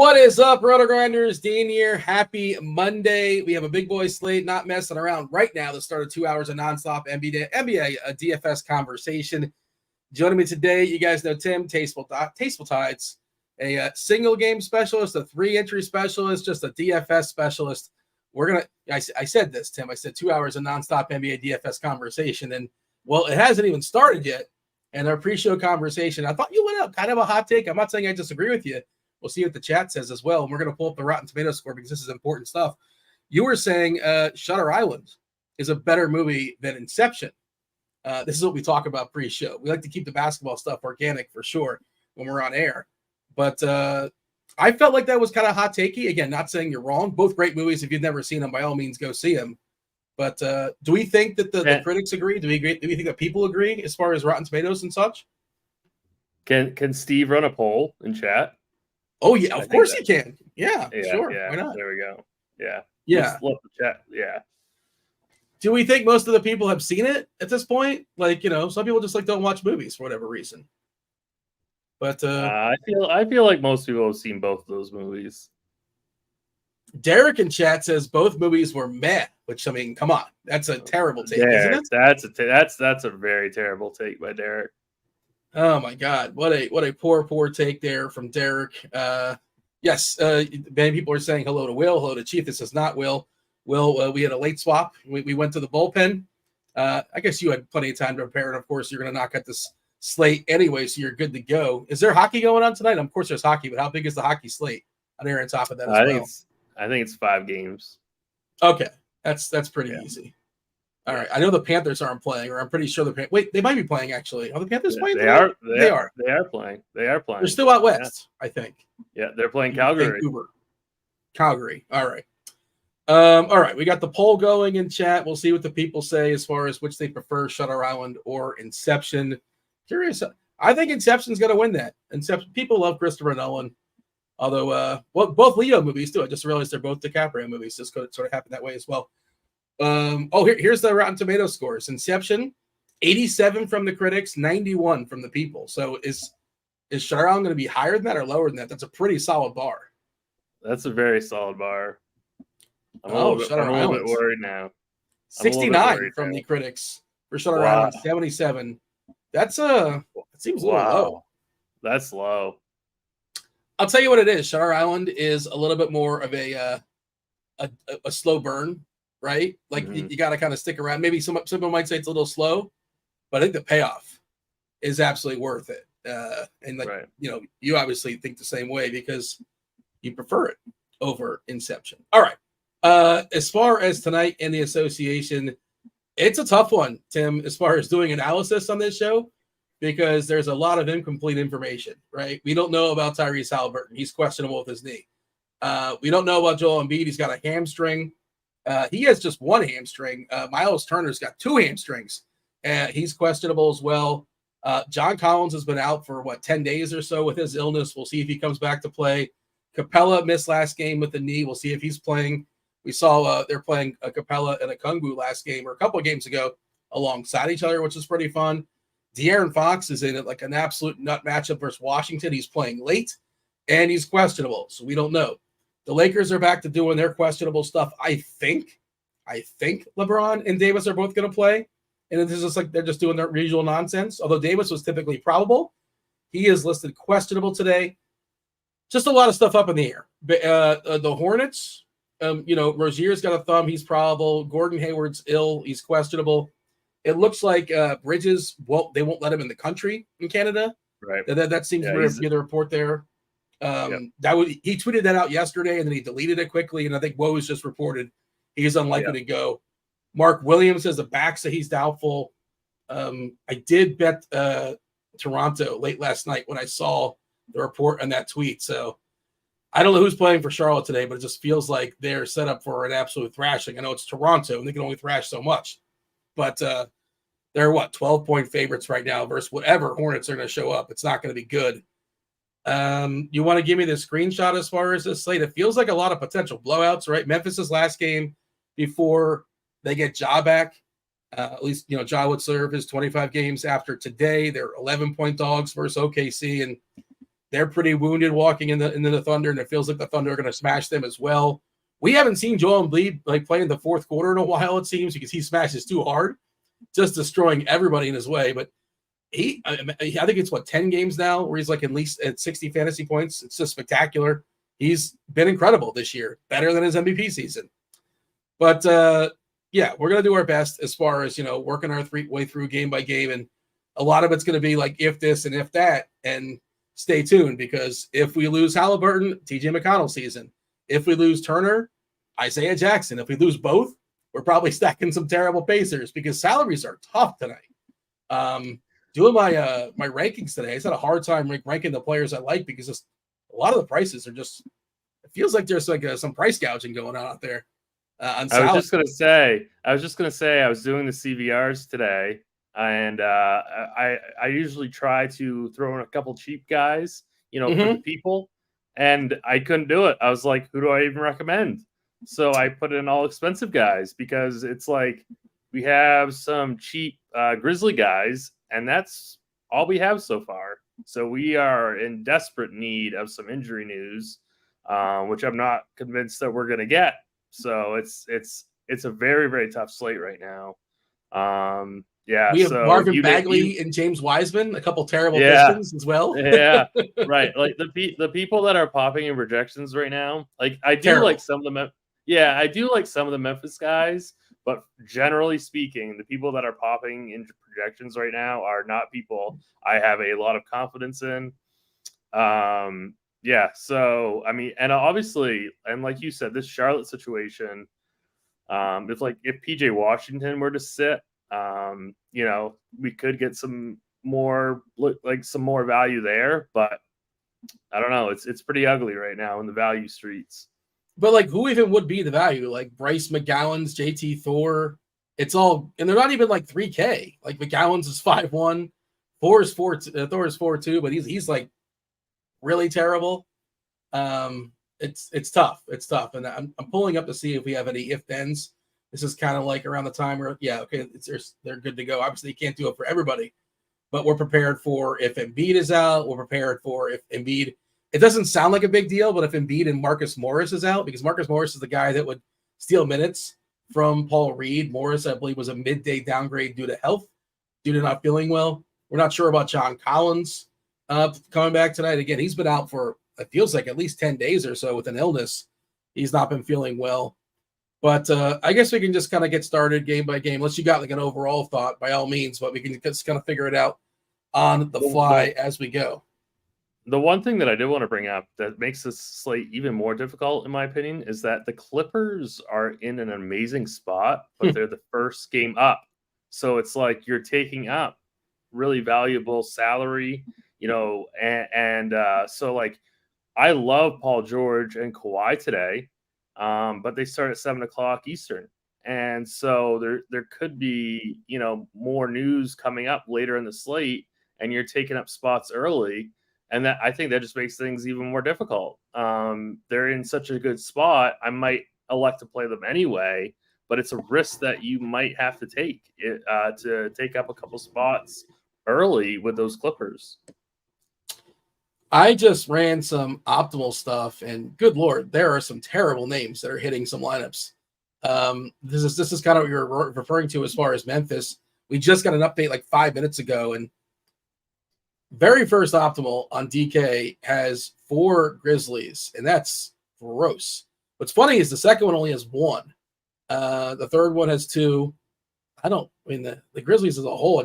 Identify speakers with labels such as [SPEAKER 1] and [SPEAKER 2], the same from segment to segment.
[SPEAKER 1] What is up, RotoGrinders? Dean here. Happy Monday. We have a big boy slate, not messing around right now. The start of 2 hours of nonstop NBA DFS conversation. Joining me today, you guys know Tim, Tasteful Tides, a single game specialist, a 3-entry specialist, just a DFS specialist. I said this, Tim. I said 2 hours of nonstop NBA DFS conversation, and well, it hasn't even started yet. And our pre-show conversation, I thought you went up kind of a hot take. I'm not saying I disagree with you. We'll see what the chat says as well. And we're going to pull up the Rotten Tomatoes score because this is important stuff. You were saying Shutter Island is a better movie than Inception. This is what we talk about pre-show. We like to keep the basketball stuff organic for sure when we're on air. But I felt like that was kind of hot takey. Again, not saying you're wrong. Both great movies. If you've never seen them, by all means, go see them. But do we think that the critics agree? Do we think that people agree as far as Rotten Tomatoes and such?
[SPEAKER 2] Can Steve run a poll in chat?
[SPEAKER 1] Oh, yeah, of course he can. Yeah, sure.
[SPEAKER 2] Yeah,
[SPEAKER 1] why not?
[SPEAKER 2] There we go. Yeah.
[SPEAKER 1] Yeah.
[SPEAKER 2] Let's the chat. Yeah.
[SPEAKER 1] Do we think most of the people have seen it at this point? Like, some people just don't watch movies for whatever reason. But
[SPEAKER 2] I feel like most people have seen both of those movies.
[SPEAKER 1] Derek in chat says both movies were meh, which, I mean, come on. That's a terrible take, isn't it?
[SPEAKER 2] That's a very terrible take by Derek.
[SPEAKER 1] Oh my God! What a poor take there from Derek. Yes, many people are saying hello to Will, hello to Chief. This is not Will. Will, we had a late swap. We went to the bullpen. I guess you had plenty of time to prepare, and of course you're going to knock out this slate anyway, so you're good to go. Is there hockey going on tonight? Of course there's hockey, but how big is the hockey slate? On there on top of that as well.
[SPEAKER 2] I think it's 5 games.
[SPEAKER 1] Okay, that's pretty easy. All right, I know the Panthers aren't playing, or I'm pretty sure they might be playing actually. Are the Panthers playing?
[SPEAKER 2] They are playing.
[SPEAKER 1] They're still out west, I think.
[SPEAKER 2] Yeah, they're playing Calgary.
[SPEAKER 1] Vancouver. Calgary. All right. All right. We got the poll going in chat. We'll see what the people say as far as which they prefer, Shutter Island or Inception. Curious. I think Inception's going to win that. Inception. People love Christopher Nolan. Although, both Leo movies too. I just realized they're both DiCaprio movies. This could sort of happen that way as well. Here's the Rotten Tomatoes scores. Inception, 87 from the critics, 91 from the people. So is Shutter Island going to be higher than that or lower than that? That's a pretty solid bar.
[SPEAKER 2] That's a very solid bar. I'm a little bit worried now.
[SPEAKER 1] 69 from the critics for Shutter Island, 77. That seems a little low.
[SPEAKER 2] That's low.
[SPEAKER 1] I'll tell you what it is. Shutter Island is a little bit more of a slow burn. Right? Like you got to kind of stick around. Maybe some people might say it's a little slow, but I think the payoff is absolutely worth it. You obviously think the same way because you prefer it over Inception. All right. As far as tonight in the association, it's a tough one, Tim, as far as doing analysis on this show, because there's a lot of incomplete information, right? We don't know about Tyrese Haliburton. He's questionable with his knee. We don't know about Joel Embiid. He's got a hamstring. He has just one hamstring. Miles Turner's got 2 hamstrings. He's questionable as well. John Collins has been out for 10 days or so with his illness. We'll see if he comes back to play. Capella missed last game with the knee. We'll see if he's playing. We saw they're playing Capella and Okongwu last game or a couple of games ago alongside each other, which is pretty fun. De'Aaron Fox is in it an absolute nut matchup versus Washington. He's playing late and he's questionable, so we don't know. The Lakers are back to doing their questionable stuff. I think LeBron and Davis are both going to play. And it's just they're just doing their usual nonsense. Although Davis was typically probable, he is listed questionable today. Just a lot of stuff up in the air. The Hornets, Rozier's got a thumb. He's probable. Gordon Hayward's ill. He's questionable. It looks like Bridges they won't let him in the country in Canada.
[SPEAKER 2] Right.
[SPEAKER 1] That seems to be the report there. He tweeted that out yesterday and then he deleted it quickly. And I think Woes just reported he's unlikely to go. Mark Williams has a back, so he's doubtful. I did bet Toronto late last night when I saw the report on that tweet. So I don't know who's playing for Charlotte today, but it just feels like they're set up for an absolute thrashing. I know it's Toronto and they can only thrash so much, but they're 12-point favorites right now versus whatever Hornets are going to show up. It's not going to be good. You want to give me the screenshot as far as this slate? It feels like a lot of potential blowouts, right? Memphis' last game before they get Ja back. At least, Ja would serve his 25 games after today. They're 11-point dogs versus OKC. And They're pretty wounded walking into the Thunder, and it feels like the Thunder are going to smash them as well. We haven't seen Joel Embiid like play in the fourth quarter in a while, it seems, because he smashes too hard, just destroying everybody in his way. But I think it's 10 games now where he's like at least at 60 fantasy points. It's just spectacular. He's been incredible this year, better than his MVP season. But yeah, we're going to do our best as far as, working our way through game by game. And a lot of it's going to be like if this and if that. And stay tuned, because if we lose Halliburton, TJ McConnell season. If we lose Turner, Isaiah Jackson. If we lose both, we're probably stacking some terrible Pacers because salaries are tough tonight. Doing my my rankings today, I had a hard time ranking the players I like because a lot of the prices are just. It feels like there's like some price gouging going on out there. On
[SPEAKER 2] I was just gonna say, I was doing the CVRs today, and I usually try to throw in a couple cheap guys, for the people, and I couldn't do it. I was like, who do I even recommend? So I put in all expensive guys because it's like we have some cheap Grizzly guys, and that's all we have so far. So we are in desperate need of some injury news, which I'm not convinced that we're going to get. So it's a very, very tough slate right now. Yeah,
[SPEAKER 1] we have Marvin Bagley and James Wiseman, a couple terrible Pistons as well.
[SPEAKER 2] Yeah, right. Like the people that are popping in projections right now. Like I do like some of them. Yeah, I do like some of the Memphis guys, but generally speaking, the people that are popping in projections right now are not people I have a lot of confidence in. Yeah, so I mean, and obviously, and like you said, this Charlotte situation, if PJ Washington were to sit, we could get some more value there, but I don't know. It's pretty ugly right now in the value streets.
[SPEAKER 1] But like, who even would be the value? Like Bryce McGowan's, JT Thor. It's all, and they're not even like 3K. Like McGowan's is 5-1, Thor is 4-2, but he's like really terrible. It's tough. It's tough, and I'm pulling up to see if we have any if-thens. This is kind of like around the time where they're good to go. Obviously, you can't do it for everybody, but we're prepared for if Embiid is out. We're prepared for if Embiid. It doesn't sound like a big deal, but if Embiid and Marcus Morris is out, because Marcus Morris is the guy that would steal minutes from Paul Reed. Morris, I believe, was a midday downgrade due to health, due to not feeling well. We're not sure about John Collins coming back tonight. Again, he's been out for, it feels like, at least 10 days or so with an illness. He's not been feeling well. But I guess we can just kind of get started game by game. Unless you got like an overall thought, by all means, but we can just kind of figure it out on the fly as we go.
[SPEAKER 2] The one thing that I did want to bring up that makes this slate even more difficult, in my opinion, is that the Clippers are in an amazing spot, but they're the first game up. So it's like you're taking up really valuable salary, so like I love Paul George and Kawhi today, but they start at 7:00 Eastern. And so there could be, more news coming up later in the slate, and you're taking up spots early. And I think that just makes things even more difficult. They're in such a good spot. I might elect to play them anyway, but it's a risk that you might have to take to take up a couple spots early with those Clippers.
[SPEAKER 1] I just ran some optimal stuff, and good Lord, there are some terrible names that are hitting some lineups. This is kind of what you're referring to as far as Memphis. We just got an update like 5 minutes ago, and very first optimal on DK has 4 Grizzlies, and that's gross. What's funny is the second one only has 1. The third one has 2. The Grizzlies as a whole,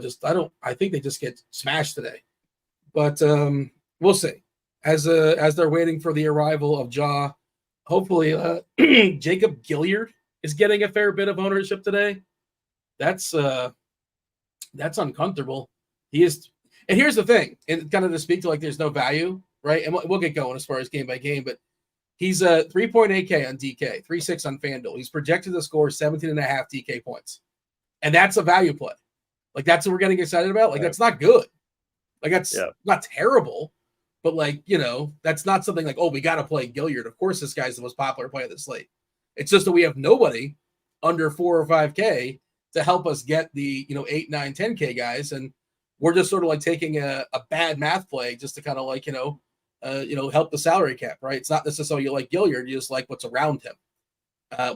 [SPEAKER 1] I think they just get smashed today. But we'll see. As they're waiting for the arrival of Ja, hopefully Jacob Gilyard is getting a fair bit of ownership today. That's uncomfortable. He is. And here's the thing, and kind of to speak to like there's no value, right? And we'll get going as far as game by game, but he's 3.8K on DK, 3.6 on FanDuel. He's projected to score 17.5 DK points. And that's a value play. Like that's what we're getting excited about. Like that's not good. Like that's not terrible, but like, that's not something like, oh, we got to play Gilyard. Of course, this guy's the most popular play of the slate. It's just that we have nobody under 4 or 5K to help us get the, 8, 9, 10K guys. And we're just sort of like taking a bad math play just to kind of like, help the salary cap, right? It's not necessarily you like Gilliard, you just like what's around him,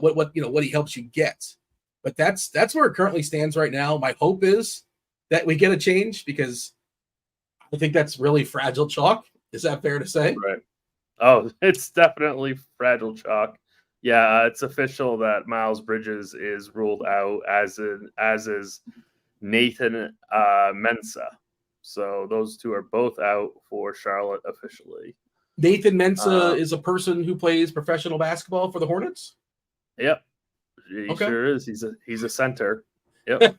[SPEAKER 1] what he helps you get. But that's where it currently stands right now. My hope is that we get a change because I think that's really fragile chalk. Is that fair to say?
[SPEAKER 2] Right. Oh, it's definitely fragile chalk. Yeah, it's official that Miles Bridges is ruled out, as is Nathan Mensah. So those two are both out for Charlotte officially.
[SPEAKER 1] Nathan Mensah is a person who plays professional basketball for the Hornets?
[SPEAKER 2] Yep. He sure is. He's a center. Yep.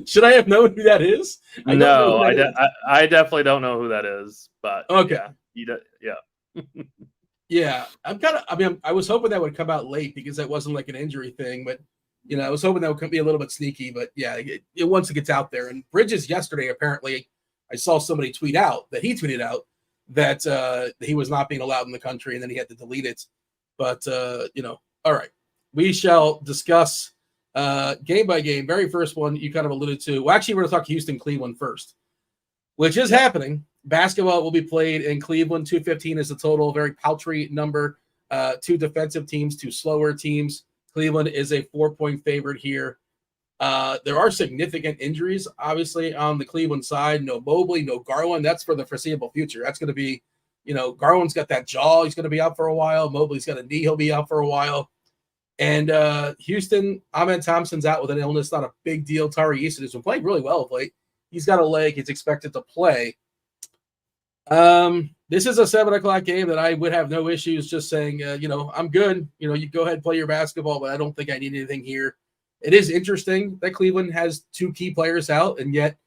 [SPEAKER 1] Should I have known who that is?
[SPEAKER 2] I definitely don't know who that is, but
[SPEAKER 1] okay. Yeah. I was hoping that would come out late because that wasn't like an injury thing, but I was hoping that would be a little bit sneaky, but yeah, it once it gets out there. And Bridges yesterday, apparently, I saw somebody tweeted out that he was not being allowed in the country, and then he had to delete it. But all right, we shall discuss game by game. Very first one you kind of alluded to. Well, actually, we're going to talk Houston Cleveland first, which is happening. Basketball will be played in Cleveland. 215 is the total, very paltry number. Two defensive teams, two slower teams. Cleveland is a 4-point favorite here. There are significant injuries, obviously, on the Cleveland side. No Mobley, no Garland. That's for the foreseeable future. That's going to be, Garland's got that jaw. He's going to be out for a while. Mobley's got a knee. He'll be out for a while. And Houston, Ahmed Thompson's out with an illness. Not a big deal. Tari Eason has been playing really well of late. He's got a leg. He's expected to play. This is a 7:00 game that I would have no issues just saying, I'm good. You go ahead and play your basketball, but I don't think I need anything here. It is interesting that Cleveland has two key players out, and yet,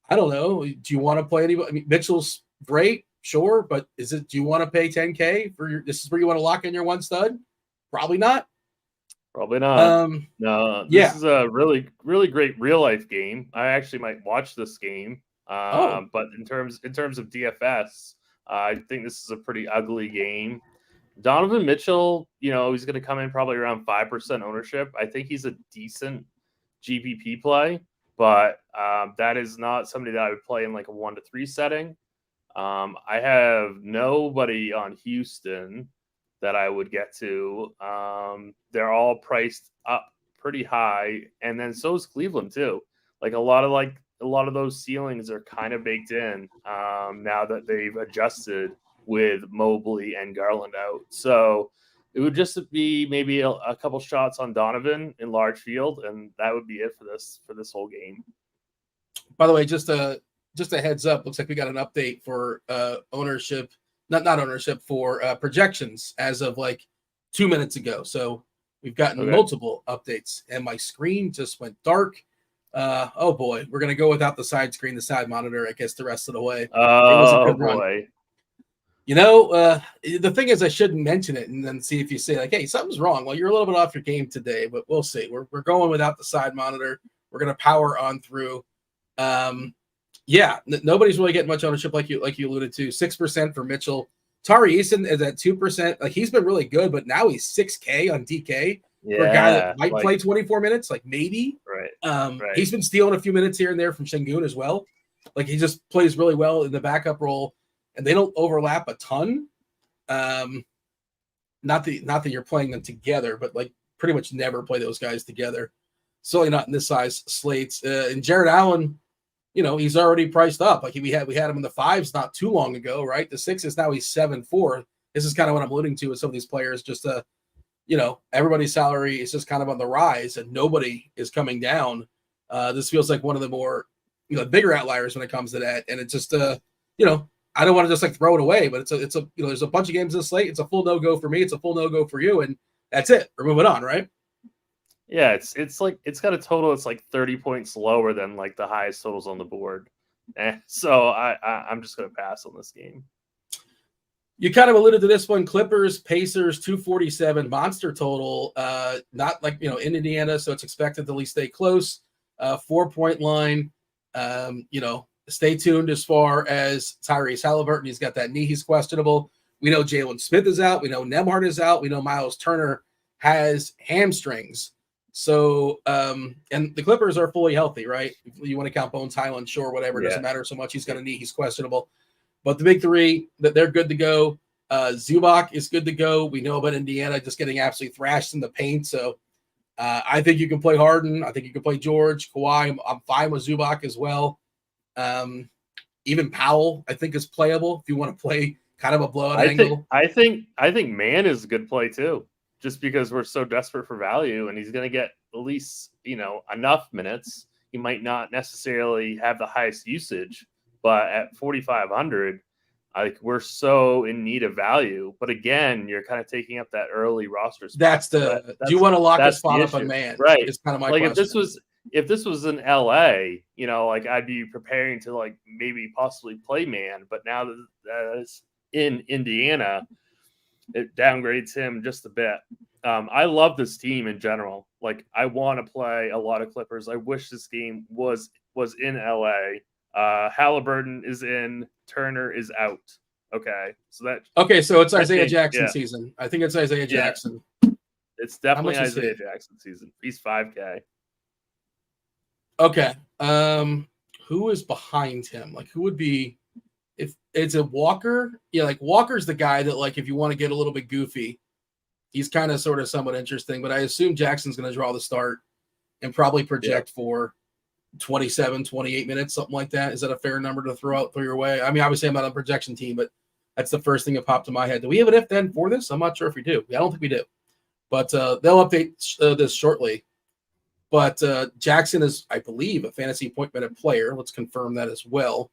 [SPEAKER 1] I don't know. Do you want to play anybody? I mean, Mitchell's great, sure, but do you want to pay $10K this is where you want to lock in your one stud? Probably not.
[SPEAKER 2] Probably not. No, this is a really, really great real life game. I actually might watch this game. But in terms of DFS, I think this is a pretty ugly game. Donovan Mitchell, he's going to come in probably around 5% ownership. I think he's a decent GPP play, but that is not somebody that I would play in like a 1-3 setting. I have nobody on Houston that I would get to. They're all priced up pretty high, and then so is Cleveland too. Like a lot of those ceilings are kind of baked in now that they've adjusted with Mobley and Garland out. So it would just be maybe a couple shots on Donovan in large field, and that would be it for this whole game.
[SPEAKER 1] By the way, just a heads up. Looks like we got an update for ownership, not ownership, for projections as of like 2 minutes ago. So we've gotten multiple updates, and my screen just went dark. Oh boy, we're gonna go without the side screen, the side monitor, I guess, the rest of the way.
[SPEAKER 2] Oh boy.
[SPEAKER 1] The thing is, I shouldn't mention it and then see if you say like, hey, something's wrong. Well, you're a little bit off your game today, but we'll see. We're going without the side monitor. We're gonna power on through. Nobody's really getting much ownership like you alluded to. 6% for Mitchell. Tari Eason is at 2%. Like he's been really good, but now he's $6K on DK. For a guy that might play 24 minutes, like maybe.
[SPEAKER 2] Right.
[SPEAKER 1] He's been stealing a few minutes here and there from Şengün as well. Like he just plays really well in the backup role, and they don't overlap a ton. Not that you're playing them together, but like pretty much never play those guys together. Certainly not in this size slates. And Jared Allen, he's already priced up. Like we had him in the 5s not too long ago, right? The 6s now he's 7-4. This is kind of what I'm alluding to with some of these players. Just everybody's salary is just kind of on the rise and nobody is coming down. This feels like one of the more, bigger outliers when it comes to that. And it's just, I don't want to just like throw it away, but it's a there's a bunch of games in the slate. It's a full no-go for me. It's a full no-go for you. And that's it. We're moving on, right?
[SPEAKER 2] Yeah. It's like, it's got a total. It's like 30 points lower than like the highest totals on the board. So I'm just going to pass on this game.
[SPEAKER 1] You kind of alluded to this one. Clippers, Pacers, 247 monster total. Not like, in Indiana, so it's expected to at least stay close. 4-point line. Stay tuned as far as Tyrese Halliburton. He's got that knee. He's questionable. We know Jalen Smith is out. We know Nembhard is out. We know Miles Turner has hamstrings. So, and the Clippers are fully healthy, right? You want to count Bones Highland, sure, whatever. It doesn't matter so much. He's got a knee. He's questionable. But the big three, that they're good to go. Zubak is good to go. We know about Indiana just getting absolutely thrashed in the paint. So I think you can play Harden. I think you can play George, Kawhi. I'm fine with Zubak as well. Even Powell, I think, is playable if you want to play kind of a blowout angle.
[SPEAKER 2] I think Man is a good play too, just because we're so desperate for value, and he's going to get at least enough minutes. He might not necessarily have the highest usage, but at 4,500, we're so in need of value. But again, you're kind of taking up that early roster spot.
[SPEAKER 1] Do you want to lock a spot up on Man?
[SPEAKER 2] Right.
[SPEAKER 1] It's kind of my question.
[SPEAKER 2] If this was in LA, I'd be preparing to maybe possibly play Man. But now that it's in Indiana, it downgrades him just a bit. I love this team in general. I want to play a lot of Clippers. I wish this game was in LA. Halliburton is in. Turner is out. So
[SPEAKER 1] it's Isaiah Jackson season. I think it's Isaiah Jackson.
[SPEAKER 2] It's definitely Isaiah Jackson season. He's 5K.
[SPEAKER 1] Okay. Who is behind him? Who would be if it's a Walker? Yeah, Walker's the guy that if you want to get a little bit goofy, he's kind of sort of somewhat interesting, but I assume Jackson's going to draw the start and probably project for 27, 28 minutes, something like that. Is that a fair number to throw your way? I mean, obviously I'm not on a projection team, but that's the first thing that popped in my head. Do we have an if then for this? I'm not sure if we do. I don't think we do, but they'll update this shortly. But Jackson is, I believe, a fantasy point minute player. Let's confirm that as well.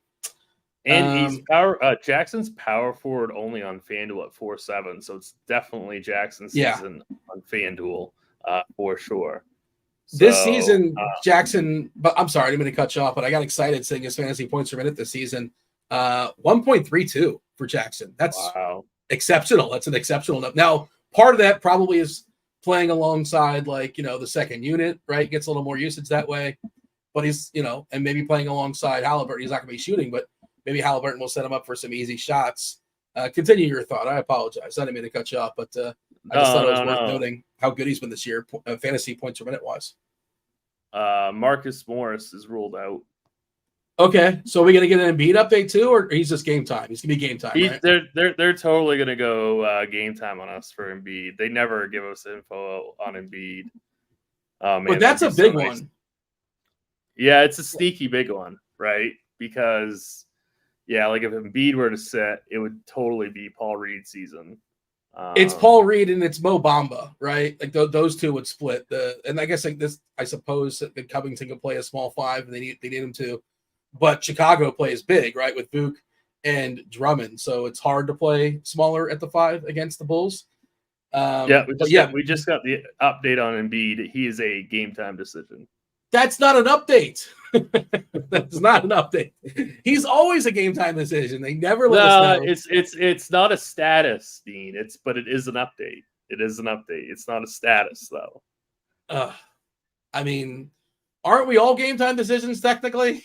[SPEAKER 2] And he's Jackson's power forward only on FanDuel at 4.7, so it's definitely Jackson's season on FanDuel for sure.
[SPEAKER 1] This season, Jackson, but I'm sorry, I didn't mean to cut you off, but I got excited seeing his fantasy points per minute this season. 1.32 for Jackson. That's exceptional. That's an exceptional number. Now, part of that probably is playing alongside the second unit, right? Gets a little more usage that way. But he's, and maybe playing alongside Halliburton. He's not going to be shooting, but maybe Halliburton will set him up for some easy shots. Continue your thought. I apologize. I didn't mean to cut you off, but I just thought it was worth noting how good he's been this year, fantasy points per minute wise.
[SPEAKER 2] Marcus Morris is ruled out.
[SPEAKER 1] Okay, so are we going to get an Embiid update too, or he's just game time? He's going to be game time, right?
[SPEAKER 2] They're totally going to go game time on us for Embiid. They never give us info on Embiid.
[SPEAKER 1] But that's a big one.
[SPEAKER 2] Yeah, it's a sneaky big one, right? Because, if Embiid were to sit, it would totally be Paul Reed season.
[SPEAKER 1] It's Paul Reed and it's Mo Bamba, right? Those two would split. And I guess I suppose that Covington can play a small five, and they need him to. But Chicago plays big, right, with Book and Drummond, so it's hard to play smaller at the five against the Bulls.
[SPEAKER 2] We just got the update on Embiid. He is a game time decision.
[SPEAKER 1] That's not an update. That's not an update. He's always a game time decision. They never let us know.
[SPEAKER 2] It's not a status, Dean. But it is an update. It is an update. It's not a status though.
[SPEAKER 1] I mean, aren't we all game time decisions technically?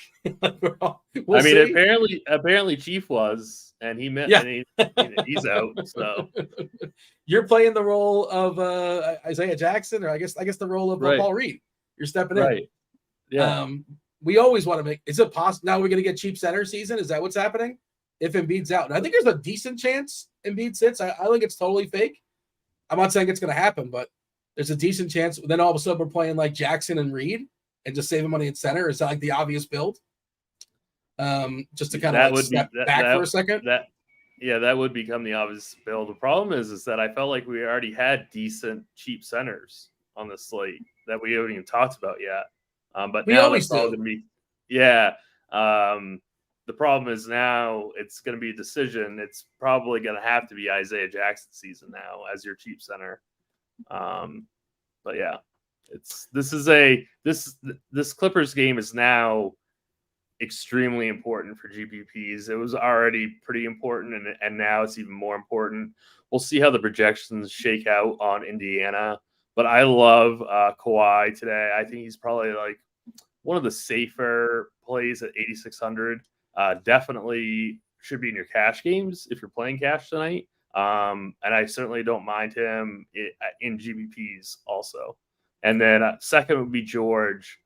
[SPEAKER 2] We'll see. Apparently Chief was, and he meant he's out. So
[SPEAKER 1] you're playing the role of Isaiah Jackson, or I guess the role of Paul Reed. You're stepping in.
[SPEAKER 2] Yeah.
[SPEAKER 1] We always want to make. Is it possible now we're going to get cheap center season? Is that what's happening? If Embiid's out, and I think there's a decent chance Embiid sits. I think it's totally fake. I'm not saying it's going to happen, but there's a decent chance. Then all of a sudden we're playing Jackson and Reed and just saving money at center. Is that the obvious build? Just to kind of step back for a second.
[SPEAKER 2] That would become the obvious build. The problem is that I felt like we already had decent cheap centers on the slate that we haven't even talked about yet. But
[SPEAKER 1] we
[SPEAKER 2] now
[SPEAKER 1] always
[SPEAKER 2] that's all going to be, the problem is now it's going to be a decision. It's probably going to have to be Isaiah Jackson season now as your cheap center. But yeah, this Clippers game is now extremely important for GPPs. It was already pretty important, and now it's even more important. We'll see how the projections shake out on Indiana. But I love Kawhi today. I think he's probably one of the safer plays at 8,600. Definitely should be in your cash games if you're playing cash tonight. And I certainly don't mind him in GBPs also. And then second would be George,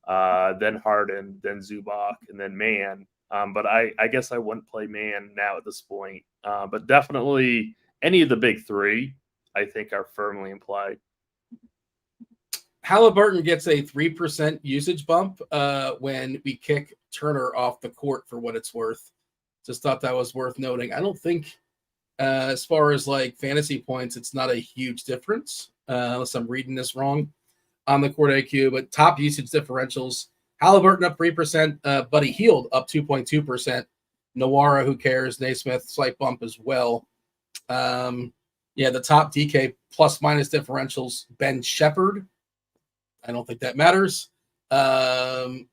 [SPEAKER 2] then Harden, then Zubac, and then Man. But I guess I wouldn't play man now at this point. But definitely any of the big three, I think, are firmly implied.
[SPEAKER 1] Halliburton gets a 3% usage bump when we kick Turner off the court for what it's worth. Just thought that was worth noting. I don't think as far as like fantasy points, it's not a huge difference unless I'm reading this wrong on the court IQ, but top usage differentials, Halliburton up 3%, Buddy Hield up 2.2%. Nawara, who cares? Naismith, slight bump as well. The top DK plus minus differentials, Ben Shepherd. I don't think that matters. And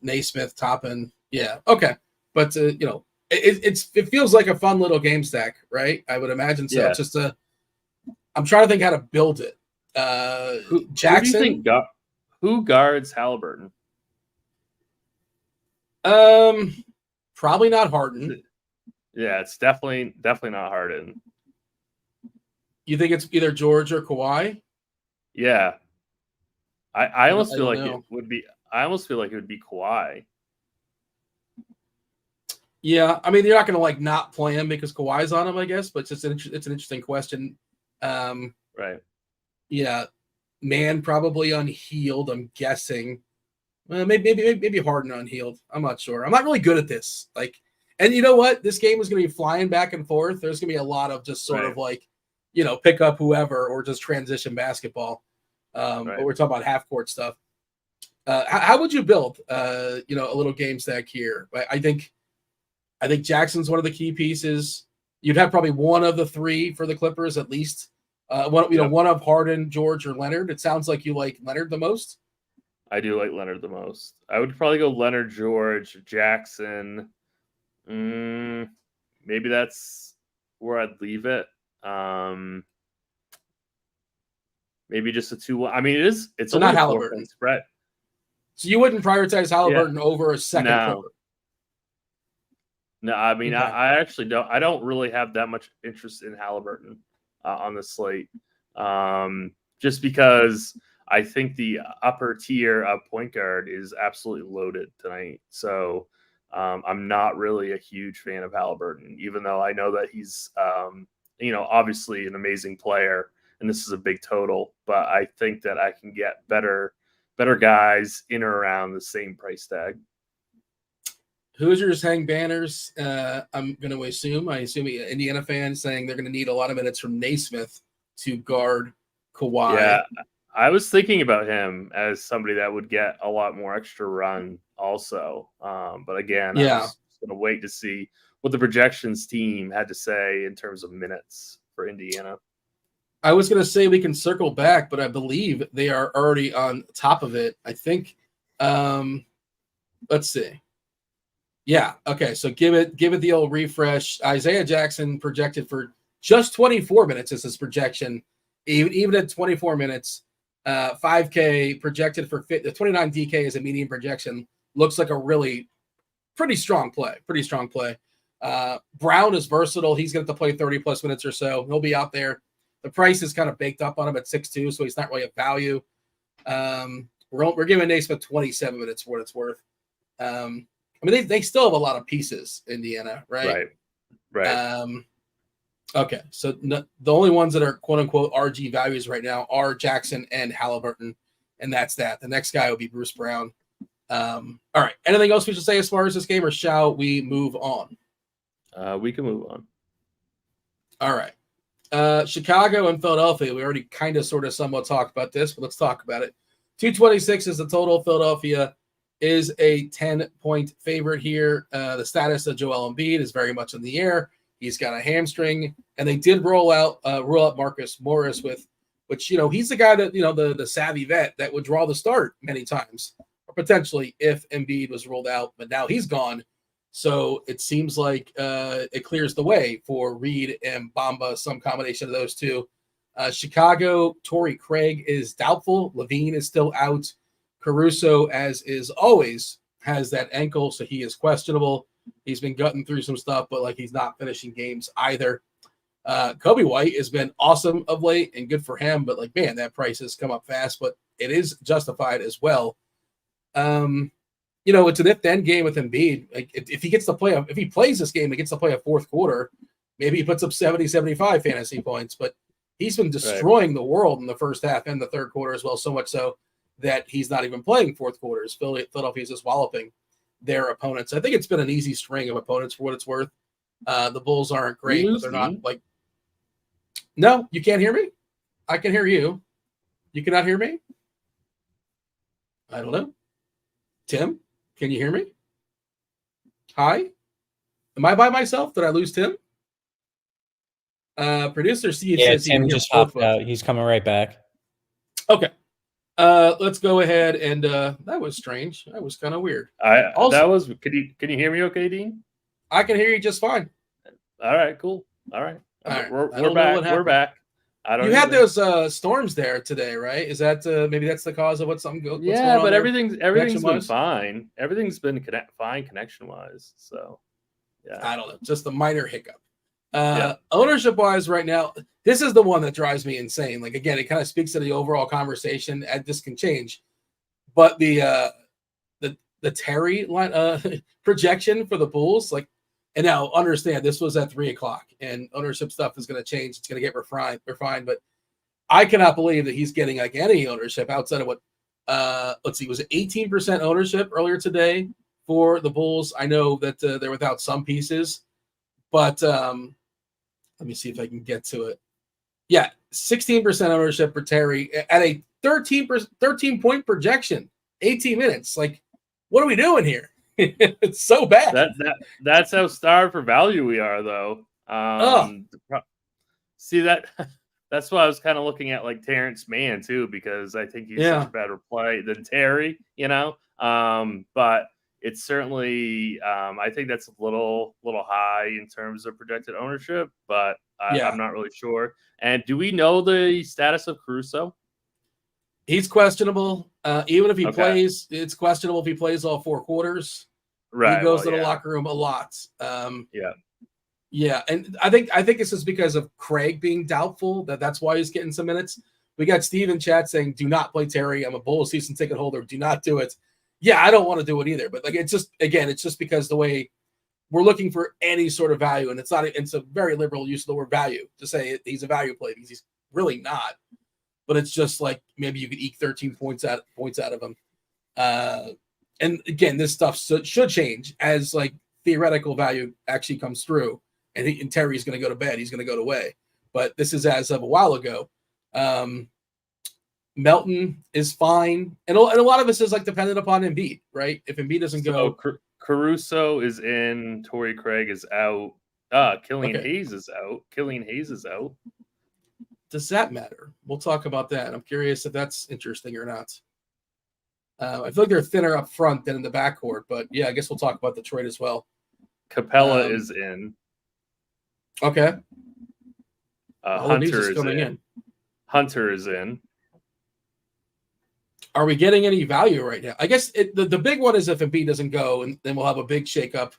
[SPEAKER 1] Naismith topping. Yeah. Okay. But, it feels like a fun little game stack, right? I would imagine so.
[SPEAKER 2] Yeah.
[SPEAKER 1] Just I'm trying to think how to build it. Jackson.
[SPEAKER 2] Who do you think who guards Halliburton?
[SPEAKER 1] Probably not Harden.
[SPEAKER 2] Yeah, it's definitely not Harden.
[SPEAKER 1] You think it's either George or Kawhi?
[SPEAKER 2] Yeah. I almost feel like it would be. I almost feel like it would be Kawhi.
[SPEAKER 1] Yeah, I mean, you're not going to like not play him because Kawhi's on him, I guess. But it's an interesting question.
[SPEAKER 2] Right.
[SPEAKER 1] Yeah, man, probably unhealed. I'm guessing. Maybe Harden unhealed. I'm not sure. I'm not really good at this. And you know what? This game is going to be flying back and forth. There's going to be a lot of just sort of like, pick up whoever or just transition basketball. But we're talking about half court stuff. How would you build, a little game stack here? I think Jackson's one of the key pieces. You'd have probably one of the three for the Clippers at least. One of Harden, George, or Leonard. It sounds like you like Leonard the most.
[SPEAKER 2] I do like Leonard the most. I would probably go Leonard, George, Jackson. Maybe that's where I'd leave it. Maybe just a 2-1. I mean, it's
[SPEAKER 1] so
[SPEAKER 2] only
[SPEAKER 1] not
[SPEAKER 2] a
[SPEAKER 1] Halliburton
[SPEAKER 2] 4-point spread.
[SPEAKER 1] So you wouldn't prioritize Halliburton over a second Clipper?
[SPEAKER 2] No, I mean,
[SPEAKER 1] okay.
[SPEAKER 2] I actually don't. I don't really have that much interest in Halliburton on the slate, just because I think the upper tier of point guard is absolutely loaded tonight. So I'm not really a huge fan of Halliburton, even though I know that he's, obviously an amazing player, and this is a big total. But I think that I can get better guys in or around the same price tag.
[SPEAKER 1] Hoosiers hang banners. I'm going to assume Indiana fans saying they're going to need a lot of minutes from Naismith to guard Kawhi.
[SPEAKER 2] Yeah, I was thinking about him as somebody that would get a lot more extra run also. But again, I was going to wait to see what the projections team had to say in terms of minutes for Indiana.
[SPEAKER 1] I was going to say we can circle back, but I believe they are already on top of it. I think. Let's see. Yeah. Okay. So give it the old refresh. Isaiah Jackson projected for just 24 minutes is his projection. Even at 24 minutes, 5K projected for 29 DK is a median projection. Looks like a really pretty strong play. Brown is versatile. He's going to have to play 30 plus minutes or so. He'll be out there. The price is kind of baked up on him at 6'2", so he's not really a value. We're giving Naismith 27 minutes for what it's worth. I mean, they still have a lot of pieces, Indiana, right?
[SPEAKER 2] Right.
[SPEAKER 1] Okay, so the only ones that are quote-unquote RG values right now are Jackson and Halliburton, and that's that. The next guy will be Bruce Brown. All right, anything else we should say as far as this game, or shall we move on?
[SPEAKER 2] We can move on.
[SPEAKER 1] All right. Chicago and Philadelphia, we already kind of sort of somewhat talked about this, but let's talk about it. 226 is the total. Philadelphia is a 10-point favorite here. The status of Joel Embiid is very much in the air. He's got a hamstring, and they did rule out Marcus Morris which he's the guy that the savvy vet that would draw the start many times, or potentially if Embiid was ruled out, but now he's gone. So it seems like it clears the way for Reed and Bamba, some combination of those two. Chicago, Torrey Craig is doubtful. Levine is still out. Caruso, as is always, has that ankle, so he is questionable. He's been gutting through some stuff, but he's not finishing games either. Kobe White has been awesome of late and good for him, but man, that price has come up fast, but it is justified as well. it's an if-then game with Embiid. Like if he gets to play, if he plays this game, he gets to play a fourth quarter. Maybe he puts up 70, 75 fantasy points, but he's been destroying the world in the first half and the third quarter as well, so much so that he's not even playing fourth quarters. Philadelphia's just walloping their opponents. I think it's been an easy string of opponents for what it's worth. The Bulls aren't great, but they're not like. No, you can't hear me? I can hear you. You cannot hear me? I don't know. Tim, can you hear me? Hi? Am I by myself? Did I lose Tim? Producer Steve says
[SPEAKER 3] Tim just hopped out. He's coming right back.
[SPEAKER 1] Okay. Let's go ahead and that was strange. That was kind of weird.
[SPEAKER 2] Can you hear me okay, Dean?
[SPEAKER 1] I can hear you just fine.
[SPEAKER 2] All right, cool. All right.
[SPEAKER 1] We're
[SPEAKER 2] back. We're back.
[SPEAKER 1] You had those storms there today, right? Is that maybe that's the cause of what's going on?
[SPEAKER 2] Yeah, but everything's been fine. Everything's been fine connection wise. So yeah.
[SPEAKER 1] I don't know. Just a minor hiccup. Ownership wise right now, this is the one that drives me insane. Like again, it kind of speaks to the overall conversation, and this can change. But the Terry line projection for the Bulls, like, and now understand this was at 3:00 and ownership stuff is going to change. It's going to get refined, but I cannot believe that he's getting like any ownership outside of what let's see, was it 18% ownership earlier today for the Bulls? I know that they're without some pieces, but let me see if I can get to it. Yeah, 16% ownership for Terry at a 13-point projection, 18 minutes. Like, what are we doing here? It's so bad.
[SPEAKER 2] That's how starved for value we are, though. See that. That's why I was kind of looking at like Terrence Mann too, because I think he's such a better play than Terry. But it's certainly I think that's a little high in terms of projected ownership, but I'm not really sure. And do we know the status of Caruso?
[SPEAKER 1] He's questionable. Even if he plays, it's questionable if he plays all 4 quarters.
[SPEAKER 2] Right.
[SPEAKER 1] He goes to the locker room a lot.
[SPEAKER 2] Yeah,
[SPEAKER 1] and I think this is because of Craig being doubtful. That's why he's getting some minutes. We got Steve in chat saying, "Do not play Terry. I'm a Bulls season ticket holder. Do not do it." Yeah, I don't want to do it either. But like, it's just because the way we're looking for any sort of value, and it's a very liberal use of the word value to say he's a value play because he's really not. But it's just like maybe you could eke 13 points out of him. And again, this stuff should change as like theoretical value actually comes through. And Terry's going to go to bed. He's going to go away. But this is as of a while ago. Melton is fine. And a lot of this is like dependent upon Embiid, right? If Embiid doesn't go.
[SPEAKER 2] Caruso is in. Torrey Craig is out. Killian Hayes is out.
[SPEAKER 1] Does that matter? We'll talk about that. I'm curious if that's interesting or not. I feel like they're thinner up front than in the backcourt. But yeah, I guess we'll talk about Detroit as well.
[SPEAKER 2] Capella is in.
[SPEAKER 1] Okay.
[SPEAKER 2] Hunter is in. Hunter is in.
[SPEAKER 1] Are we getting any value right now? I guess the big one is if Embiid doesn't go, and then we'll have a big shakeup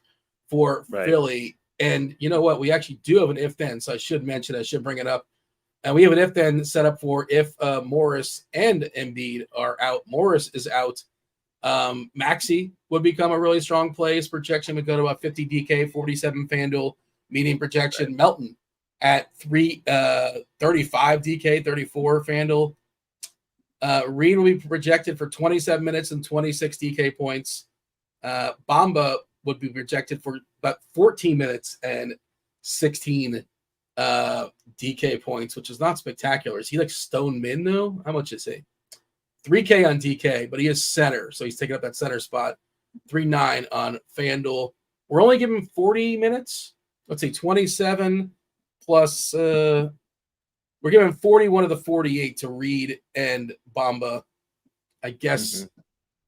[SPEAKER 1] for Philly. And you know what? We actually do have an if-then, so I should bring it up. And we have an if-then set up for if Morris and Embiid are out. Morris is out. Maxey would become a really strong play. His projection would go to about 50 DK, 47 FanDuel, median projection. Right. Melton at 35 DK, 34 FanDuel. Reed will be projected for 27 minutes and 26 DK points. Bamba would be projected for about 14 minutes and 16 DK points, which is not spectacular. Is he like Stone Min though? How much is he? 3K on DK, but he is center, so he's taking up that center spot. 3.9 on FanDuel. We're only giving 40 minutes. Let's see, 27 plus. We're giving 41 of the 48 to Reed and Bamba. I guess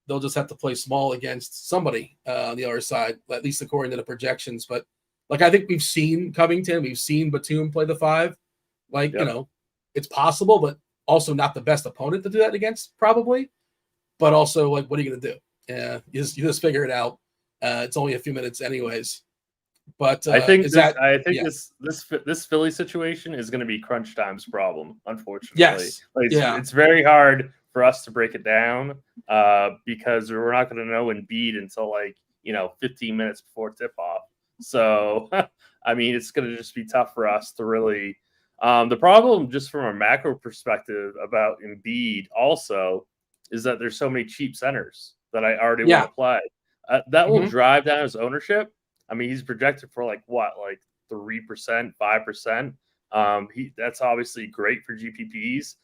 [SPEAKER 1] they'll just have to play small against somebody on the other side, at least according to the projections. But like I think we've seen Covington, we've seen Batum play the 5. Like, it's possible, but also not the best opponent to do that against, probably. But also, like, what are you going to do? Yeah, you just figure it out. It's only a few minutes, anyways. But
[SPEAKER 2] I think this Philly situation is going to be crunch time's problem. Unfortunately,
[SPEAKER 1] yes,
[SPEAKER 2] it's very hard for us to break it down because we're not going to know Embiid until 15 minutes before tip-off. So, I mean, it's going to just be tough for us to really the problem just from a macro perspective about Embiid also is that there's so many cheap centers that I already want to play. That will drive down his ownership. I mean, he's projected for 3%, 5%. That's obviously great for GPPs.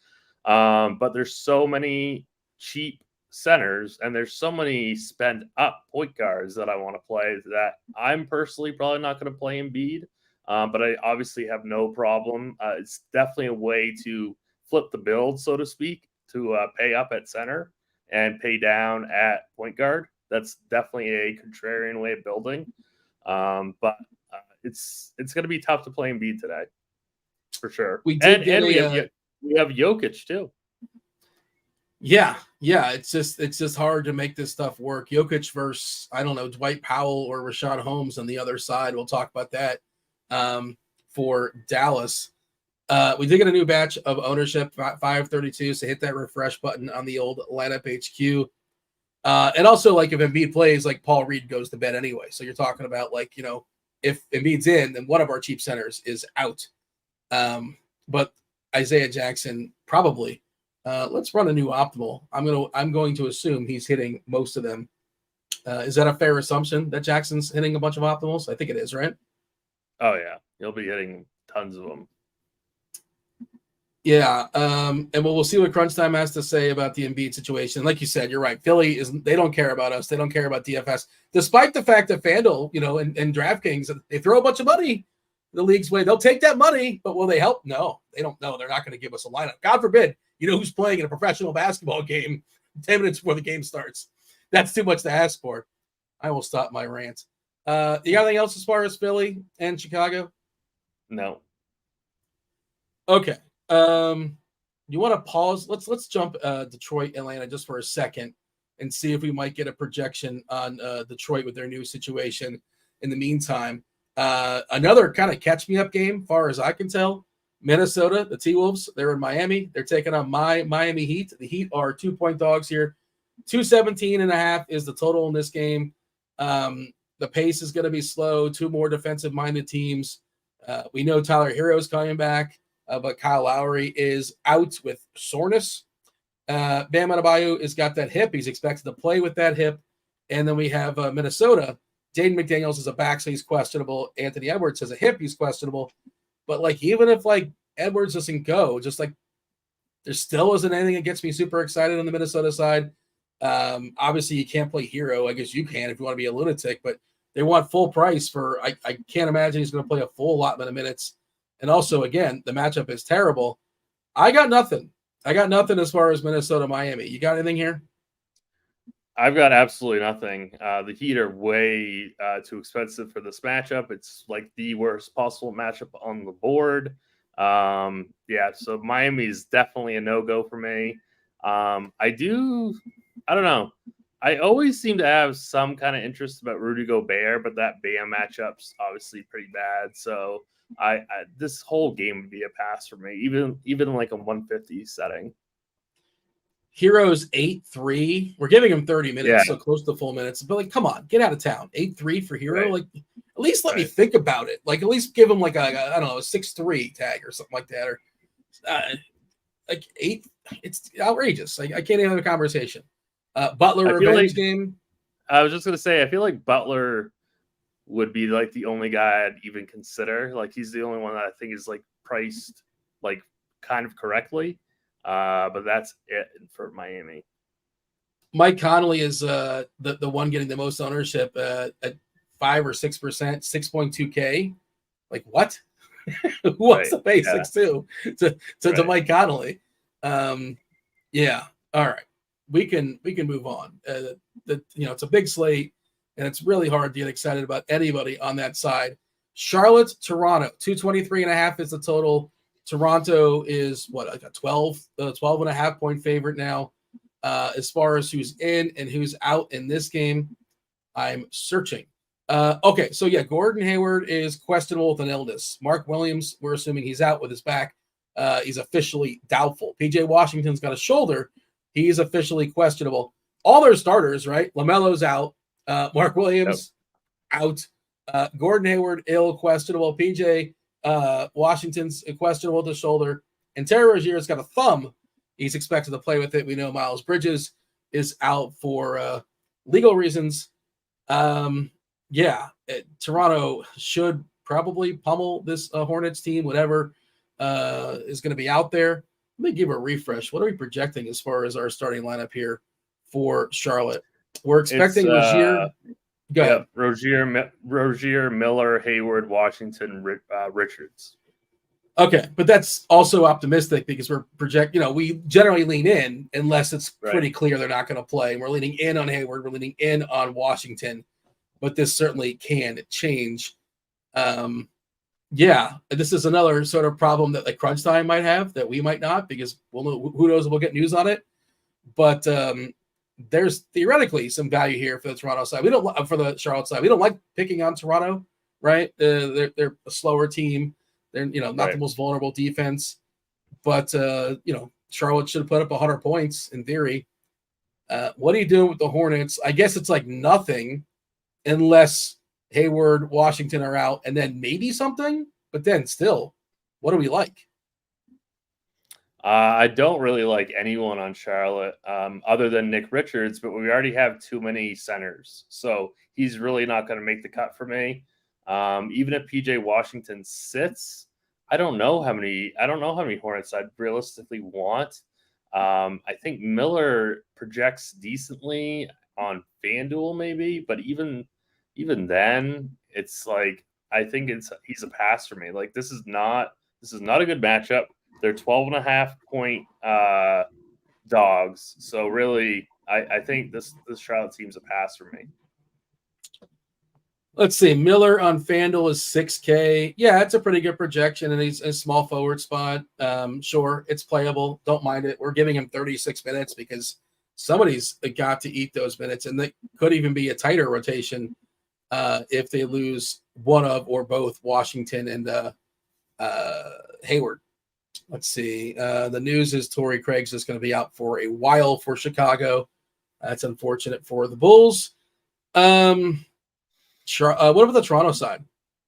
[SPEAKER 2] But there's so many cheap centers and there's so many spend up point guards that I want to play that I'm personally probably not going to play Embiid. But I obviously have no problem. It's definitely a way to flip the build, so to speak, to pay up at center and pay down at point guard. That's definitely a contrarian way of building. But it's going to be tough to play Embiid today, for sure. We have Jokic too.
[SPEAKER 1] Yeah. It's just hard to make this stuff work. Jokic versus Dwight Powell or Rashad Holmes on the other side. We'll talk about that for Dallas. We did get a new batch of ownership, 532. So hit that refresh button on the old lineup HQ. And also, if Embiid plays, Paul Reed goes to bed anyway. So you're talking about if Embiid's in, then one of our cheap centers is out. But Isaiah Jackson probably. Let's run a new optimal. I'm going to assume he's hitting most of them. Is that a fair assumption that Jackson's hitting a bunch of optimals? I think it is, right?
[SPEAKER 2] Oh yeah, he'll be hitting tons of them.
[SPEAKER 1] Yeah, and we'll see what Crunch Time has to say about the Embiid situation. Like you said, you're right. Philly they don't care about us. They don't care about DFS, despite the fact that FanDuel, and DraftKings, they throw a bunch of money the league's way. They'll take that money, but will they help? No, they don't know. They're not going to give us a lineup. God forbid, who's playing in a professional basketball game 10 minutes before the game starts. That's too much to ask for. I will stop my rant. You got anything else as far as Philly and Chicago?
[SPEAKER 2] No.
[SPEAKER 1] Okay. You want to pause? Let's jump Detroit, Atlanta just for a second and see if we might get a projection on Detroit with their new situation. In the meantime, another kind of catch me up game, far as I can tell. Minnesota, the T-Wolves, they're in Miami. They're taking on my Miami Heat. The Heat are 2-point dogs here. 217.5 is the total in this game. The pace is going to be slow. Two more defensive-minded teams. We know Tyler Hero's coming back, but Kyle Lowry is out with soreness. Bam Adebayo has got that hip. He's expected to play with that hip. And then we have Minnesota. Jaden McDaniels is a back, so he's questionable. Anthony Edwards has a hip. He's questionable. But, even if, Edwards doesn't go, just, there still isn't anything that gets me super excited on the Minnesota side. Obviously, you can't play Hero. I guess you can if you want to be a lunatic, but they want full price for – I can't imagine he's going to play a full allotment of minutes. And also, again, the matchup is terrible. I got nothing as far as Minnesota-Miami. You got anything here?
[SPEAKER 2] I've got absolutely nothing. The Heat are way too expensive for this matchup. It's the worst possible matchup on the board. So Miami is definitely a no-go for me. I don't know. I always seem to have some kind of interest about Rudy Gobert, but that Bam matchup's obviously pretty bad. So I this whole game would be a pass for me, even a 150 setting.
[SPEAKER 1] Hero's 8-3. We're giving him 30 minutes, so close to full minutes. But come on, get out of town. 8-3 for Hero. Right. At least let me think about it. At least give him a 6-3 tag or something like that. Or 8. It's outrageous. I can't even have a conversation. Butler revenge game.
[SPEAKER 2] I was just gonna say, I feel like Butler would be the only guy I'd even consider. He's the only one that I think is priced kind of correctly. But that's it for Miami.
[SPEAKER 1] Mike Conley is the one getting the most ownership at 5 or 6%, 6.2K. What? Who wants to pay 6.2 to Mike Conley? Yeah. All right. We can move on. It's a big slate, and it's really hard to get excited about anybody on that side. Charlotte, Toronto, 223.5 is the total. Toronto is a 12.5 point favorite now. As far as who's in and who's out in this game, I'm searching. Okay, so Gordon Hayward is questionable with an illness. Mark Williams, we're assuming he's out with his back. He's officially doubtful. PJ Washington's got a shoulder, He's officially questionable. All their starters, right? LaMelo's out. Mark Williams out. Gordon Hayward ill, questionable. PJ Washington's questionable with the shoulder. And Terry Rozier's got a thumb. He's expected to play with it. We know Miles Bridges is out for legal reasons. Toronto should probably pummel this Hornets team, whatever is going to be out there. Let me give a refresh. What are we projecting as far as our starting lineup here for Charlotte? We're expecting Rozier. Go ahead.
[SPEAKER 2] Rozier, Miller, Hayward, Washington, Richards.
[SPEAKER 1] Okay, but that's also optimistic because we're we generally lean in unless it's pretty clear they're not going to play. We're leaning in on Hayward. We're leaning in on Washington, but this certainly can change. This is another sort of problem that like Crunch Time might have that we might not, because who knows, we'll get news on it. But there's theoretically some value here for the Toronto side. For the Charlotte side. We don't like picking on Toronto, right? They're a slower team. They're not the most vulnerable defense, but Charlotte should have put up 100 points in theory. What are you doing with the Hornets? I guess it's like nothing unless Hayward, Washington are out, and then maybe something. But then still, what do we like?
[SPEAKER 2] I don't really like anyone on Charlotte other than Nick Richards, but we already have too many centers, so he's really not going to make the cut for me. Even if PJ Washington sits, I don't know how many Hornets I'd realistically want. I think Miller projects decently on FanDuel maybe, but even then, it's like I think he's a pass for me. Like this is not a good matchup. They're 12.5 point dogs, so really I think this Charlotte team's a pass for me.
[SPEAKER 1] Let's see. Miller on FanDuel is 6K. Yeah, it's a pretty good projection, and he's a small forward spot. Sure, it's playable. Don't mind it. We're giving him 36 minutes because somebody's got to eat those minutes, and they could even be a tighter rotation if they lose one of or both Washington and Hayward. Let's see. The news is Torrey Craig's is going to be out for a while for Chicago. That's unfortunate for the Bulls. What about the Toronto side?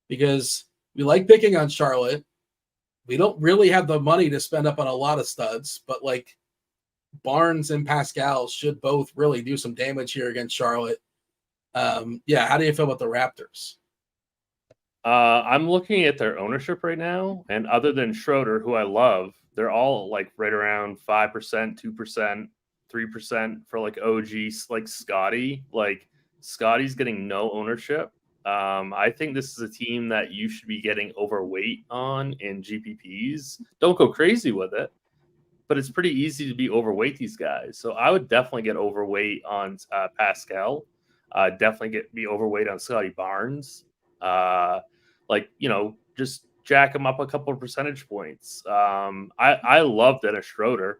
[SPEAKER 1] Because we like picking on Charlotte. We don't really have the money to spend up on a lot of studs, but like Barnes and Pascal should both really do some damage here against Charlotte. How do you feel about the Raptors?
[SPEAKER 2] I'm looking at their ownership right now, and other than Schroeder, who I love, they're all like right around 5%, 2%, 3% for like OGs, like Scotty. Like Scotty's getting no ownership. I think this is a team that you should be getting overweight on in GPPs. Don't go crazy with it, but it's pretty easy to be overweight these guys. So I would definitely get overweight on Pascal. Definitely be overweight on Scotty Barnes. Just jack him up a couple of percentage points. I love Dennis Schroeder.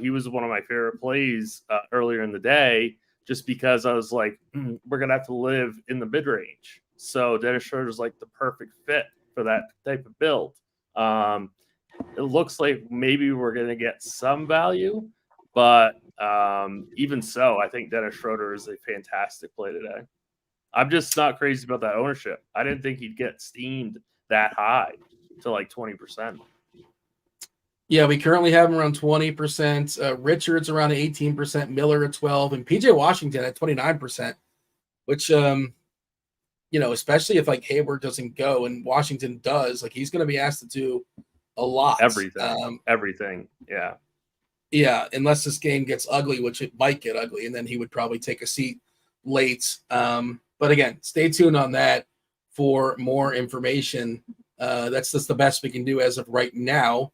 [SPEAKER 2] He was one of my favorite plays earlier in the day, just because I was like, we're going to have to live in the mid range. So Dennis Schroeder is like the perfect fit for that type of build. It looks like maybe we're going to get some value, but even so, I think Dennis Schroeder is a fantastic play today. I'm just not crazy about that ownership. I didn't think he'd get steamed that high to like 20%.
[SPEAKER 1] Yeah, we currently have him around 20%. Richards around 18%, Miller at 12%, and PJ Washington at 29%, which, especially if like Hayward doesn't go and Washington does, like he's going to be asked to do a lot.
[SPEAKER 2] Everything. Yeah.
[SPEAKER 1] Yeah, unless this game gets ugly, which it might get ugly, and then he would probably take a seat late. But again, stay tuned on that for more information. That's just the best we can do as of right now.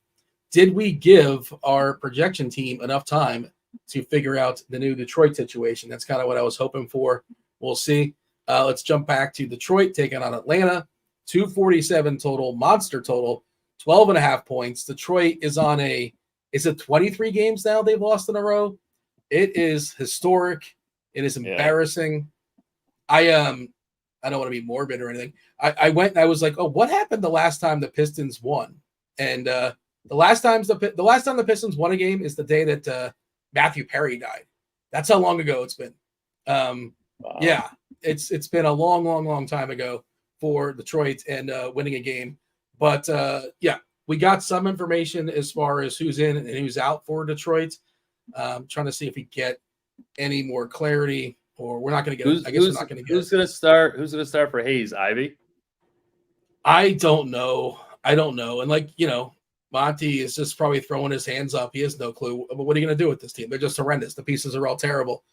[SPEAKER 1] Did we give our projection team enough time to figure out the new Detroit situation? That's kind of what I was hoping for. We'll see. Let's jump back to Detroit taking on Atlanta. 247 total, monster total, 12.5 points. Detroit is on is it 23 games now they've lost in a row? It is historic. It is embarrassing. I don't want to be morbid or anything. I went and I was like, oh, what happened the last time the Pistons won? And the last time the Pistons won a game is the day that Matthew Perry died. That's how long ago it's been.
[SPEAKER 2] Wow.
[SPEAKER 1] Yeah, it's been a long time ago for Detroit and winning a game. But yeah, we got some information as far as who's in and who's out for Detroit. Trying to see if we get any more clarity, or we're not going to get. I guess we're not going to get.
[SPEAKER 2] Who's going to start? Who's going to start for Hayes? Ivy?
[SPEAKER 1] I don't know. And Monty is just probably throwing his hands up. He has no clue. But what are you going to do with this team? They're just horrendous. The pieces are all terrible.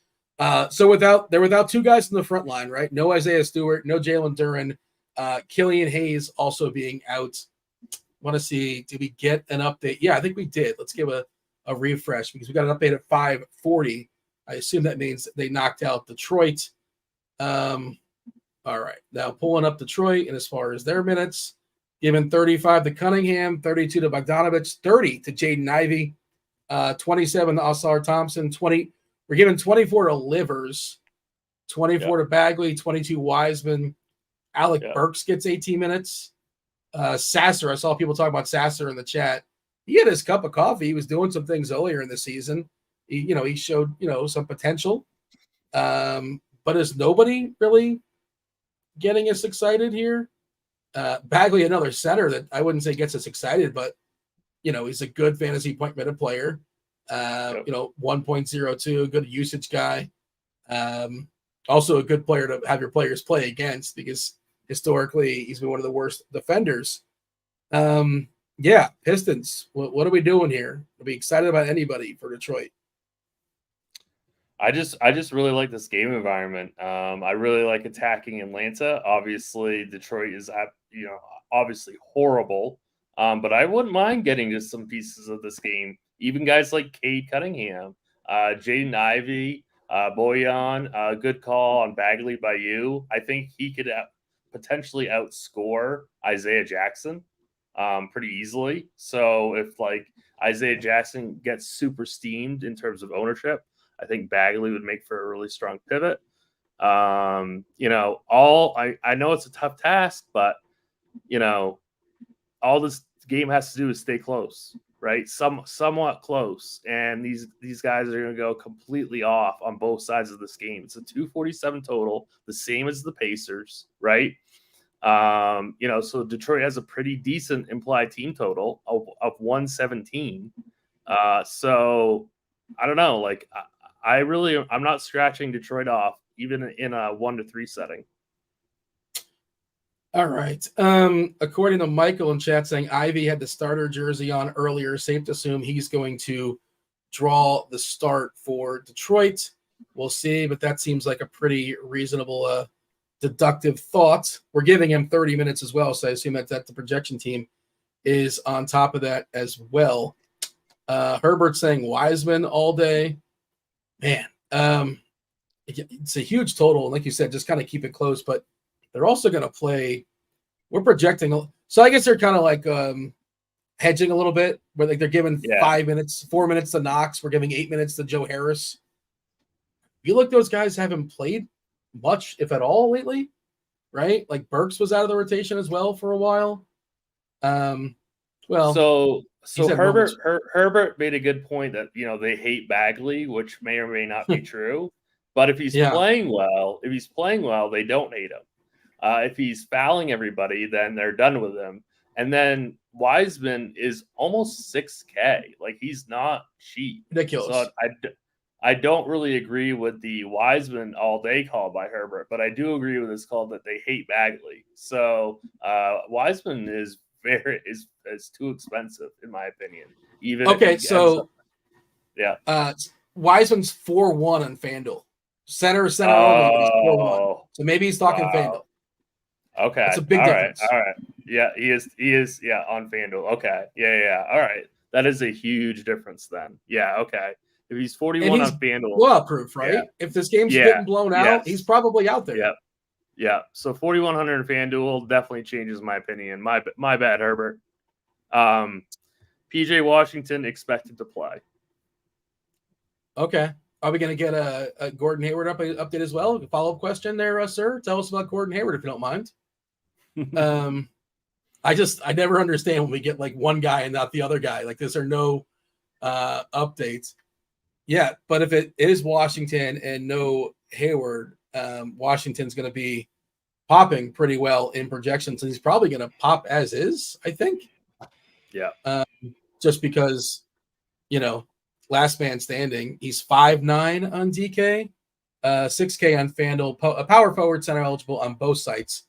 [SPEAKER 1] So they're without two guys in the front line, right? No Isaiah Stewart, no Jalen Duren, Killian Hayes also being out. Want to see, did we get an update? Yeah, I think we did. Let's give a refresh because we got an update at 5:40. I assume that means they knocked out Detroit. All right, now pulling up Detroit, and as far as their minutes, given 35 to Cunningham, 32 to Bogdanovich, 30 to Jaden Ivey, 27 to Oscar Thompson, 20. We're giving 24 to Livers, 24 to Bagley, 22 Wiseman. Alec Burks gets 18 minutes. Sasser, I saw people talk about Sasser in the chat. He had his cup of coffee. He was doing some things earlier in the season. He showed, some potential. But is nobody really getting us excited here? Bagley, another center that I wouldn't say gets us excited, but, he's a good fantasy point minute player. 1.02, good usage guy. Also a good player to have your players play against because historically he's been one of the worst defenders. Pistons. What are we doing here? Are we excited about anybody for Detroit?
[SPEAKER 2] I just really like this game environment. I really like attacking Atlanta. Obviously, Detroit is obviously horrible. But I wouldn't mind getting just some pieces of this game. Even guys like Cade Cunningham, Jaden Ivey, Bojan, good call on Bagley by you. I think he could potentially outscore Isaiah Jackson pretty easily. So if Isaiah Jackson gets super steamed in terms of ownership, I think Bagley would make for a really strong pivot. I know it's a tough task, but all this game has to do is stay close, right? Somewhat close. And these guys are going to go completely off on both sides of this game. It's a 247 total, the same as the Pacers, right? So Detroit has a pretty decent implied team total of 117. So I don't know. I'm not scratching Detroit off even in a 1-3 setting.
[SPEAKER 1] All right. According to Michael in chat saying Ivy had the starter jersey on earlier, safe to assume he's going to draw the start for Detroit. We'll see, but that seems like a pretty reasonable deductive thought. We're giving him 30 minutes as well, so I assume that the projection team is on top of that as well. Herbert saying Wiseman all day. Man, it's a huge total. Like you said, just kind of keep it close, but they're also going to play. We're projecting. So I guess they're kind of like hedging a little bit where they're giving 4 minutes to Knox. We're giving 8 minutes to Joe Harris. You look, those guys haven't played much, if at all, lately, right? Like Burks was out of the rotation as well for a while.
[SPEAKER 2] So Herbert made a good point that they hate Bagley, which may or may not be true. But if he's playing well, they don't hate him. If he's fouling everybody, then they're done with him. And then Wiseman is almost 6K. He's not cheap.
[SPEAKER 1] Ridiculous.
[SPEAKER 2] So I don't really agree with the Wiseman all day call by Herbert, but I do agree with his call that they hate Bagley. So Wiseman is too expensive in my opinion.
[SPEAKER 1] Wiseman's 4-1 on FanDuel. Center only, but he's 4-1. So maybe he's talking FanDuel.
[SPEAKER 2] Okay.
[SPEAKER 1] That's a big difference.
[SPEAKER 2] All right. Yeah, he is on FanDuel. Okay. Yeah. All right. That is a huge difference then. Yeah, okay. If he's 41 on FanDuel.
[SPEAKER 1] Blowout-proof, right? Yeah. If this game's getting blown out, he's probably out there.
[SPEAKER 2] Yeah. So 4,100 in FanDuel definitely changes my opinion. My bad, Herbert. PJ Washington expected to play.
[SPEAKER 1] Okay. Are we going to get a Gordon Hayward update as well? A follow-up question there, sir? Tell us about Gordon Hayward if you don't mind. I never understand when we get one guy and not the other guy. There's no updates. Yeah, but if it is Washington and no Hayward, Washington's going to be popping pretty well in projections, and he's probably going to pop as is, I think.
[SPEAKER 2] Yeah.
[SPEAKER 1] Just because, last man standing. He's 5'9" on DK, 6K on FanDuel, a power forward, center eligible on both sites.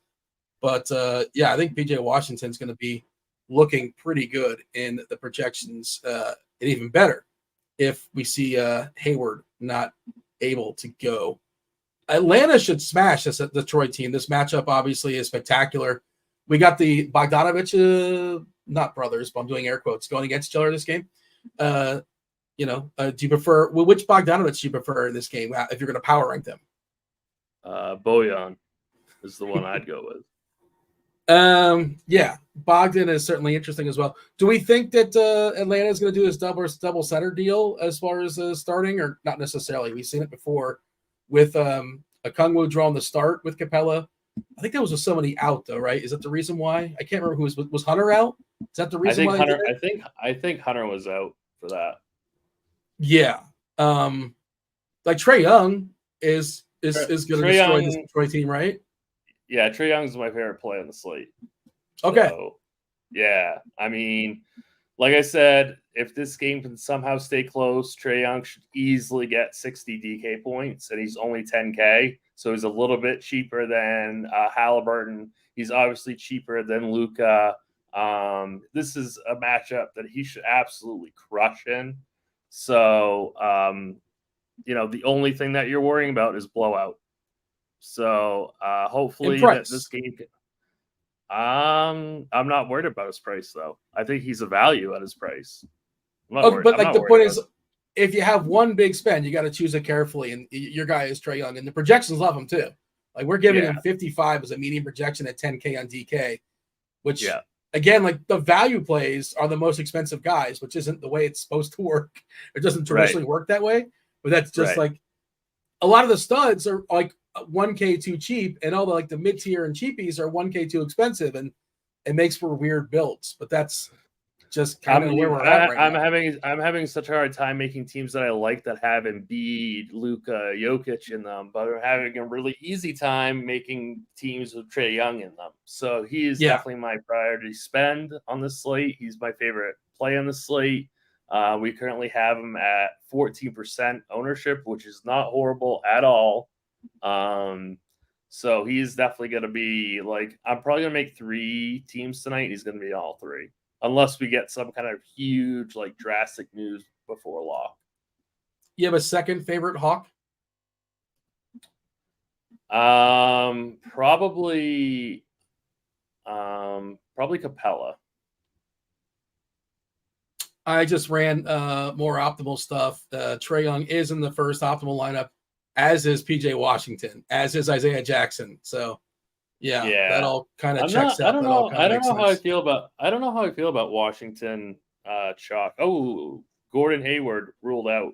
[SPEAKER 1] But I think PJ Washington's going to be looking pretty good in the projections, and even better if we see Hayward not able to go. Atlanta should smash this Detroit team. This matchup obviously is spectacular. We got the Bogdanovich, not brothers, but I'm doing air quotes, going against each other this game. Do you prefer which Bogdanovich do you prefer in this game if you're going to power rank them?
[SPEAKER 2] Bojan is the one I'd go with.
[SPEAKER 1] Bogdan is certainly interesting as well. Do we think that Atlanta is going to do this double center deal as far as starting, or not necessarily? We've seen it before with Okongwu drawing the start with Capella. I think that was with somebody out though, right? Is that the reason why? I can't remember who was Hunter out. Is that the reason why?
[SPEAKER 2] I think Hunter was out for that.
[SPEAKER 1] Yeah, like Trae Young is going to destroy this Detroit team, right?
[SPEAKER 2] Yeah, Trae Young's my favorite play on the slate.
[SPEAKER 1] Okay.
[SPEAKER 2] So, yeah, I mean, like I said, if this game can somehow stay close, Trae Young should easily get 60 DK points, and he's only 10K, so he's a little bit cheaper than Halliburton. He's obviously cheaper than Luka. This is a matchup that he should absolutely crush in. So, the only thing that you're worrying about is blowout. So hopefully this game can, I'm not worried about his price though. I think he's a value at his price.
[SPEAKER 1] But the point is, if you have one big spend, you got to choose it carefully. And your guy is Trae Young, and the projections love him too. Like we're giving him 55 as a median projection at 10K on DK, which again, like the value plays are the most expensive guys, which isn't the way it's supposed to work. It doesn't traditionally work that way. But that's just like a lot of the studs are like 1K too cheap, and all the mid tier and cheapies are 1K too expensive, and it makes for weird builds. But that's just kind of where we're at right now.
[SPEAKER 2] I'm having such a hard time making teams that I like that have Embiid, Luka, Jokic in them, but I'm having a really easy time making teams with Trae Young in them. So he is definitely my priority spend on the slate. He's my favorite play on the slate. We currently have him at 14% ownership, which is not horrible at all. So he's definitely going to be I'm probably going to make 3 teams tonight. He's going to be all 3, unless we get some kind of huge, drastic news before lock.
[SPEAKER 1] You have a second favorite Hawk?
[SPEAKER 2] Probably Capella.
[SPEAKER 1] I just ran more optimal stuff. Trae Young is in the first optimal lineup, as is PJ Washington, as is Isaiah Jackson. So, that all kind of checks out. I don't know
[SPEAKER 2] how I feel about Washington. Chalk. Oh, Gordon Hayward ruled out.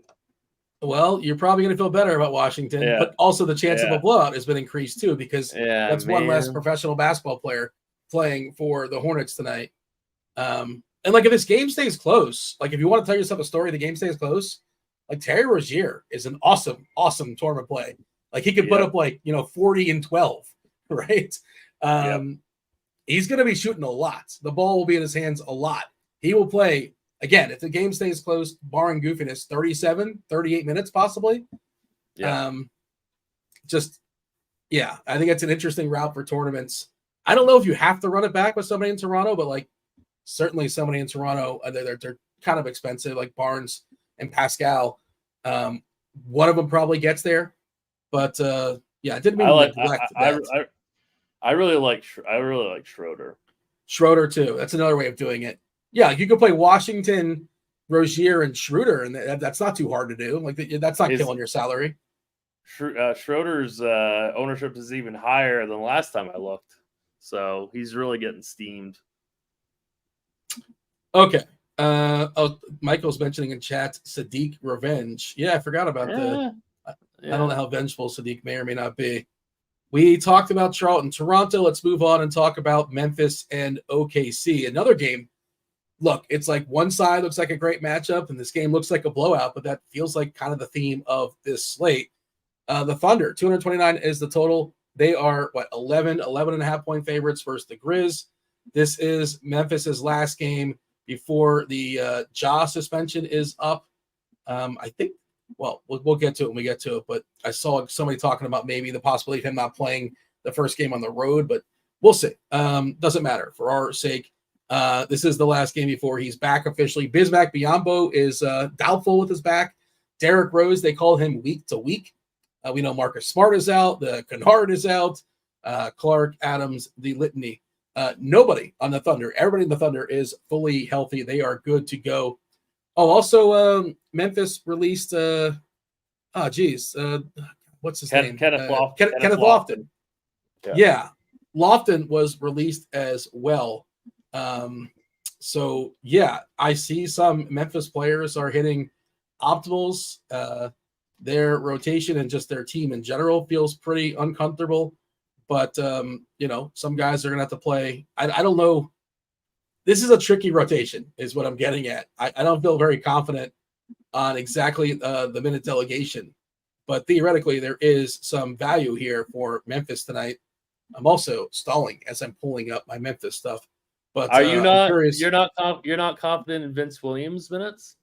[SPEAKER 1] Well, you're probably going to feel better about Washington, but also the chance of a blowout has been increased too, because that's one less professional basketball player playing for the Hornets tonight. And if this game stays close, if you want to tell yourself a story, the game stays close. Terry Rozier is an awesome, awesome tournament play. He could put up 40 and 12, right? He's going to be shooting a lot. The ball will be in his hands a lot. He will play, again, if the game stays close, barring goofiness, 37, 38 minutes possibly. I think it's an interesting route for tournaments. I don't know if you have to run it back with somebody in Toronto, but certainly somebody in Toronto, they're kind of expensive, like Barnes and Pascal. One of them probably gets there, but I didn't mean to neglect that.
[SPEAKER 2] I really like Schroeder.
[SPEAKER 1] Schroeder too. That's another way of doing it. Yeah, you could play Washington, Rozier, and Schroeder, and that's not too hard to do. That's not killing your salary.
[SPEAKER 2] Schroeder's ownership is even higher than last time I looked, so he's really getting steamed. Okay.
[SPEAKER 1] Michael's mentioning in chat Sadiq revenge. Yeah, I forgot about that. I don't know how vengeful Sadiq may or may not be. We talked about Charlotte and Toronto. Let's move on and talk about Memphis and OKC. Another game look, it's like one side looks like a great matchup, and this game looks like a blowout, but that feels like kind of the theme of this slate. The Thunder, 229 is the total. They are, 11 and a half point favorites versus the Grizz. This is Memphis's last game before the Ja suspension is up. I think, we'll get to it when we get to it, but I saw somebody talking about maybe the possibility of him not playing the first game on the road, but we'll see. Doesn't matter for our sake. This is the last game before he's back officially. Bismack Biyombo is doubtful with his back. Derrick Rose, they call him week to week. We know Marcus Smart is out. The Kennard is out. Clark, Adams, the litany. Nobody on the Thunder. Everybody in the Thunder is fully healthy. They are good to go. Oh, also, Memphis released. What's his name?
[SPEAKER 2] Kenneth Lofton.
[SPEAKER 1] Kenneth Lofton. Yeah, Lofton was released as well. So yeah, I see some Memphis players are hitting optimals. Their rotation and just their team in general feels pretty uncomfortable. But some guys are gonna have to play. I don't know. This is a tricky rotation, is what I'm getting at. I don't feel very confident on exactly the minute delegation, but theoretically there is some value here for Memphis tonight. I'm also stalling as I'm pulling up my Memphis stuff. But
[SPEAKER 2] are you not?
[SPEAKER 1] Curious.
[SPEAKER 2] You're not confident in Vince Williams minutes?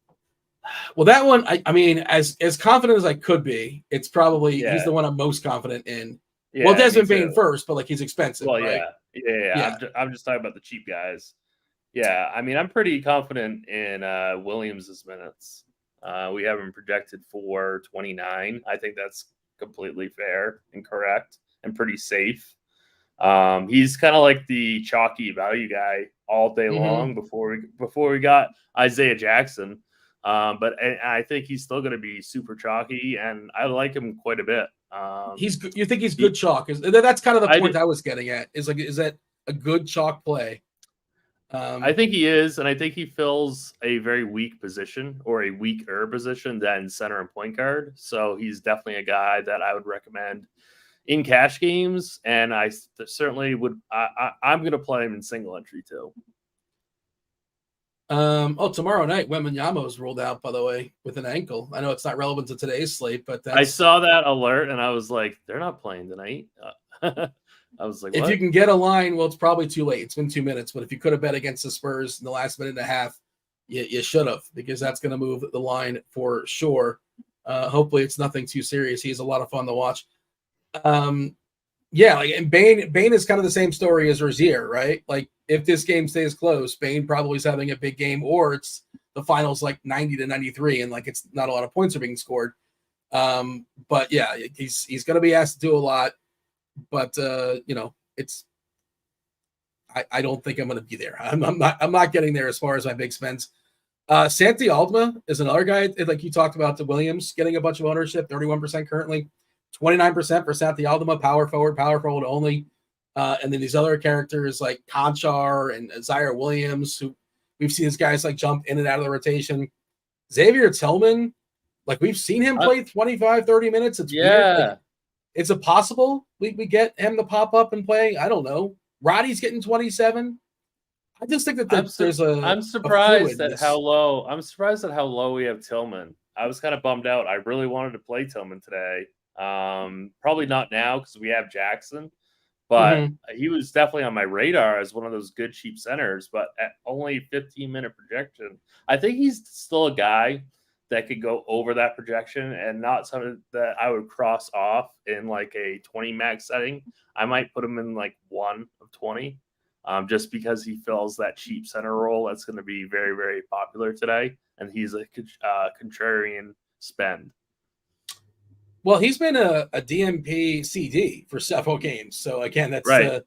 [SPEAKER 1] Well, that one, I mean, as confident as I could be, it's probably he's the one I'm most confident in. Yeah, well, Desmond Bane first, but he's expensive.
[SPEAKER 2] Well,
[SPEAKER 1] right?
[SPEAKER 2] Yeah. I'm just talking about the cheap guys. Yeah, I mean, I'm pretty confident in Williams' minutes. We have him projected for 29. I think that's completely fair and correct and pretty safe. He's kind of like the chalky value guy all day long before we got Isaiah Jackson. But I think he's still going to be super chalky, and I like him quite a bit.
[SPEAKER 1] You think he's good chalk? That's kind of the point I was getting at. Is that a good chalk play?
[SPEAKER 2] I think he is, and I think he fills a very weak position or a weaker position than center and point guard. So he's definitely a guy that I would recommend in cash games, and I certainly would. I'm going to play him in single entry too.
[SPEAKER 1] Tomorrow night, Wembanyama was ruled out, by the way, with an ankle. I know it's not relevant to today's slate, but
[SPEAKER 2] I saw that alert, and I was like, they're not playing tonight. I was like,
[SPEAKER 1] if you can get a line, well, it's probably too late. It's been 2 minutes, but if you could have bet against the Spurs in the last minute and a half, you should have, because that's going to move the line for sure. Hopefully it's nothing too serious. He's a lot of fun to watch. And Bane is kind of the same story as Rozier, right? Like, if this game stays close, Bane probably is having a big game, or it's the finals like 90-93, and it's not a lot of points are being scored. But yeah, he's going to be asked to do a lot. But it's I don't think I'm going to be there. I'm not getting there as far as my big spends. Santi Aldama is another guy, like you talked about, the Williams getting a bunch of ownership, 31% currently, 29% for Santi Aldama, power forward only. And then these other characters like Conchar and Zaire Williams, who we've seen these guys jump in and out of the rotation. Xavier Tillman, we've seen him play 25, 30 minutes. It's weird. Is it possible we get him to pop up and play? I don't know. Roddy's getting 27. I just think that
[SPEAKER 2] I'm surprised at how low. I'm surprised at how low we have Tillman. I was kind of bummed out. I really wanted to play Tillman today. Probably not now because we have Jackson, but he was definitely on my radar as one of those good cheap centers. But at only 15-minute projection, I think he's still a guy that could go over that projection and not something that I would cross off in a 20 max setting. I might put him in 1 of 20, just because he fills that cheap center role that's going to be very, very popular today. And he's a contrarian spend.
[SPEAKER 1] Well, he's been a DMP CD for several games. So again, that's
[SPEAKER 2] right.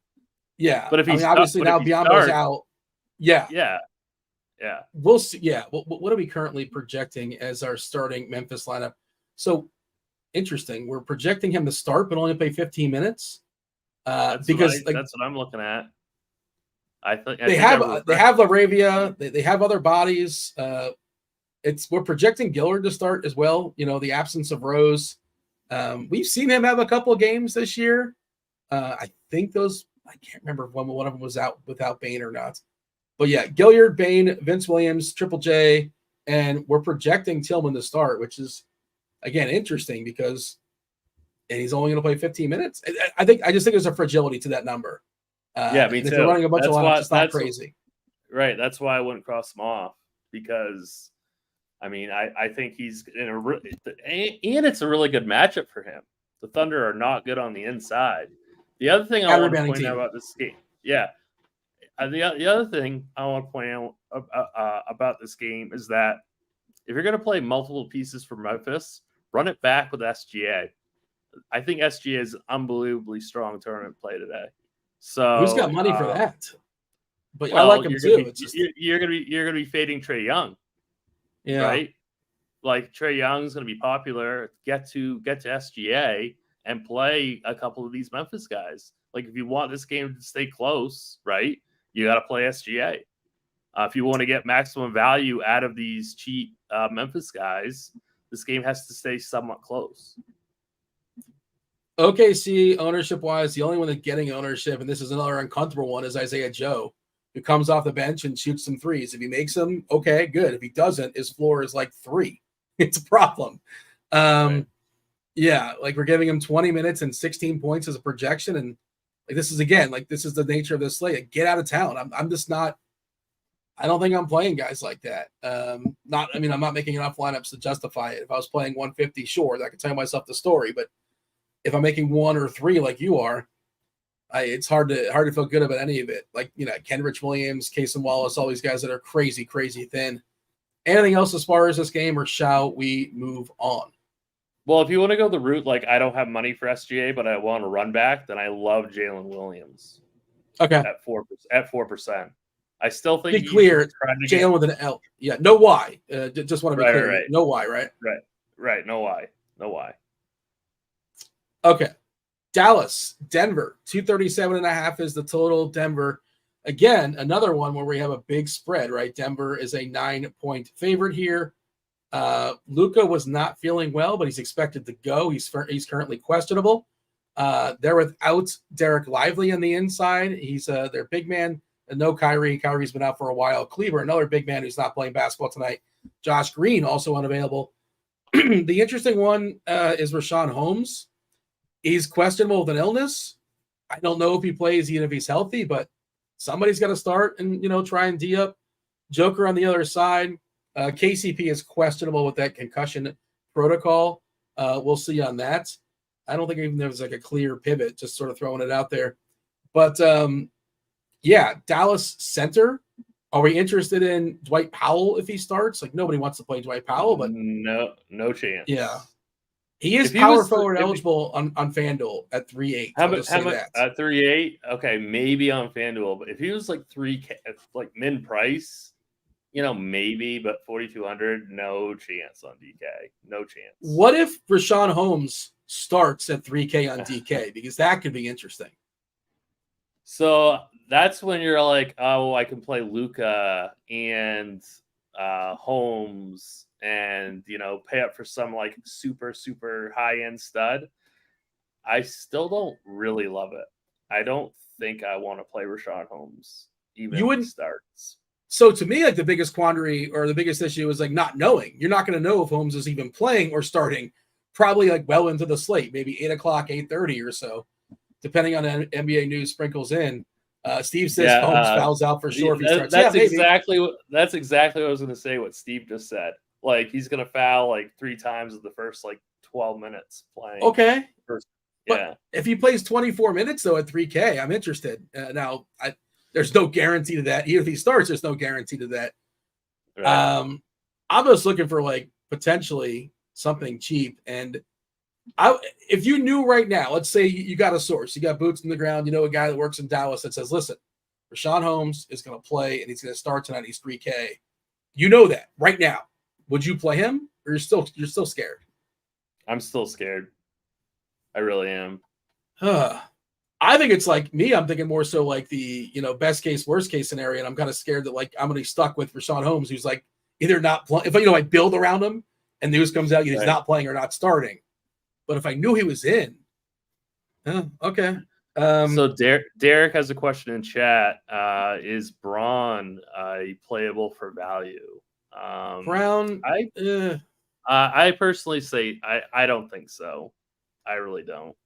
[SPEAKER 1] But if he's obviously now Biyombo's out. Yeah. We'll see. Yeah. What are we currently projecting as our starting Memphis lineup? So interesting. We're projecting him to start, but only play 15 minutes.
[SPEAKER 2] That's what I'm looking at.
[SPEAKER 1] They have Laravia. They have other bodies. We're projecting Gillard to start as well. The absence of Rose. We've seen him have a couple of games this year. I think I can't remember if one of them was out without Bane or not. But yeah, Gilliard, Bain, Vince Williams, Triple J, and we're projecting Tillman to start, which is, again, interesting because and he's only going to play 15 minutes. I just think there's a fragility to that number.
[SPEAKER 2] Yeah, me
[SPEAKER 1] and
[SPEAKER 2] too.
[SPEAKER 1] if you're running a bunch of lineups, it's not crazy.
[SPEAKER 2] Right. That's why I wouldn't cross him off because, I mean, I think he's in and it's a really good matchup for him. The Thunder are not good on the inside. The other thing I want to point out about this game, the other thing I want to point out about this game is that if you're going to play multiple pieces for Memphis, run it back with SGA. I think SGA is unbelievably strong tournament play today. So
[SPEAKER 1] who's got money for that? But
[SPEAKER 2] well,
[SPEAKER 1] I like him too.
[SPEAKER 2] You're gonna be fading Trae Young, right? Like Trae Young's gonna be popular. Get to SGA and play a couple of these Memphis guys. Like if you want this game to stay close, right? You got to play SGA. If you want to get maximum value out of these cheap Memphis guys, this game has to stay somewhat close.
[SPEAKER 1] OKC ownership-wise, the only one that's getting ownership, and this is another uncomfortable one, is Isaiah Joe, who comes off the bench and shoots some threes. If he makes them, okay, good. If he doesn't, his floor is like 3. It's a problem. Right. Yeah, like we're giving him 20 minutes and 16 points as a projection, and like this is the nature of this slate. Like, get out of town. I'm just not. I don't think I'm playing guys like that. I'm not making enough lineups to justify it. If I was playing 150, sure, I could tell myself the story, but if I'm making 1 or 3 like you are, it's hard to feel good about any of it. Like, Kenrich Williams, Cason Wallace, all these guys that are crazy, crazy thin. Anything else as far as this game, or shall we move on?
[SPEAKER 2] Well, if you want to go the route, like I don't have money for SGA, but I want to run back, then I love Jalen Williams.
[SPEAKER 1] Okay.
[SPEAKER 2] At 4%. I still think
[SPEAKER 1] be clear, Jalen with an L. Yeah, no Y. Just want to be clear. Right. No Y, right?
[SPEAKER 2] Right. No Y.
[SPEAKER 1] Okay. Dallas, Denver, 237.5 is the total. Denver, again, another one where we have a big spread, right? Denver is a 9-point favorite here. Luka was not feeling well, but he's expected to go. He's currently questionable. They're without Derek Lively on the inside. He's their big man. And no Kyrie. Kyrie's been out for a while. Kleber, another big man who's not playing basketball tonight. Josh Green, also unavailable. The interesting one is Rashawn Holmes. He's questionable with an illness. I don't know if he plays, even if he's healthy, but somebody's got to start and, try and D up. Joker on the other side. KCP is questionable with that concussion protocol. We'll see on that. I don't think even there was like a clear pivot, just sort of throwing it out there. But, Dallas center. Are we interested in Dwight Powell if he starts? Like, nobody wants to play Dwight Powell, but
[SPEAKER 2] no chance.
[SPEAKER 1] Yeah. He is power forward eligible on FanDuel at 3.8.
[SPEAKER 2] How much at 3.8? Okay, maybe on FanDuel, but if he was like 3K, like min price, maybe, but 4,200, no chance on DK. No chance.
[SPEAKER 1] What if Rashawn Holmes starts at 3K on DK? Because that could be interesting.
[SPEAKER 2] So that's when you're like, oh, I can play Luka and Holmes and, pay up for some like super, super high end stud. I still don't really love it. I don't think I want to play Rashawn Holmes, even if he starts.
[SPEAKER 1] So to me, like the biggest quandary or the biggest issue is like not knowing. You're not going to know if Holmes is even playing or starting, probably like well into the slate, maybe 8 o'clock, 8:30 or so, depending on NBA news sprinkles in. Steve says Holmes fouls out for sure if he starts.
[SPEAKER 2] That's exactly what I was going to say. What Steve just said, like he's going to foul like 3 times in the first like 12 minutes playing.
[SPEAKER 1] Okay, but if he plays 24 minutes though at 3K, I'm interested. Now, there's no guarantee to that. Even if he starts, there's no guarantee to that. Right. I'm just looking for like potentially something cheap. And if you knew right now, let's say you got a source, you got boots in the ground, a guy that works in Dallas that says, listen, Rashawn Holmes is going to play and he's going to start tonight. He's 3K. You know that right now. Would you play him or you're still scared?
[SPEAKER 2] I'm still scared. I really am.
[SPEAKER 1] I think it's like me. I'm thinking more so like the, best case, worst case scenario. And I'm kind of scared that like I'm going to be stuck with Rashawn Holmes, who's like either not playing. If I build around him and news comes out, he's not playing or not starting. But if I knew he was in, okay.
[SPEAKER 2] So Derek has a question in chat. Is Braun playable for value?
[SPEAKER 1] Brown,
[SPEAKER 2] I personally say I don't think so. I really don't.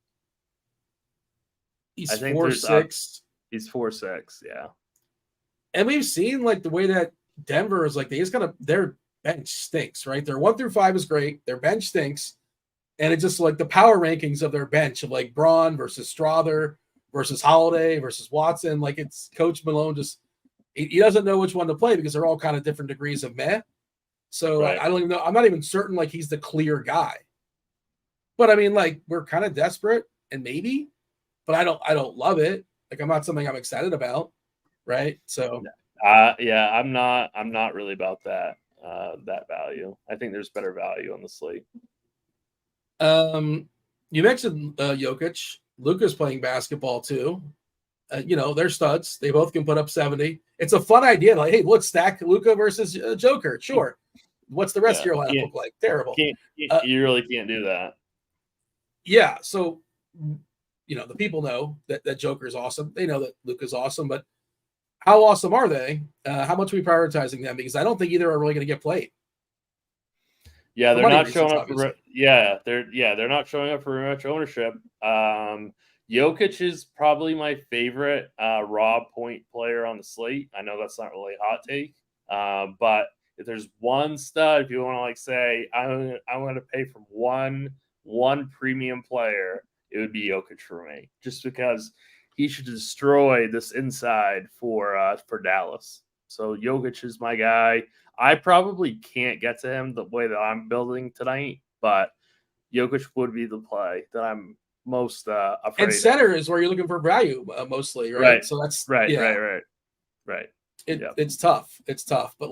[SPEAKER 1] he's
[SPEAKER 2] I think
[SPEAKER 1] 4'6".
[SPEAKER 2] He's 4'6", yeah.
[SPEAKER 1] And we've seen like the way that Denver is like their bench stinks, right? Their 1 through 5 is great. Their bench stinks. And it's just like the power rankings of their bench of like Braun versus Strother versus Holiday versus Watson. Like it's Coach Malone he doesn't know which one to play because they're all kind of different degrees of meh. So
[SPEAKER 2] Right.
[SPEAKER 1] I don't even know. I'm not even certain like he's the clear guy. But I mean, like we're kind of desperate and maybe, but I don't love it. Like I'm not something I'm excited about. Right. So
[SPEAKER 2] yeah, I'm not really about that value. I think there's better value on the slate.
[SPEAKER 1] You mentioned Jokic. Luka's playing basketball too. They're studs. They both can put up 70. It's a fun idea. Like, hey, let's stack Luka versus Joker. Sure. What's the rest of your lineup look like? Terrible.
[SPEAKER 2] You really can't do that.
[SPEAKER 1] Yeah. So, the people know that Joker's awesome. They know that Luka's awesome, but how awesome are they? How much are we prioritizing them? Because I don't think either are really going to get played.
[SPEAKER 2] Yeah, they're not showing up. They're not showing up for very much ownership. Jokic is probably my favorite raw point player on the slate. I know that's not really a hot take, but if there's one stud, if you want to say I'm going to pay for one premium player, it would be Jokic for me, just because he should destroy this inside for Dallas. So Jokic is my guy. I probably can't get to him the way that I'm building tonight, but Jokic would be the play that I'm most afraid
[SPEAKER 1] and center is where you're looking for value mostly, right? So that's
[SPEAKER 2] right.
[SPEAKER 1] It's tough. It's tough, but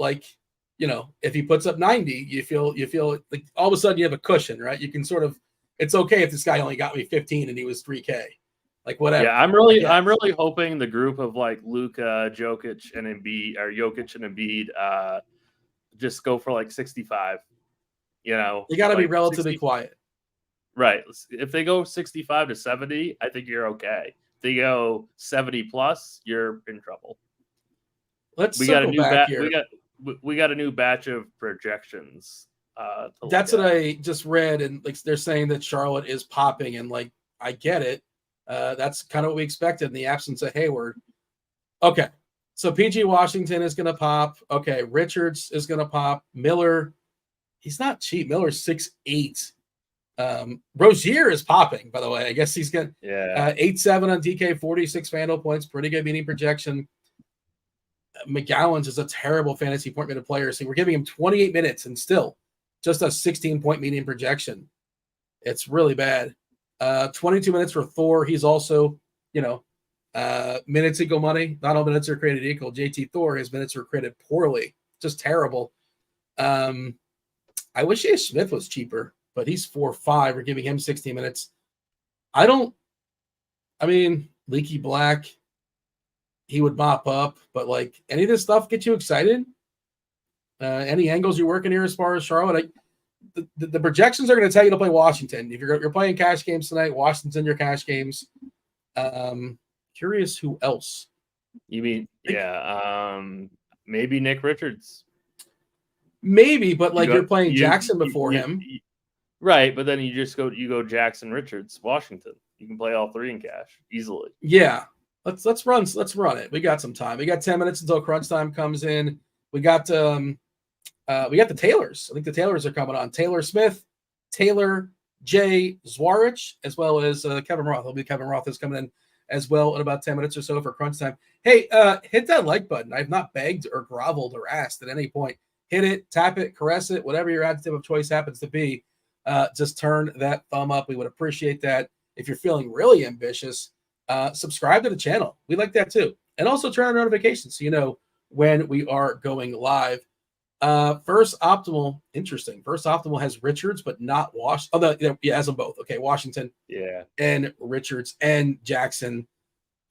[SPEAKER 1] if he puts up 90, you feel like all of a sudden you have a cushion, right? You can sort of, it's okay if this guy only got me 15 and he was 3K, like whatever.
[SPEAKER 2] Yeah, I'm really hoping the group of like Luka, Jokic, and Embiid, just go for like 65. You
[SPEAKER 1] got to be relatively
[SPEAKER 2] 60,
[SPEAKER 1] quiet.
[SPEAKER 2] Right. If they go 65 to 70, I think you're okay. If they go 70 plus, you're in trouble.
[SPEAKER 1] We got a new batch here.
[SPEAKER 2] We got a new batch of projections.
[SPEAKER 1] That's what I just read, and they're saying that Charlotte is popping, and I get it. That's kind of what we expected in the absence of Hayward. Okay, so PG Washington is going to pop. Okay, Richards is going to pop. Miller, he's not cheap. Miller's 6'8". Rozier is popping, by the way. I guess he's got 8-7 on DK, 46 FanDuel points, pretty good meeting projection. McGowan's is a terrible fantasy point-minute player. So we're giving him 28 minutes and still just a 16-point median projection. It's really bad. 22 minutes for Thor. He's also, minutes equal money. Not all minutes are created equal. JT Thor, his minutes were created poorly. Just terrible. I wish A. Smith was cheaper, but he's 4.5. We're giving him 16 minutes. Leaky Black, he would mop up, but any of this stuff get you excited? Any angles you're working here as far as Charlotte? The projections are going to tell you to play Washington. If you're playing cash games tonight, Washington's in your cash games. Curious who else?
[SPEAKER 2] You mean, maybe Nick Richards.
[SPEAKER 1] Maybe, but you're playing Jackson before him.
[SPEAKER 2] Right, but then you go Jackson, Richards, Washington. You can play all three in cash easily.
[SPEAKER 1] Yeah. Let's run it. We got some time. We got 10 minutes until crunch time comes in. We got the Taylors. I think the Taylors are coming on. Taylor Smith, Taylor J. Zwayrch, as well as Kevin Roth. Kevin Roth is coming in as well in about 10 minutes or so for crunch time. Hey, hit that like button. I've not begged or groveled or asked at any point. Hit it, tap it, caress it, whatever your adjective of choice happens to be. Just turn that thumb up. We would appreciate that. If you're feeling really ambitious, subscribe to the channel. We like that too. And also turn on notifications so you know when we are going live. First Optimal, interesting. First Optimal has Richards, but not Wash. Has them both. Okay, Washington.
[SPEAKER 2] Yeah.
[SPEAKER 1] And Richards and Jackson,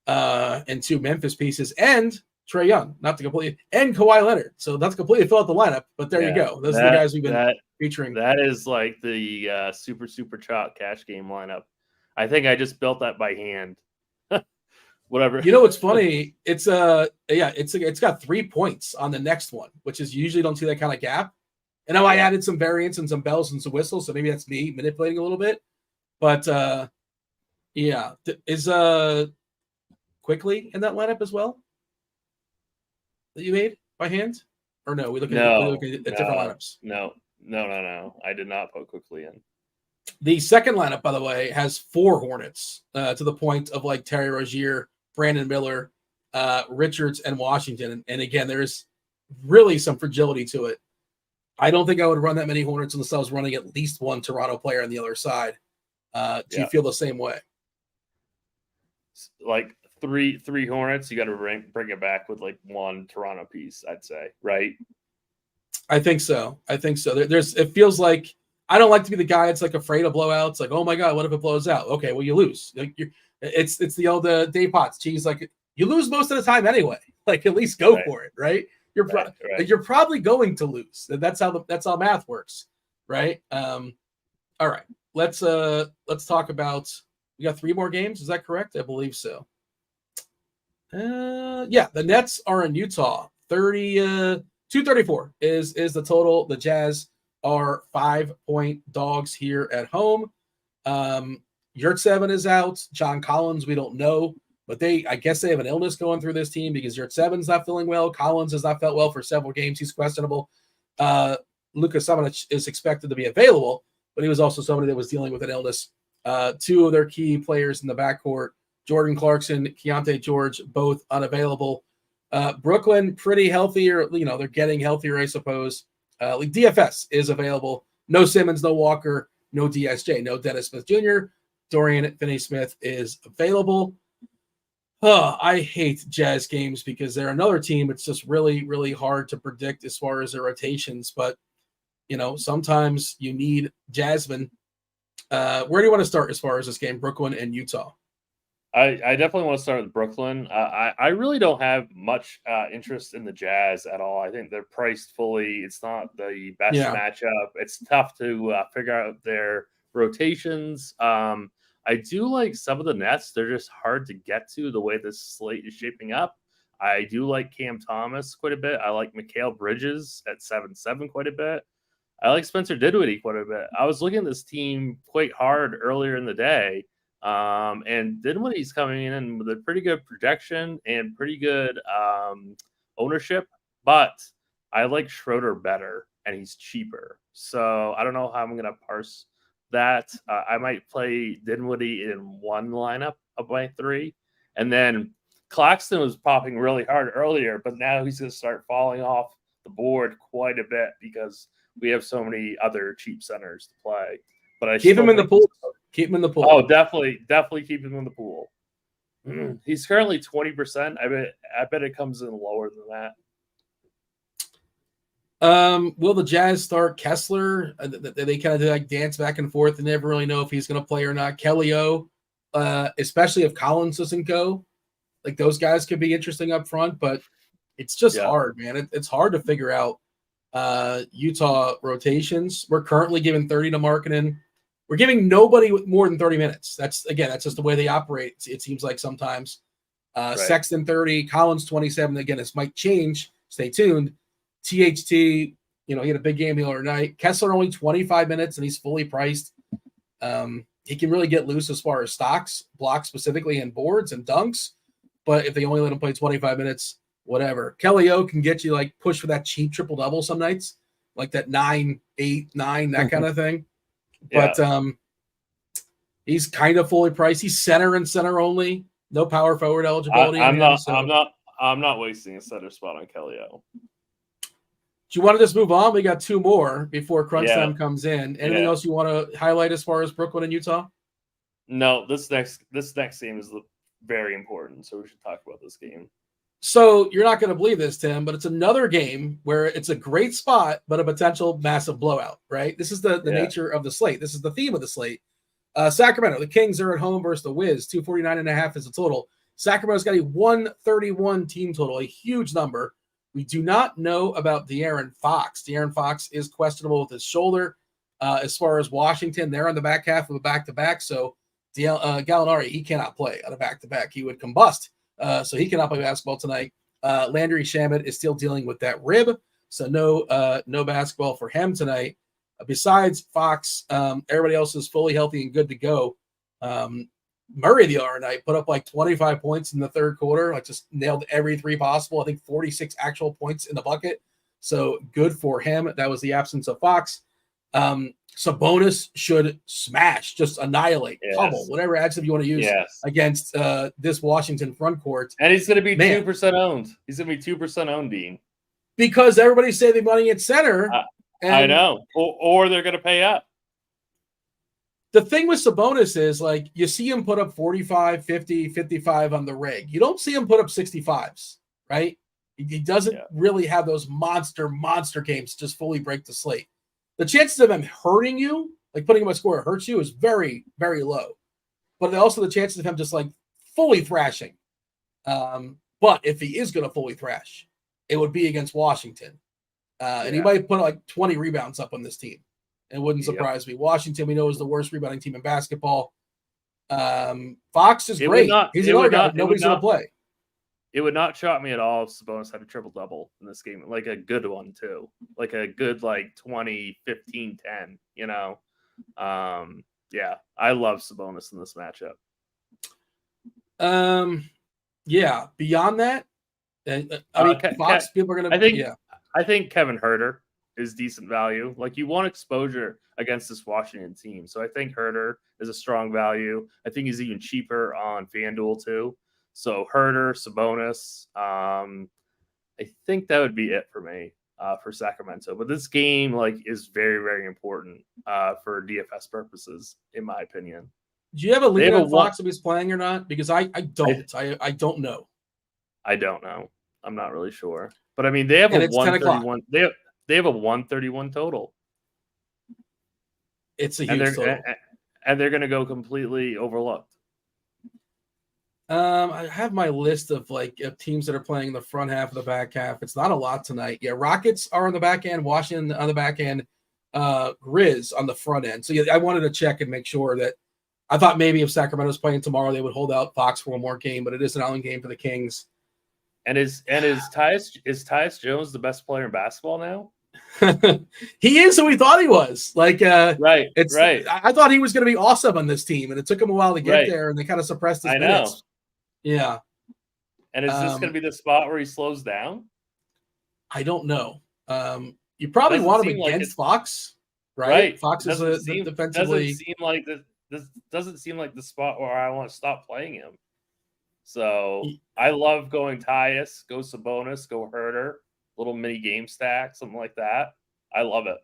[SPEAKER 1] and two Memphis pieces, and Trae Young, not to completely, and Kawhi Leonard. So that's completely fill out the lineup. But there you go. Those are the guys we've been featuring.
[SPEAKER 2] That is like the super chalk cash game lineup. I think I just built that by hand. whatever.
[SPEAKER 1] You know what's funny? It's got 3 points on the next one, which is usually don't see that kind of gap. And now I added some variants and some bells and some whistles, so maybe that's me manipulating a little bit. But is Quickly in that lineup as well that you made by hand, or no? We look at different lineups.
[SPEAKER 2] No. I did not put Quickly in.
[SPEAKER 1] The second lineup, by the way, has 4 Hornets to the point of like Terry Rozier, Brandon Miller, Richards, and Washington. And again, there's really some fragility to it. I don't think I would run that many Hornets unless I was running at least one Toronto player on the other side. Do you feel the same way?
[SPEAKER 2] Like three Hornets, you got to bring it back with like one Toronto piece, I'd say, right?
[SPEAKER 1] I think so. It feels like I don't like to be the guy that's like afraid of blowouts. Like, oh my God, what if it blows out? Okay, well, you lose. Like it's the old Dave Potts cheese. Like you lose most of the time anyway. Like at least go for it, right? You're probably going to lose. That's how math works, right? All right. Let's talk about. We got 3 more games. Is that correct? I believe so. The Nets are in Utah. 234 is the total. The Jazz are 5-point dogs here at home. Yurtseven is out. John Collins, we don't know, but I guess they have an illness going through this team because Yurtseven's not feeling well. Collins has not felt well for several games. He's questionable. Luka Samanic is expected to be available, but he was also somebody that was dealing with an illness. 2 of their key players in the backcourt, Jordan Clarkson, Keontae George, both unavailable. Brooklyn, pretty healthier. They're getting healthier, I suppose. DFS is available. No Simmons, no Walker, no DSJ, no Dennis Smith Jr. Dorian Finney-Smith is available. I hate Jazz games because they're another team. It's just really, really hard to predict as far as their rotations. But, sometimes you need Jasmine. Where do you want to start as far as this game, Brooklyn and Utah?
[SPEAKER 2] I definitely want to start with Brooklyn. I really don't have much interest in the Jazz at all. I think they're priced fully. It's not the best matchup. It's tough to figure out their rotations. I do like some of the Nets. They're just hard to get to the way this slate is shaping up. I do like Cam Thomas quite a bit. I like Mikal Bridges at 7-7 quite a bit. I like Spencer Dinwiddie quite a bit. I was looking at this team quite hard earlier in the day. And Dinwiddie's coming in with a pretty good projection and pretty good ownership, but I like Schroeder better and he's cheaper. So I don't know how I'm going to parse that. I might play Dinwiddie in one lineup of my 3. And then Claxton was popping really hard earlier, but now he's going to start falling off the board quite a bit because we have so many other cheap centers to play. But I
[SPEAKER 1] keep him in the pool. Keep him in the pool.
[SPEAKER 2] Oh, definitely keep him in the pool. He's currently 20%. I bet it comes in lower than
[SPEAKER 1] that. Will the Jazz start Kessler? They kind of like dance back and forth and never really know if he's going to play or not. Kelly O, especially if Collins doesn't go, like those guys could be interesting up front, but it's just hard, man. It's hard to figure out Utah rotations. We're currently giving 30 to Markkanen. We're giving nobody more than 30 minutes. That's just the way they operate. It seems like sometimes. Sexton 30, Collins 27. Again, this might change. Stay tuned. THT, he had a big game the other night. Kessler only 25 minutes, and he's fully priced. He can really get loose as far as stocks, blocks specifically, and boards and dunks. But if they only let him play 25 minutes, whatever. Kelly O can get you like push for that cheap triple-double some nights, like that 9, 8, 9, that kind of thing. But he's kind of fully priced. He's center and center only. No power forward eligibility.
[SPEAKER 2] I'm not wasting a center spot on Kelly O.
[SPEAKER 1] Do you want to just move on? We got 2 more before crunch time comes in. Anything else you want to highlight as far as Brooklyn and Utah?
[SPEAKER 2] No, this next game is very important, so we should talk about this game.
[SPEAKER 1] So you're not going to believe this, Tim, but it's another game where it's a great spot, but a potential massive blowout, right? This is the nature of the slate. This is the theme of the slate. Sacramento, the Kings are at home versus the Wiz. 249.5 is the total. Sacramento's got a 131 team total, a huge number. We do not know about De'Aaron Fox. De'Aaron Fox is questionable with his shoulder. As far as Washington, they're on the back half of a back-to-back, so Gallinari, he cannot play on a back-to-back. He would combust so he cannot play basketball tonight. Landry Shamet is still dealing with that rib, so no basketball for him tonight. Besides Fox, everybody else is fully healthy and good to go. Murray the other night put up like 25 points in the third quarter, like just nailed every three possible. I think 46 actual points in the bucket. So good for him. That was the absence of Fox. Sabonis should smash, just annihilate, pummel, whatever adjective you want to use against this Washington front court.
[SPEAKER 2] And he's going to be 2% owned. He's going to be 2% owned, Dean.
[SPEAKER 1] Because everybody's saving money at center.
[SPEAKER 2] I know. Or they're going to pay up.
[SPEAKER 1] The thing with Sabonis is, like, you see him put up 45, 50, 55 on the rig. You don't see him put up 65s, right? He doesn't really have those monster games just fully break the slate. The chances of him hurting you, like putting him on score hurts you, is very, very low. But also the chances of him just like fully thrashing. But if he is going to fully thrash, it would be against Washington. And he might put like 20 rebounds up on this team. It wouldn't surprise me. Washington, we know, is the worst rebounding team in basketball. Fox is great. He's another guy nobody's going to play.
[SPEAKER 2] It would not shock me at all if Sabonis had a triple-double in this game, like a good one, too. Like a good, 20, 15, 10, you know? I love Sabonis in this matchup.
[SPEAKER 1] Beyond that, Fox, people are going to...
[SPEAKER 2] I think Kevin Huerter is decent value. Like, you want exposure against this Washington team. So I think Huerter is a strong value. I think he's even cheaper on FanDuel too. So Huerter, Sabonis, I think that would be it for me for Sacramento. But this game is very, very important for DFS purposes, in my opinion.
[SPEAKER 1] Do you have a lead on Fox if he's playing or not? Because I don't. I don't know.
[SPEAKER 2] I don't know. I'm not really sure. But I mean, they have a 131. They have a 131 total.
[SPEAKER 1] It's a huge total.
[SPEAKER 2] And they're going to go completely overlooked.
[SPEAKER 1] I have my list of teams that are playing in the front half of the back half. It's not a lot tonight. Yeah, Rockets are on the back end, Washington on the back end, Grizz on the front end. So yeah, I wanted to check and make sure that I thought maybe if Sacramento's playing tomorrow, they would hold out Fox for one more game, but it is an island game for the Kings.
[SPEAKER 2] And is Tyus Jones the best player in basketball now?
[SPEAKER 1] He is who we thought he was.
[SPEAKER 2] Right.
[SPEAKER 1] I thought he was going to be awesome on this team, and it took him a while to get there, and they kind of suppressed his minutes. Yeah.
[SPEAKER 2] And is this going to be the spot where he slows down?
[SPEAKER 1] I don't know. You probably want him against Fox, right? Fox is defensively.
[SPEAKER 2] This doesn't seem like the spot where I want to stop playing him. So I love going Tyus, go Sabonis, go Huerter, little mini game stack, something like that. I love it.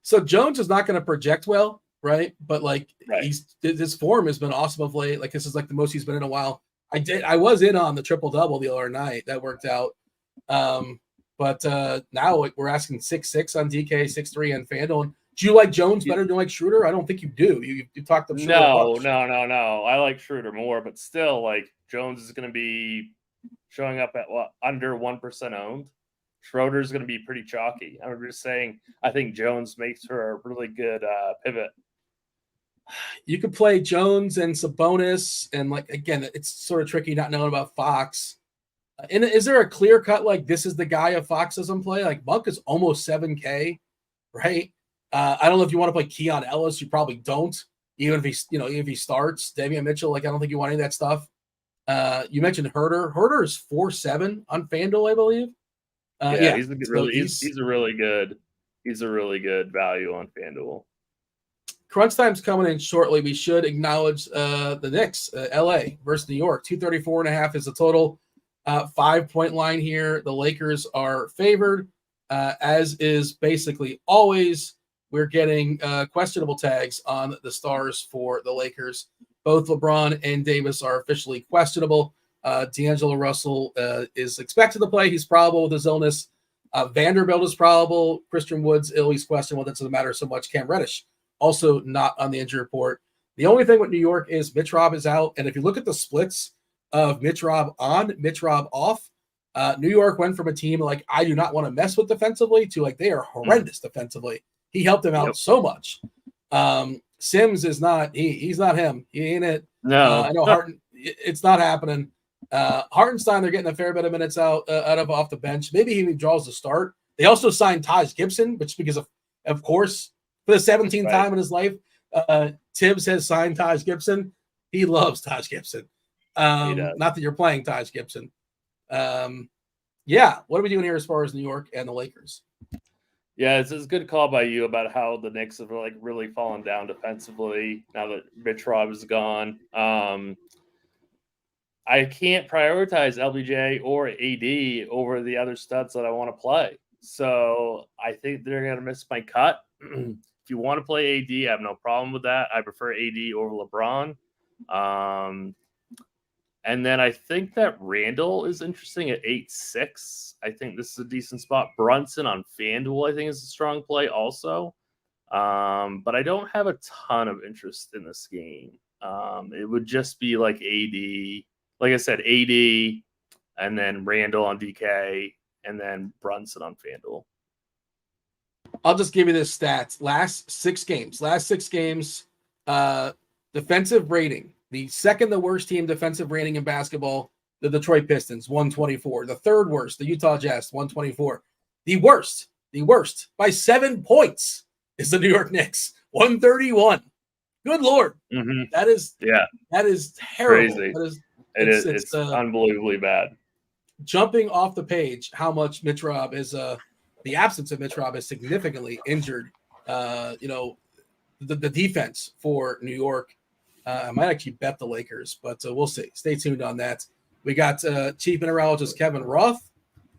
[SPEAKER 1] So Jones is not going to project well, right? But his form has been awesome of late. This is the most he's been in a while. I was in on the triple double the other night. That worked out. But now we're asking 6.6 on DK, 6.3 on FanDuel. Do you like Jones better than Schroeder? I don't think you do. You talked to Schroeder.
[SPEAKER 2] No. I like Schroeder more, but still, Jones is going to be showing up at under 1% owned. Schroeder's going to be pretty chalky. I'm just saying, I think Jones makes her a really good pivot.
[SPEAKER 1] You could play Jones and Sabonis, and again, it's sort of tricky not knowing about Fox. And is there a clear cut this is the guy if Fox doesn't play? Monk is almost 7K, right? I don't know if you want to play Keon Ellis. You probably don't, even if he starts. Davion Mitchell, I don't think you want any of that stuff. You mentioned Huerter. Huerter is 4.7 on FanDuel, I believe.
[SPEAKER 2] He's a really good value on FanDuel.
[SPEAKER 1] Crunch time's coming in shortly. We should acknowledge the Knicks, LA versus New York. 234.5 is the total. 5-point line here. The Lakers are favored, as is basically always. We're getting questionable tags on the stars for the Lakers. Both LeBron and Davis are officially questionable. D'Angelo Russell is expected to play. He's probable with his illness. Vanderbilt is probable. Christian Wood's ill. He's questionable. That doesn't matter so much. Cam Reddish also not on the injury report. The only thing with New York is Mitch Rob is out. And if you look at the splits of Mitch Rob on, Mitch Rob off, New York went from a team I do not want to mess with defensively to they are horrendous defensively. He helped him out so much. Sims is not he's not him. He ain't it.
[SPEAKER 2] No,
[SPEAKER 1] I know Harden. It's not happening. Hartenstein, they're getting a fair bit of minutes out of off the bench. Maybe he even draws the start. They also signed Taj Gibson, which because of course, for the 17th time in his life, Tibbs has signed Taj Gibson. He loves Taj Gibson. Not that you're playing Taj Gibson. What are we doing here as far as New York and the Lakers?
[SPEAKER 2] Yeah, it's a good call by you about how the Knicks have like really fallen down defensively now that Mitch Rob is gone. I can't prioritize LBJ or AD over the other studs that I want to play. So I think they're going to miss my cut. If you want to play AD, I have no problem with that. I prefer AD over LeBron. And then I think that Randall is interesting at 8-6. I think this is a decent spot. Brunson on FanDuel, I think, is a strong play also. But I don't have a ton of interest in this game. It would just be like AD. Like I said, AD, and then Randall on DK, and then Brunson on FanDuel.
[SPEAKER 1] I'll just give you this stats. Last six games, defensive rating. The second the worst team defensive rating in basketball, the Detroit Pistons, 124. The third worst, the Utah Jazz, 124. The worst by 7 points is the New York Knicks, 131. Good Lord.
[SPEAKER 2] Mm-hmm.
[SPEAKER 1] That is terrible.
[SPEAKER 2] Crazy. It's unbelievably bad.
[SPEAKER 1] Jumping off the page, how much Mitch Rob is the absence of Mitch Rob has significantly injured the defense for New York. I might actually bet the Lakers, but we'll see. Stay tuned on that. We got chief mineralogist Kevin Roth.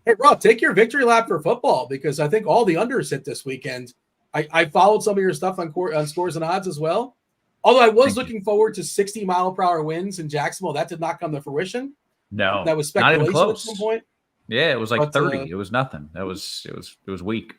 [SPEAKER 1] Hey, Roth, take your victory lap for football because I think all the unders hit this weekend. I followed some of your stuff on scores and odds as well. Although I was looking forward to 60-mile-per-hour winds in Jacksonville. That did not come to fruition.
[SPEAKER 4] No,
[SPEAKER 1] that was speculation
[SPEAKER 4] not even close.
[SPEAKER 1] At some point.
[SPEAKER 4] Yeah, it was like 30. It was nothing. It was weak.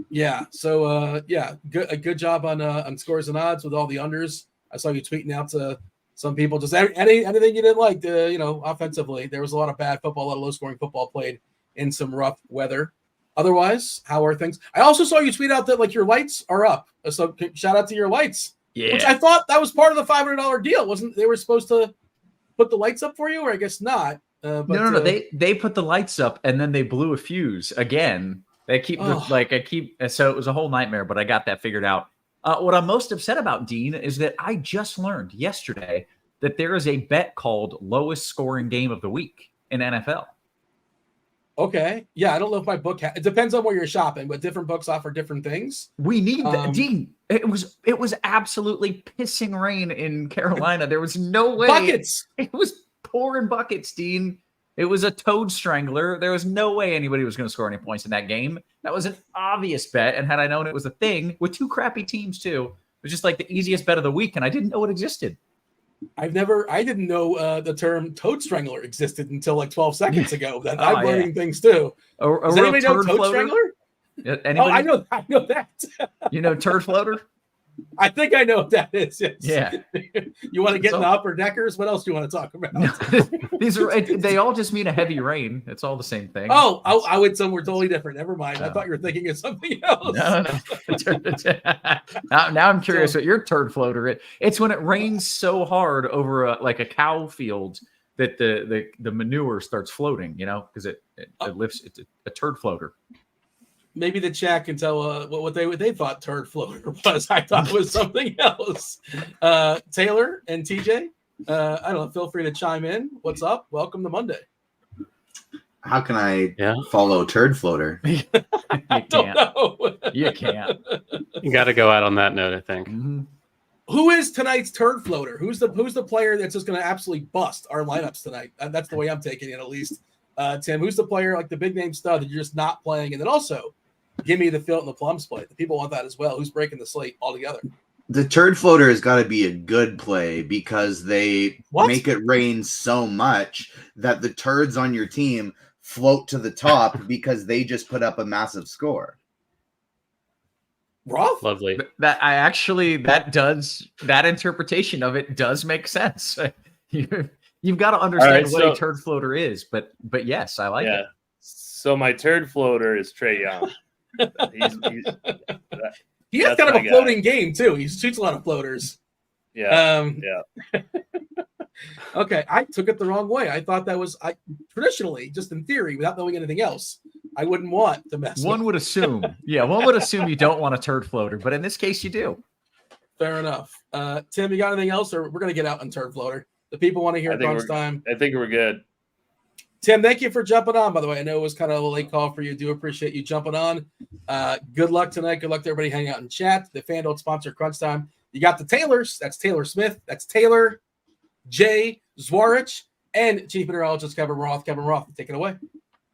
[SPEAKER 1] Yeah. So good job on scores and odds with all the unders. I saw you tweeting out to some people just anything you didn't like. Offensively, there was a lot of bad football, a lot of low-scoring football played in some rough weather. Otherwise, how are things? I also saw you tweet out that like your lights are up. So shout out to your lights.
[SPEAKER 4] Yeah.
[SPEAKER 1] Which I thought that was part of the $500 deal. Wasn't they were supposed to put the lights up for you, or I guess not.
[SPEAKER 4] No. They put the lights up and then they blew a fuse again. They keep so it was a whole nightmare, but I got that figured out. What I'm most upset about, Dean, is that I just learned yesterday that there is a bet called lowest scoring game of the week in NFL.
[SPEAKER 1] Okay. Yeah, I don't know if my book it depends on where you're shopping, but different books offer different things.
[SPEAKER 4] We need that. Dean, it was absolutely pissing rain in Carolina. There was no way.
[SPEAKER 1] Buckets.
[SPEAKER 4] It was pouring buckets, Dean. It was a toad strangler. There was no way anybody was going to score any points in that game. That was an obvious bet. And had I known it was a thing with two crappy teams too, it was just like the easiest bet of the week. And I didn't know it existed.
[SPEAKER 1] I didn't know the term toad strangler existed until like 12 seconds ago. That I'm learning things too. Does anybody know toad strangler?
[SPEAKER 4] Anybody?
[SPEAKER 1] I know that.
[SPEAKER 4] You know turd floater?
[SPEAKER 1] I think I know what that is. Yes.
[SPEAKER 4] Yeah.
[SPEAKER 1] You want to get in the upper deckers? What else do you want to talk about?
[SPEAKER 4] They all just mean a heavy rain. It's all the same thing.
[SPEAKER 1] Oh, I would somewhere totally different. Never mind. I thought you were thinking of something else.
[SPEAKER 4] No. Now I'm curious what your turd floater is. It's when it rains so hard over a cow field that the manure starts floating, because it lifts. It's a turd floater.
[SPEAKER 1] Maybe the chat can tell what they thought turd floater was. I thought it was something else. Taylor and TJ, I don't know. Feel free to chime in. What's up? Welcome to Monday.
[SPEAKER 5] How can I follow turd floater?
[SPEAKER 4] You can't. You can't.
[SPEAKER 6] You got to go out on that note, I think.
[SPEAKER 4] Mm-hmm.
[SPEAKER 1] Who is tonight's turd floater? Who's the player that's just going to absolutely bust our lineups tonight? That's the way I'm taking it, at least. Tim, who's the player like the big name stud that you're just not playing? And then also, give me the Filt and the Plums play. The people want that as well. Who's breaking the slate altogether?
[SPEAKER 5] The turd floater has got to be a good play because they make it rain so much that the turds on your team float to the top because they just put up a massive score.
[SPEAKER 1] Roth?
[SPEAKER 6] Lovely.
[SPEAKER 4] That interpretation of it does make sense. You've got to understand what a turd floater is, but yes, I like it.
[SPEAKER 2] So my turd floater is Trae Young.
[SPEAKER 1] He has kind of a floating game too. He shoots a lot of floaters.
[SPEAKER 2] Yeah.
[SPEAKER 1] Okay, I took it the wrong way. I thought that was traditionally, just in theory, without knowing anything else, I wouldn't want to mess
[SPEAKER 4] One
[SPEAKER 1] with.
[SPEAKER 4] would assume. Yeah, one would assume you don't want a turd floater, but in this case, you do.
[SPEAKER 1] Fair enough. Tim, you got anything else, or we're going to get out on turd floater? The people want to hear crunch time.
[SPEAKER 2] I think we're good.
[SPEAKER 1] Tim, thank you for jumping on, by the way. I know it was kind of a late call for you. Do appreciate you jumping on. Good luck tonight. Good luck to everybody hanging out in chat. The FanDuel sponsor crunch time. You got the Taylors. That's Taylor Smith. That's Taylor, Jay, Zwayrch, and Chief Meteorologist Kevin Roth. Kevin Roth, take it away.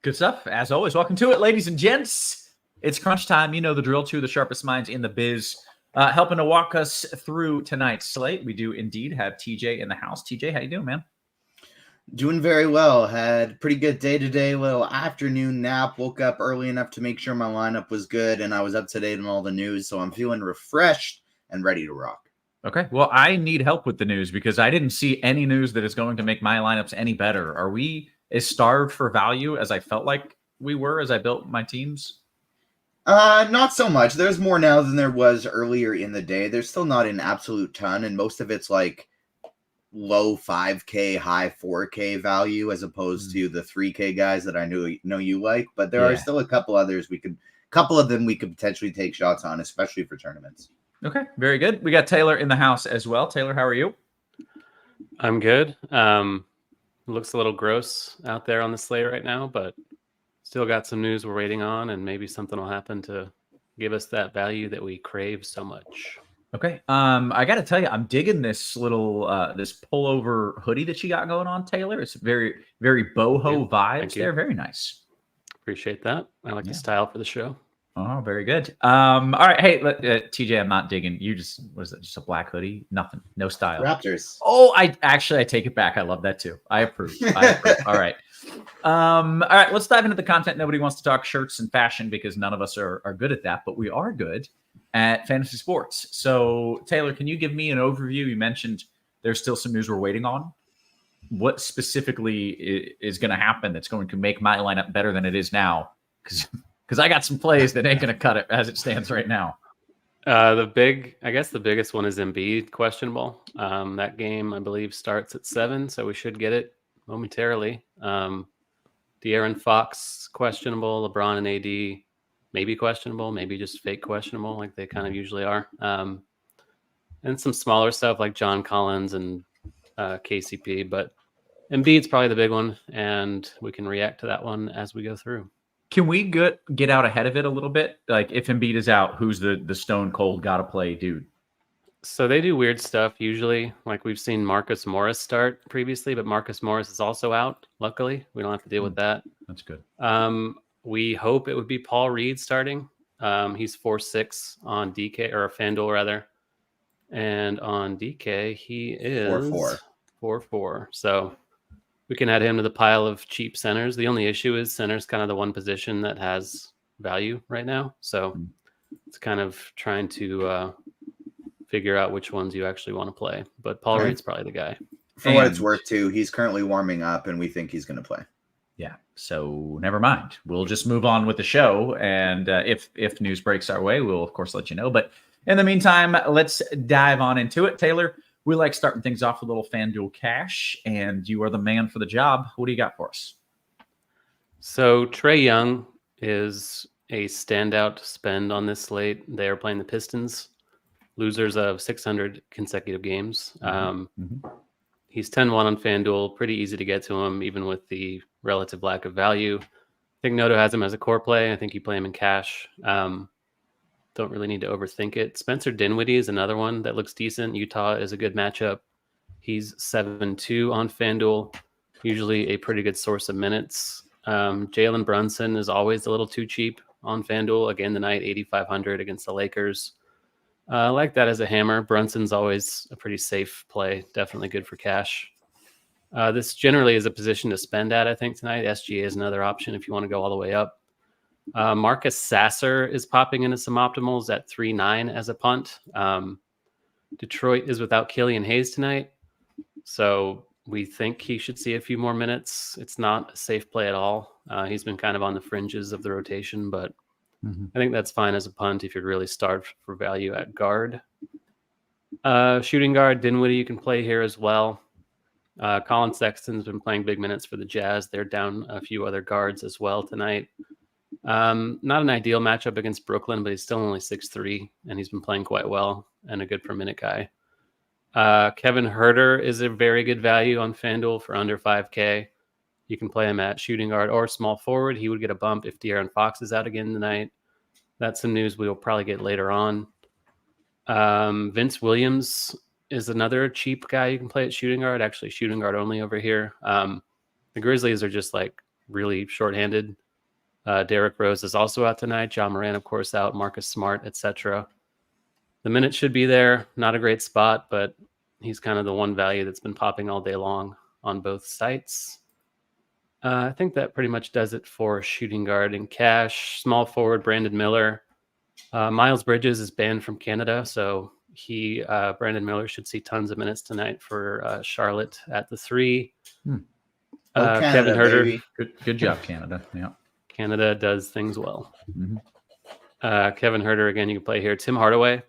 [SPEAKER 4] Good stuff. As always, welcome to it, ladies and gents. It's crunch time. You know the drill, too. The sharpest minds in the biz. Helping to walk us through tonight's slate. We do indeed have TJ in the house. TJ, how you doing, man?
[SPEAKER 5] Doing very well. Had a pretty good day today. Little afternoon nap. Woke up early enough to make sure my lineup was good, and I was up to date on all the news, so I'm feeling refreshed and ready to rock.
[SPEAKER 4] Okay. Well, I need help with the news because I didn't see any news that is going to make my lineups any better. Are we as starved for value as I felt like we were as I built my teams?
[SPEAKER 5] Not so much. There's more now than there was earlier in the day. There's still not an absolute ton, and most of it's like low 5K, high 4K value as opposed to the 3K guys that I know you like. But there are still a couple others couple of them we could potentially take shots on, especially for tournaments.
[SPEAKER 4] Okay, very good. We got Taylor in the house as well. Taylor, how are you?
[SPEAKER 6] I'm good. Looks a little gross out there on the slate right now, but still got some news we're waiting on, and maybe something will happen to give us that value that we crave so much.
[SPEAKER 4] Okay. I got to tell you, I'm digging this little this pullover hoodie that you got going on, Taylor. It's very, very boho vibes there. Very nice.
[SPEAKER 6] Appreciate that. I like the style for the show.
[SPEAKER 4] Oh, very good. All right. Hey, TJ, I'm not digging. You what is it? Just a black hoodie? Nothing. No style.
[SPEAKER 5] Raptors.
[SPEAKER 4] Oh, I take it back. I love that too. I approve. All right. All right. Let's dive into the content. Nobody wants to talk shirts and fashion because none of us are good at that, but we are good at fantasy sports. So, Taylor, can you give me an overview? You mentioned there's still some news we're waiting on. What specifically is going to happen that's going to make my lineup better than it is now? Because I got some plays that ain't going to cut it as it stands right now.
[SPEAKER 6] I guess the biggest one is Embiid questionable. That game, I believe, starts at 7, so we should get it momentarily. De'Aaron Fox questionable. LeBron and AD maybe questionable, maybe just fake questionable, like they kind of usually are. And some smaller stuff like John Collins and KCP, but Embiid's probably the big one, and we can react to that one as we go through.
[SPEAKER 4] Can we get out ahead of it a little bit? Like if Embiid is out, who's the stone cold gotta play dude?
[SPEAKER 6] So they do weird stuff usually. Like we've seen Marcus Morris start previously, but Marcus Morris is also out. Luckily, we don't have to deal with that.
[SPEAKER 4] That's good.
[SPEAKER 6] We hope it would be Paul Reed starting. He's 4-6 on DK or FanDuel rather, and on DK he is 4-4. So we can add him to the pile of cheap centers. The only issue is center's kind of the one position that has value right now. So it's kind of trying to figure out which ones you actually want to play. But Paul Reed's probably the guy.
[SPEAKER 5] For what it's worth, too, he's currently warming up, and we think he's going to play.
[SPEAKER 4] Yeah. So never mind. We'll just move on with the show. And if news breaks our way, we'll, of course, let you know. But in the meantime, let's dive on into it. Taylor, we like starting things off with a little FanDuel cash, and you are the man for the job. What do you got for us?
[SPEAKER 6] So Trae Young is a standout spend on this slate. They are playing the Pistons, losers of 600 consecutive games. He's 10-1 on FanDuel. Pretty easy to get to him, even with the relative lack of value. I think Noto has him as a core play. I think you play him in cash. Don't really need to overthink it. Spencer Dinwiddie is another one that looks decent. Utah is a good matchup. He's 7-2 on FanDuel, usually a pretty good source of minutes. Jalen Brunson is always a little too cheap on FanDuel. Again tonight, 8,500 against the Lakers. I like that as a hammer. Brunson's always a pretty safe play. Definitely good for cash. This generally is a position to spend at, I think, tonight. SGA is another option if you want to go all the way up. Marcus Sasser is popping into some optimals at 3.9 as a punt. Detroit is without Killian Hayes tonight, so we think he should see a few more minutes. It's not a safe play at all. He's been kind of on the fringes of the rotation, but I think that's fine as a punt if you're really starved for value at guard. Shooting guard, Dinwiddie, you can play here as well. Colin Sexton's been playing big minutes for the Jazz. They're down a few other guards as well tonight. Not an ideal matchup against Brooklyn, but he's still only 6'3", and he's been playing quite well and a good per minute guy. Kevin Huerter is a very good value on FanDuel for under 5K. You can play him at shooting guard or small forward. He would get a bump if De'Aaron Fox is out again tonight. That's some news we will probably get later on. Vince Williams is another cheap guy you can play at shooting guard. Actually, shooting guard only over here. The Grizzlies are just like really shorthanded. Derrick Rose is also out tonight. John Moran, of course, out. Marcus Smart, etc. The minute should be there. Not a great spot, but he's kind of the one value that's been popping all day long on both sites. I think that pretty much does it for shooting guard and cash. Small forward, Brandon Miller. Miles Bridges is banned from Canada, so Brandon Miller should see tons of minutes tonight for Charlotte at the 3.
[SPEAKER 5] Canada,
[SPEAKER 6] Kevin Huerter.
[SPEAKER 5] baby.
[SPEAKER 4] Good job, Canada. Yeah.
[SPEAKER 6] Canada does things well.
[SPEAKER 4] Mhm.
[SPEAKER 6] Kevin Huerter, again, you can play here. Tim Hardaway.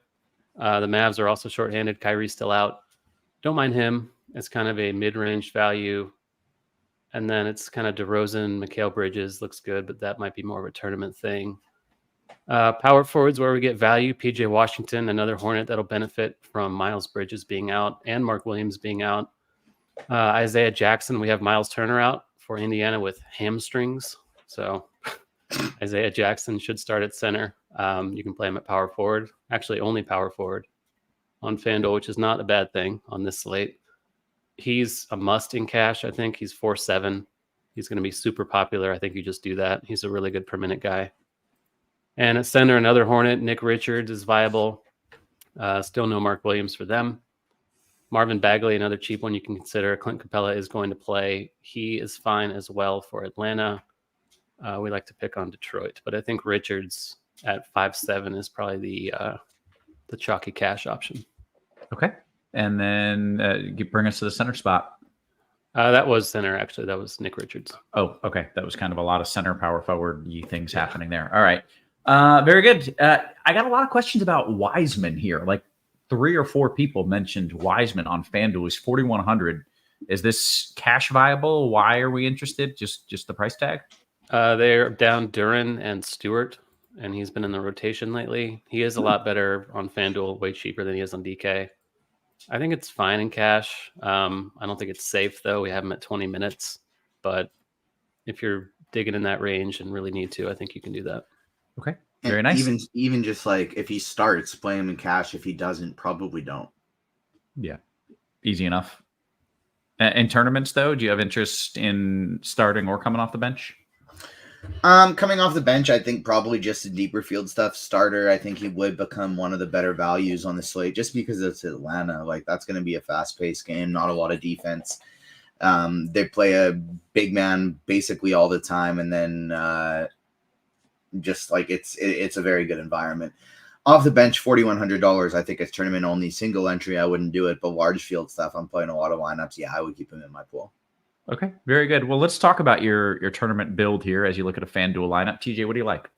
[SPEAKER 6] The Mavs are also shorthanded. Kyrie's still out. Don't mind him. It's kind of a mid-range value. And then it's kind of DeRozan, Mikal Bridges looks good, but that might be more of a tournament thing. Power forwards where we get value. PJ Washington, another Hornet that'll benefit from Miles Bridges being out and Mark Williams being out. Isaiah Jackson, we have Miles Turner out for Indiana with hamstrings. So Isaiah Jackson should start at center. You can play him at power forward. Actually, only power forward on FanDuel, which is not a bad thing on this slate. He's a must in cash. I think he's 4.7. He's going to be super popular. I think you just do that. He's a really good per minute guy. And at center, another Hornet. Nick Richards is viable. Still no Mark Williams for them. Marvin Bagley, another cheap one you can consider. Clint Capella is going to play. He is fine as well for Atlanta. We like to pick on Detroit, but I think Richards at 5.7 is probably the chalky cash option.
[SPEAKER 4] Okay. And then bring us to the center spot.
[SPEAKER 6] That was center, actually. That was Nick Richards.
[SPEAKER 4] Oh, okay. That was kind of a lot of center power forward-y things happening there. All right. Very good. I got a lot of questions about Wiseman here. Like 3 or 4 people mentioned Wiseman on FanDuel. He's 4,100. Is this cash viable? Why are we interested? Just the price tag?
[SPEAKER 6] They're down Duran and Stewart, and he's been in the rotation lately. He is a lot better on FanDuel, way cheaper than he is on DK. I think it's fine in cash. I don't think it's safe, though. We have him at 20 minutes. But if you're digging in that range and really need to, I think you can do that.
[SPEAKER 4] Okay. Very nice.
[SPEAKER 5] Even just like if he starts, play him in cash. If he doesn't, probably don't.
[SPEAKER 4] Yeah. Easy enough. In tournaments, though, do you have interest in starting or coming off the bench?
[SPEAKER 5] Coming off the bench, I think probably just a deeper field stuff starter. I think he would become one of the better values on the slate just because it's Atlanta. Like that's going to be a fast-paced game, not a lot of defense. They play a big man basically all the time, and then just like it's a very good environment. Off the bench, $4,100. I think it's tournament only, single entry. I wouldn't do it, but large field stuff. I'm playing a lot of lineups. Yeah, I would keep him in my pool.
[SPEAKER 4] Okay, very good. Well, let's talk about your tournament build here as you look at a FanDuel lineup. TJ, what do you like?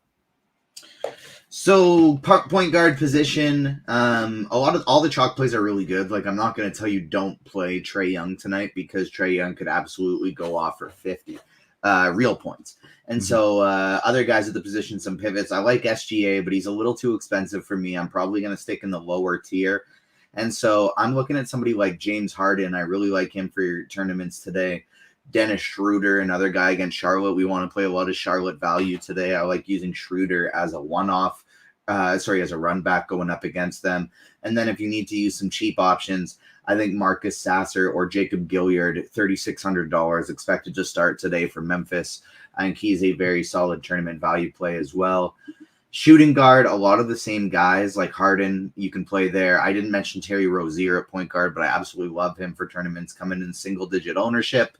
[SPEAKER 5] So point guard position, all the chalk plays are really good. Like I'm not going to tell you don't play Trae Young tonight because Trae Young could absolutely go off for 50 real points. And so other guys at the position, some pivots. I like SGA, but he's a little too expensive for me. I'm probably going to stick in the lower tier. And so I'm looking at somebody like James Harden. I really like him for your tournaments today. Dennis Schroeder, another guy against Charlotte. We want to play a lot of Charlotte value today. I like using Schroeder as a one-off, as a run back going up against them. And then if you need to use some cheap options, I think Marcus Sasser or Jacob Gilyard, $3,600 expected to start today for Memphis. I think he's a very solid tournament value play as well. Shooting guard, a lot of the same guys like Harden, you can play there. I didn't mention Terry Rozier at point guard, but I absolutely love him for tournaments coming in single-digit ownership.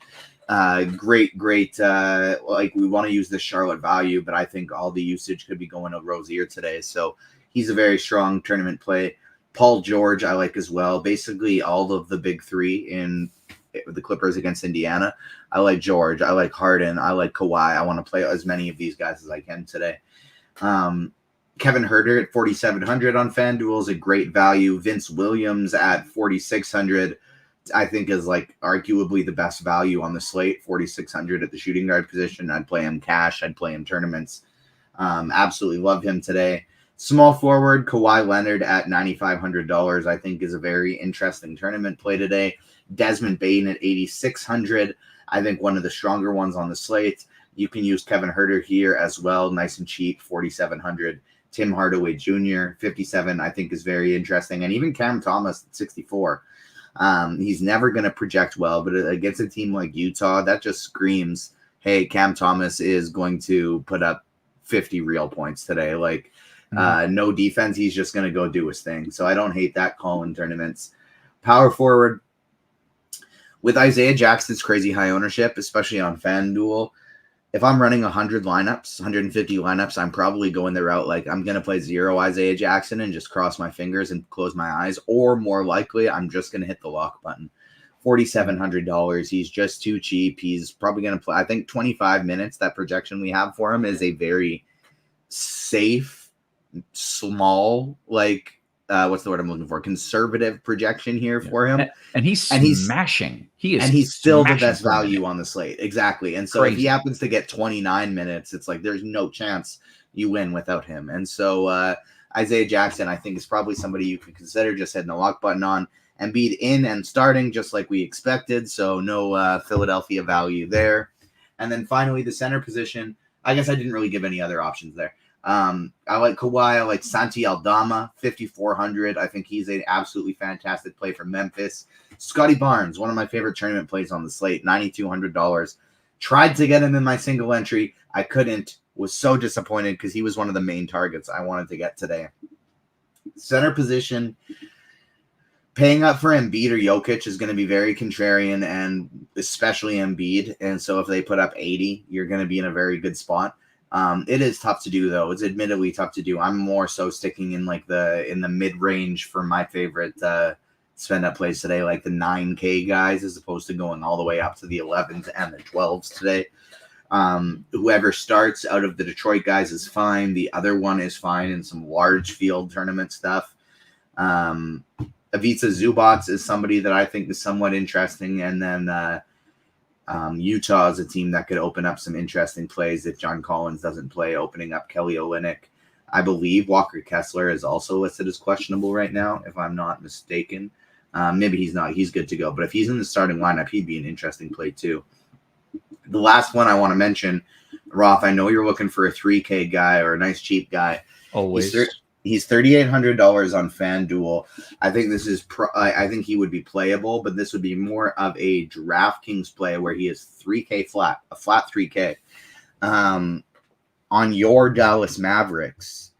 [SPEAKER 5] Great. Like we want to use the Charlotte value, but I think all the usage could be going to Rozier today. So he's a very strong tournament play. Paul George, I like as well. Basically all of the big three in the Clippers against Indiana. I like George. I like Harden. I like Kawhi. I want to play as many of these guys as I can today. Kevin Huerter at 4,700 on FanDuel is a great value. Vince Williams at 4,600. I think is like arguably the best value on the slate, 4,600 at the shooting guard position. I'd play him cash. I'd play him tournaments. Absolutely love him today. Small forward, Kawhi Leonard at $9,500, I think is a very interesting tournament play today. Desmond Bane at 8,600. I think one of the stronger ones on the slate. You can use Kevin Huerter here as well. Nice and cheap, 4,700. Tim Hardaway Jr., 57, I think is very interesting. And even Cam Thomas at 64. He's never going to project well, but against a team like Utah, that just screams, hey, Cam Thomas is going to put up 50 real points today. Like, no defense. He's just going to go do his thing. So I don't hate that call in tournaments. Power forward with Isaiah Jackson's crazy high ownership, especially on FanDuel. If I'm running 100 lineups, 150 lineups, I'm probably going the route like I'm going to play 0 Isaiah Jackson and just cross my fingers and close my eyes. Or more likely, I'm just going to hit the lock button. $4,700. He's just too cheap. He's probably going to play, I think 25 minutes. That projection we have for him is a very safe, small, like, what's the word I'm looking for? Conservative projection here for him.
[SPEAKER 4] And he's smashing. He's
[SPEAKER 5] still the best value on the slate. Exactly. And so
[SPEAKER 4] Crazy.
[SPEAKER 5] if he happens to get 29 minutes, it's like there's no chance you win without him. And so Isaiah Jackson, I think, is probably somebody you could consider just hitting the lock button on. Embiid in and starting just like we expected. So no Philadelphia value there. And then finally, the center position. I guess I didn't really give any other options there. I like Kawhi. I like Santi Aldama, 5,400. I think he's an absolutely fantastic play for Memphis. Scotty Barnes, one of my favorite tournament plays on the slate, $9,200. Tried to get him in my single entry. I couldn't. Was so disappointed because he was one of the main targets I wanted to get today. Center position, paying up for Embiid or Jokic is going to be very contrarian, and especially Embiid. And so if they put up 80, you're going to be in a very good spot. It is tough to do, though. It's admittedly tough to do. I'm more so sticking in like in the mid range for my favorite spend up plays today, like the 9K guys, as opposed to going all the way up to the 11s and the 12s today. Whoever starts out of the Detroit guys is fine. The other one is fine in some large field tournament stuff. Ivica Zubac is somebody that I think is somewhat interesting, and then Utah is a team that could open up some interesting plays if John Collins doesn't play, opening up Kelly Olynyk. I believe Walker Kessler is also listed as questionable right now, if I'm not mistaken. Maybe he's not. He's good to go. But if he's in the starting lineup, he'd be an interesting play too. The last one I want to mention, Roth, I know you're looking for a 3K guy or a nice cheap guy.
[SPEAKER 4] Always.
[SPEAKER 5] He's $3,800 on FanDuel. I think this is I think he would be playable, but this would be more of a DraftKings play where he is 3K flat, a flat 3K. On your Dallas Mavericks,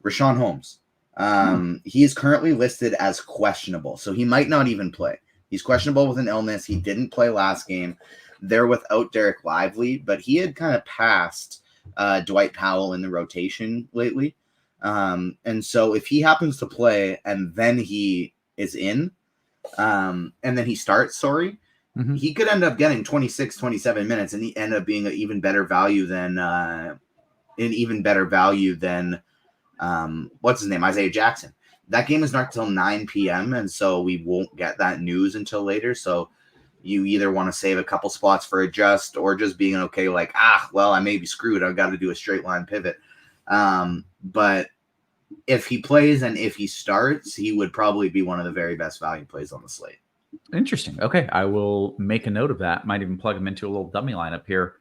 [SPEAKER 5] Richaun Holmes. He is currently listed as questionable, so he might not even play. He's questionable with an illness. He didn't play last game. They're without Derek Lively, but he had kind of passed Dwight Powell in the rotation lately. And so if he happens to play and then he is in, and then he starts, he could end up getting 26, 27 minutes and he end up being an even better value than, what's his name? Isaiah Jackson. That game is not till 9 p.m. And so we won't get that news until later. So you either want to save a couple spots for adjust or just being okay, like, well, I may be screwed. I've got to do a straight line pivot. But if he plays and if he starts, he would probably be one of the very best value plays on the slate.
[SPEAKER 4] Interesting. Okay, I will make a note of that. Might even plug him into a little dummy lineup here.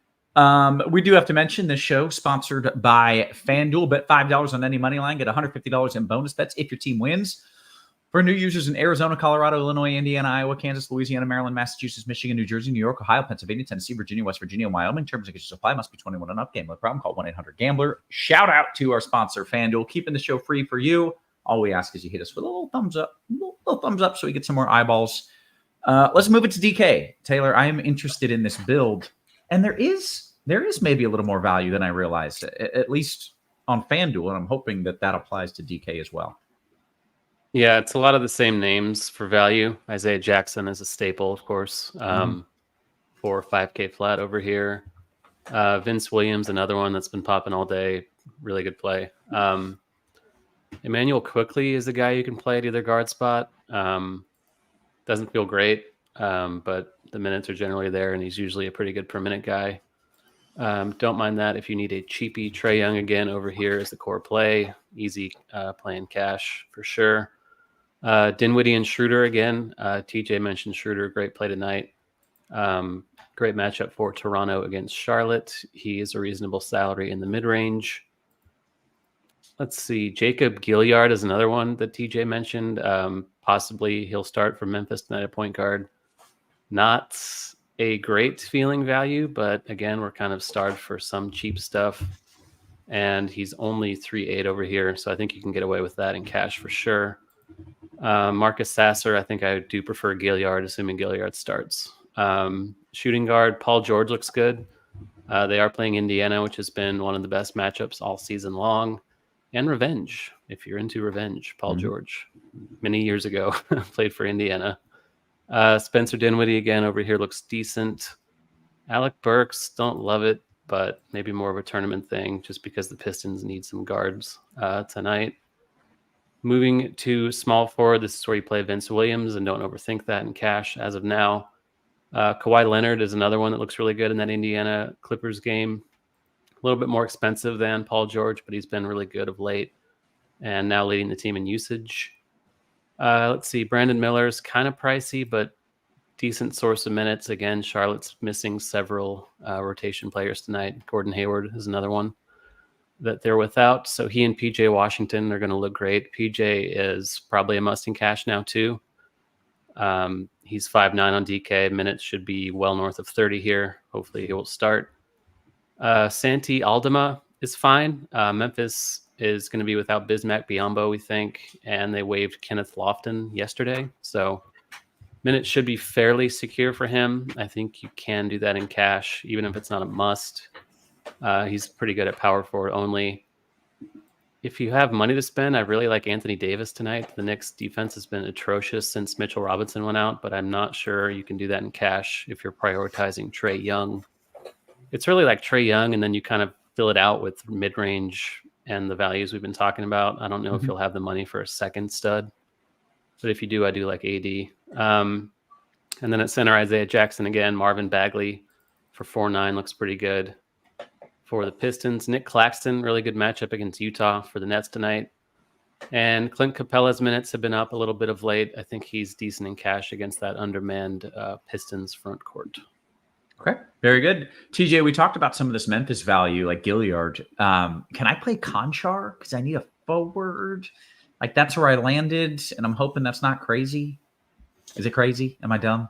[SPEAKER 4] We do have to mention this show sponsored by FanDuel. Bet $5 on any money line, get $150 in bonus bets if your team wins. For new users in Arizona, Colorado, Illinois, Indiana, Iowa, Kansas, Louisiana, Maryland, Massachusetts, Michigan, New Jersey, New York, Ohio, Pennsylvania, Tennessee, Virginia, West Virginia, Wyoming. Terms and conditions apply. Must be 21 and up. Gambling problem? Call 1-800-GAMBLER. Shout out to our sponsor, FanDuel, keeping the show free for you. All we ask is you hit us with a little thumbs up, so we get some more eyeballs. Let's move it to DK. Taylor, I am interested in this build, and there is maybe a little more value than I realized, at least on FanDuel, and I'm hoping that applies to DK as well.
[SPEAKER 6] Yeah, it's a lot of the same names for value. Isaiah Jackson is a staple, of course. 4 or 5K flat over here. Vince Williams, another one that's been popping all day. Really good play. Emmanuel Quickley is a guy you can play at either guard spot. Doesn't feel great. but the minutes are generally there, and he's usually a pretty good per minute guy. Don't mind that if you need a cheapie. Trae Young again over here is the core play. Easy playing cash for sure. Dinwiddie and Schroeder again. TJ mentioned Schroeder, great play tonight. Great matchup for Toronto against Charlotte. He is a reasonable salary in the mid-range. Let's see. Jacob Gilyard is another one that TJ mentioned. Possibly he'll start for Memphis tonight at point guard. Not a great feeling value, but again, we're kind of starved for some cheap stuff. And he's only 3.8 over here, so I think you can get away with that in cash for sure. Marcus Sasser, I think I do prefer Gilyard, assuming Gilyard starts. Shooting guard, Paul George looks good. They are playing Indiana, which has been one of the best matchups all season long. And revenge, if you're into revenge. Paul George, many years ago, played for Indiana. Spencer Dinwiddie again over here looks decent. Alec Burks, don't love it, but maybe more of a tournament thing just because the Pistons need some guards tonight. Moving to small forward, this is where you play Vince Williams, and don't overthink that in cash as of now. Kawhi Leonard is another one that looks really good in that Indiana Clippers game. A little bit more expensive than Paul George, but he's been really good of late and now leading the team in usage. Let's see. Brandon Miller's kind of pricey, but decent source of minutes. Again, Charlotte's missing several rotation players tonight. Gordon Hayward is another one that they're without. So he and PJ Washington are going to look great. PJ is probably a must in cash now too. He's 5'9" on DK. Minutes should be well north of 30 here. Hopefully he will start. Santi Aldama is fine. Memphis is going to be without Bismack Biyombo, we think, and they waived Kenneth Lofton yesterday. So minutes should be fairly secure for him. I think you can do that in cash, even if it's not a must. He's pretty good at power forward only. If you have money to spend, I really like Anthony Davis tonight. The Knicks defense has been atrocious since Mitchell Robinson went out, but I'm not sure you can do that in cash if you're prioritizing Trae Young. It's really like Trae Young, and then you kind of fill it out with mid-range and the values we've been talking about. I don't know if you'll have the money for a second stud, but if you do, I do like AD. And then at center, Isaiah Jackson again. Marvin Bagley for 4.9 looks pretty good. For the Pistons, Nick Claxton, really good matchup against Utah for the Nets tonight. And Clint Capella's minutes have been up a little bit of late. I think he's decent in cash against that undermanned Pistons front court.
[SPEAKER 4] Okay, very good. TJ, we talked about some of this Memphis value, like Gilyard. Can I play Conchar? Because I need a forward. Like, that's where I landed, and I'm hoping that's not crazy. Is it crazy? Am I dumb?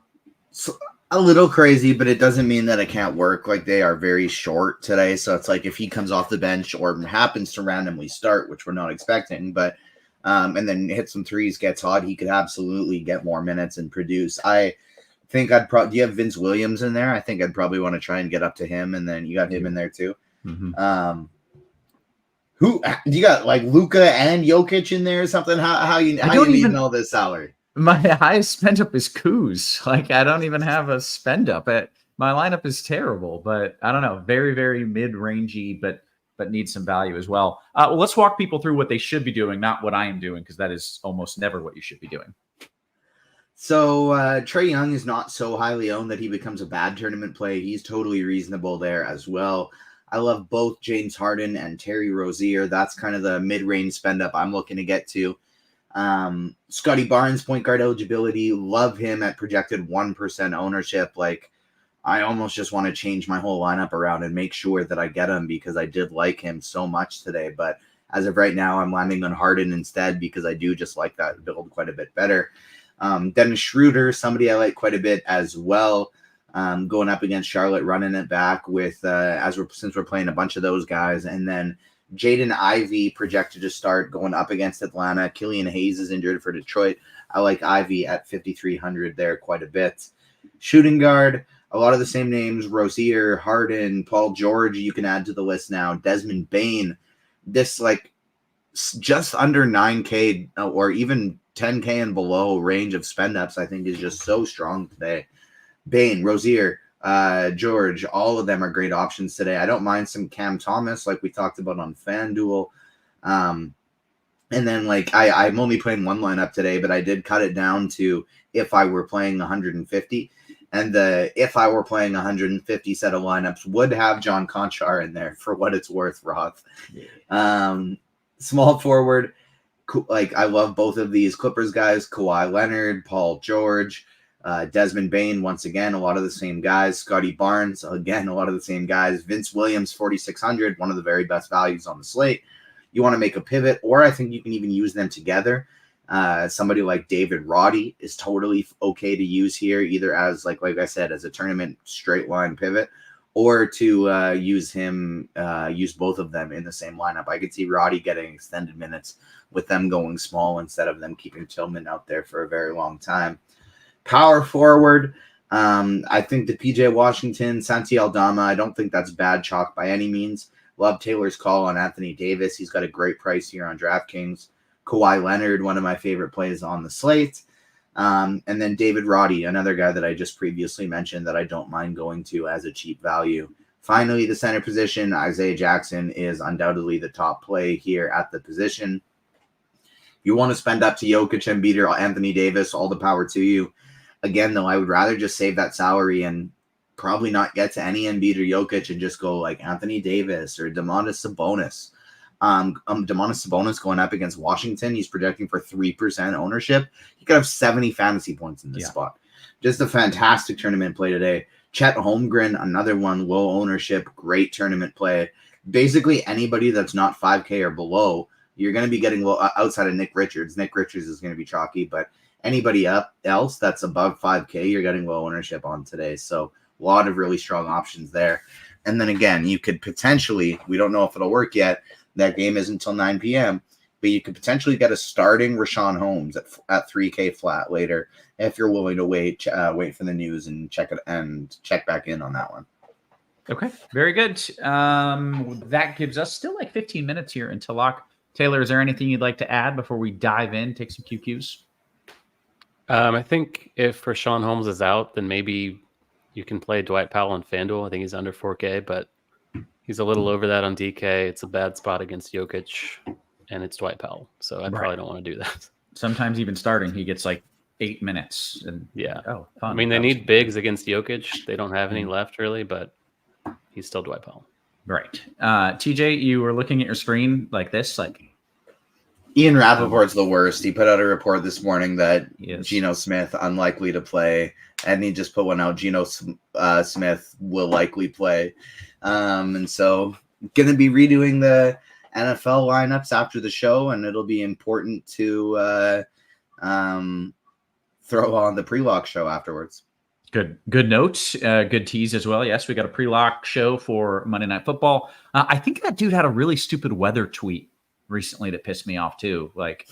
[SPEAKER 5] So, a little crazy, but it doesn't mean that it can't work. Like, they are very short today, so it's like if he comes off the bench or happens to randomly start, which we're not expecting, but and then hit some threes, gets hot, he could absolutely get more minutes and produce. I think I'd probably. Do you have Vince Williams in there? I think I'd probably want to try and get up to him, and then you got him in there too.
[SPEAKER 4] Mm-hmm.
[SPEAKER 5] Who you got? Like Luka and Jokic in there or something? How you need all this salary?
[SPEAKER 4] My highest spend up is Kuz. Like, I don't even have a spend up. My lineup is terrible, but I don't know. Very, very mid-rangey, but needs some value as well. Well, let's walk people through what they should be doing, not what I am doing, because that is almost never what you should be doing.
[SPEAKER 5] So Trae Young is not so highly owned that he becomes a bad tournament play. He's totally reasonable there as well. I love both James Harden and Terry Rozier. That's kind of the mid-range spend up I'm looking to get to. Scotty Barnes, point guard eligibility. Love him at projected 1% ownership. Like, I almost just want to change my whole lineup around and make sure that I get him because I did like him so much today. But as of right now, I'm landing on Harden instead because I do just like that build quite a bit better. Dennis Schroeder, somebody I like quite a bit as well. Going up against Charlotte, running it back with since we're playing a bunch of those guys, and then Jaden Ivey projected to start going up against Atlanta. Killian Hayes is injured for Detroit. I like Ivey at 5,300 there quite a bit. Shooting guard, a lot of the same names: Rozier, Harden, Paul George. You can add to the list now. Desmond Bane. This like just under 9K or even 10K and below range of spend ups, I think is just so strong today. Bane, Rozier, George, all of them are great options today. I don't mind some Cam Thomas, like we talked about on FanDuel. And then like I'm only playing one lineup today, but I did cut it down to if I were playing 150. And the if I were playing 150 set of lineups would have John Conchar in there for what it's worth, Roth. Small forward, like I love both of these Clippers guys, Kawhi Leonard, Paul George, Desmond Bane, once again, a lot of the same guys. Scotty Barnes, again, a lot of the same guys. Vince Williams, 4,600, one of the very best values on the slate. You want to make a pivot, or I think you can even use them together. Somebody like David Roddy is totally okay to use here, either as, like I said, as a tournament straight line pivot, or to use both of them in the same lineup. I could see Roddy getting extended minutes with them going small instead of them keeping Tillman out there for a very long time. Power forward, I think the PJ Washington, Santi Aldama, I don't think that's bad chalk by any means. Love Taylor's call on Anthony Davis. He's got a great price here on DraftKings. Kawhi Leonard, one of my favorite plays on the slate. And then David Roddy, another guy that I just previously mentioned that I don't mind going to as a cheap value. Finally, the center position, Isaiah Jackson is undoubtedly the top play here at the position. You want to spend up to Jokic, Embiid, or Anthony Davis, all the power to you. Again, though, I would rather just save that salary and probably not get to any Embiid or Jokic and just go like Anthony Davis or Domantas Sabonis. Domantas Sabonis going up against Washington. He's projecting for 3% ownership. He could have 70 fantasy points in this spot. Just a fantastic tournament play today. Chet Holmgren, another one, low ownership, great tournament play. Basically, anybody that's not 5K or below, you're going to be getting low outside of Nick Richards. Nick Richards is going to be chalky, but anybody else that's above 5K, you're getting low ownership on today. So a lot of really strong options there. And then again, you could potentially, we don't know if it'll work yet, that game isn't until 9 p.m., but you could potentially get a starting Rashawn Holmes at 3K flat later if you're willing to wait for the news and check back in on that one.
[SPEAKER 4] Okay, very good. That gives us still like 15 minutes here until lock. Taylor, is there anything you'd like to add before we dive in, take some QQs?
[SPEAKER 6] I think if Rashawn Holmes is out, then maybe you can play Dwight Powell on FanDuel. I think he's under 4K, but he's a little over that on DK. It's a bad spot against Jokic, and it's Dwight Powell. So I probably don't want to do that.
[SPEAKER 4] Sometimes even starting, he gets like 8 minutes. And
[SPEAKER 6] fun.
[SPEAKER 4] I
[SPEAKER 6] mean, they need bigs against Jokic. They don't have any left, really, but he's still Dwight Powell.
[SPEAKER 4] Right. TJ, you were looking at your screen like this, like
[SPEAKER 5] Ian Rappaport's the worst. He put out a report this morning that Geno Smith unlikely to play, and he just put one out. Geno Smith will likely play, and so going to be redoing the NFL lineups after the show, and it'll be important to throw on the pre-lock show afterwards.
[SPEAKER 4] Good note. Good tease as well. Yes, we got a pre-lock show for Monday Night Football. I think that dude had a really stupid weather tweet recently that pissed me off too. Like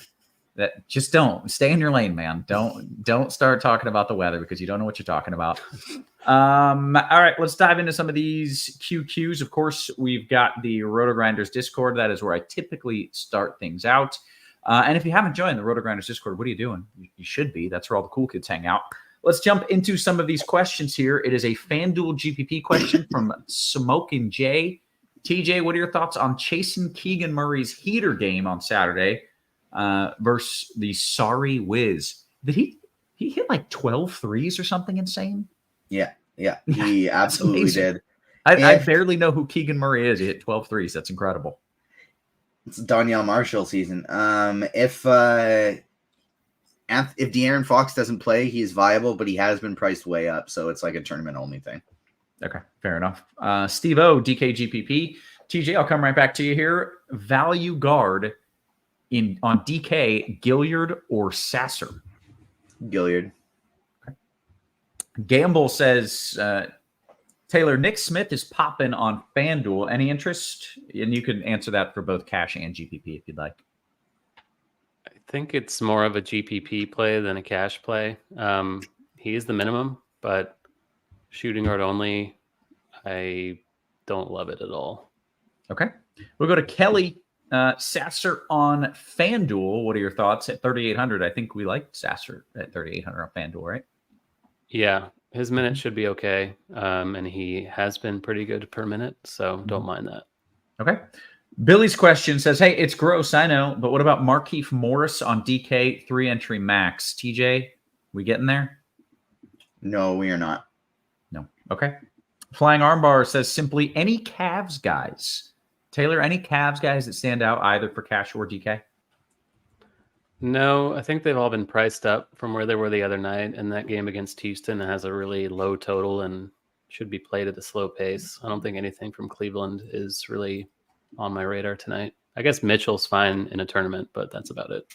[SPEAKER 4] that, just don't stay in your lane, man. Don't start talking about the weather because you don't know what you're talking about. All right, let's dive into some of these QQs. Of course, we've got the RotoGrinders Discord. That is where I typically start things out. And if you haven't joined the RotoGrinders Discord, what are you doing? You should be. That's where all the cool kids hang out. Let's jump into some of these questions here. It is a FanDuel GPP question from Smokin' Jay. TJ, what are your thoughts on chasing Keegan Murray's heater game on Saturday versus the sorry Wiz? Did he hit like 12 threes or something insane?
[SPEAKER 5] Yeah, he absolutely did.
[SPEAKER 4] I barely know who Keegan Murray is. He hit 12 threes. That's incredible.
[SPEAKER 5] It's Danielle Marshall season. If De'Aaron Fox doesn't play, he's viable, but he has been priced way up, so it's like a tournament only thing.
[SPEAKER 4] Okay, fair enough. Steve O, DKGPP. TJ, I'll come right back to you here. Value guard on DK, Gilliard or Sasser?
[SPEAKER 5] Gilliard.
[SPEAKER 4] Okay. Gamble says, Taylor, Nick Smith is popping on FanDuel. Any interest? And you can answer that for both cash and GPP if you'd like.
[SPEAKER 6] I think it's more of a GPP play than a cash play. He is the minimum, but shooting guard only, I don't love it at all.
[SPEAKER 4] Okay. We'll go to Kelly. Sasser on FanDuel. What are your thoughts at 3,800? I think we like Sasser at 3,800 on FanDuel, right?
[SPEAKER 6] Yeah. His minutes should be okay. And he has been pretty good per minute, so don't mind that.
[SPEAKER 4] Okay. Billy's question says, hey, it's gross, I know, but what about Markieff Morris on DK 3-entry max? TJ, We getting there?
[SPEAKER 5] No, we are not.
[SPEAKER 4] No. Okay. Flying Armbar says simply any Cavs guys. Taylor, any Cavs guys that stand out either for cash or DK?
[SPEAKER 6] No, I think they've all been priced up from where they were the other night. And that game against Houston has a really low total and should be played at a slow pace. I don't think anything from Cleveland is really on my radar tonight. I guess Mitchell's fine in a tournament, but that's about it.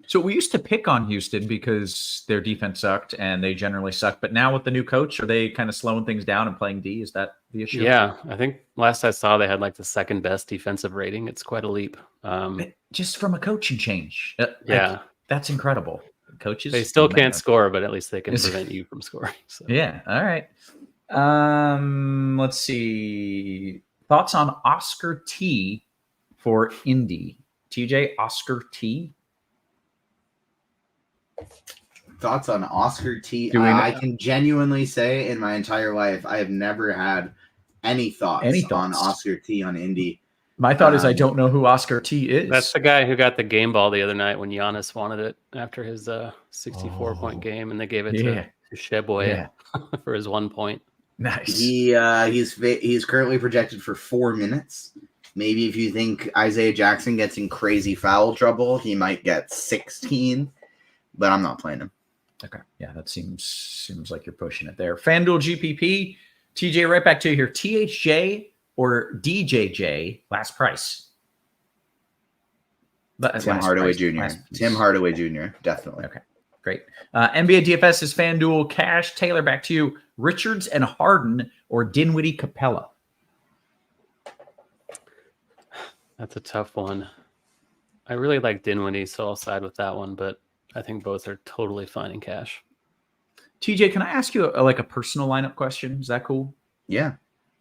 [SPEAKER 4] So we used to pick on Houston because their defense sucked and they generally suck. But now with the new coach, are they kind of slowing things down and playing D? Is that the issue?
[SPEAKER 6] Yeah, I think last I saw they had like the second best defensive rating. It's quite a leap.
[SPEAKER 4] Just from a coaching change.
[SPEAKER 6] Yeah.
[SPEAKER 4] That's incredible. Coaches.
[SPEAKER 6] They still can't score, but at least they can prevent you from scoring. So.
[SPEAKER 4] Yeah. All right. Let's see. Thoughts on Oscar T for Indy? TJ, Oscar T?
[SPEAKER 5] Thoughts on Oscar T? I can genuinely say in my entire life, I have never had any thoughts on Oscar T on Indy.
[SPEAKER 4] My thought is I don't know who Oscar T is.
[SPEAKER 6] That's the guy who got the game ball the other night when Giannis wanted it after his 64-point game, and they gave it to Sheboy for his 1 point.
[SPEAKER 4] Nice.
[SPEAKER 5] He's currently projected for 4 minutes. Maybe if you think Isaiah Jackson gets in crazy foul trouble, he might get 16. But I'm not playing him.
[SPEAKER 4] Okay. Yeah, that seems like you're pushing it there. FanDuel GPP. TJ, right back to you here. THJ or DJJ, last price?
[SPEAKER 5] Tim Hardaway Jr. Tim Hardaway Jr., definitely.
[SPEAKER 4] Okay, great. NBA DFS is FanDuel Cash. Taylor, back to you. Richards and Harden or Dinwiddie Capella?
[SPEAKER 6] That's a tough one. I really like Dinwiddie, so I'll side with that one, but I think both are totally fine in cash.
[SPEAKER 4] TJ, can I ask you a personal lineup question? Is that cool?
[SPEAKER 5] Yeah.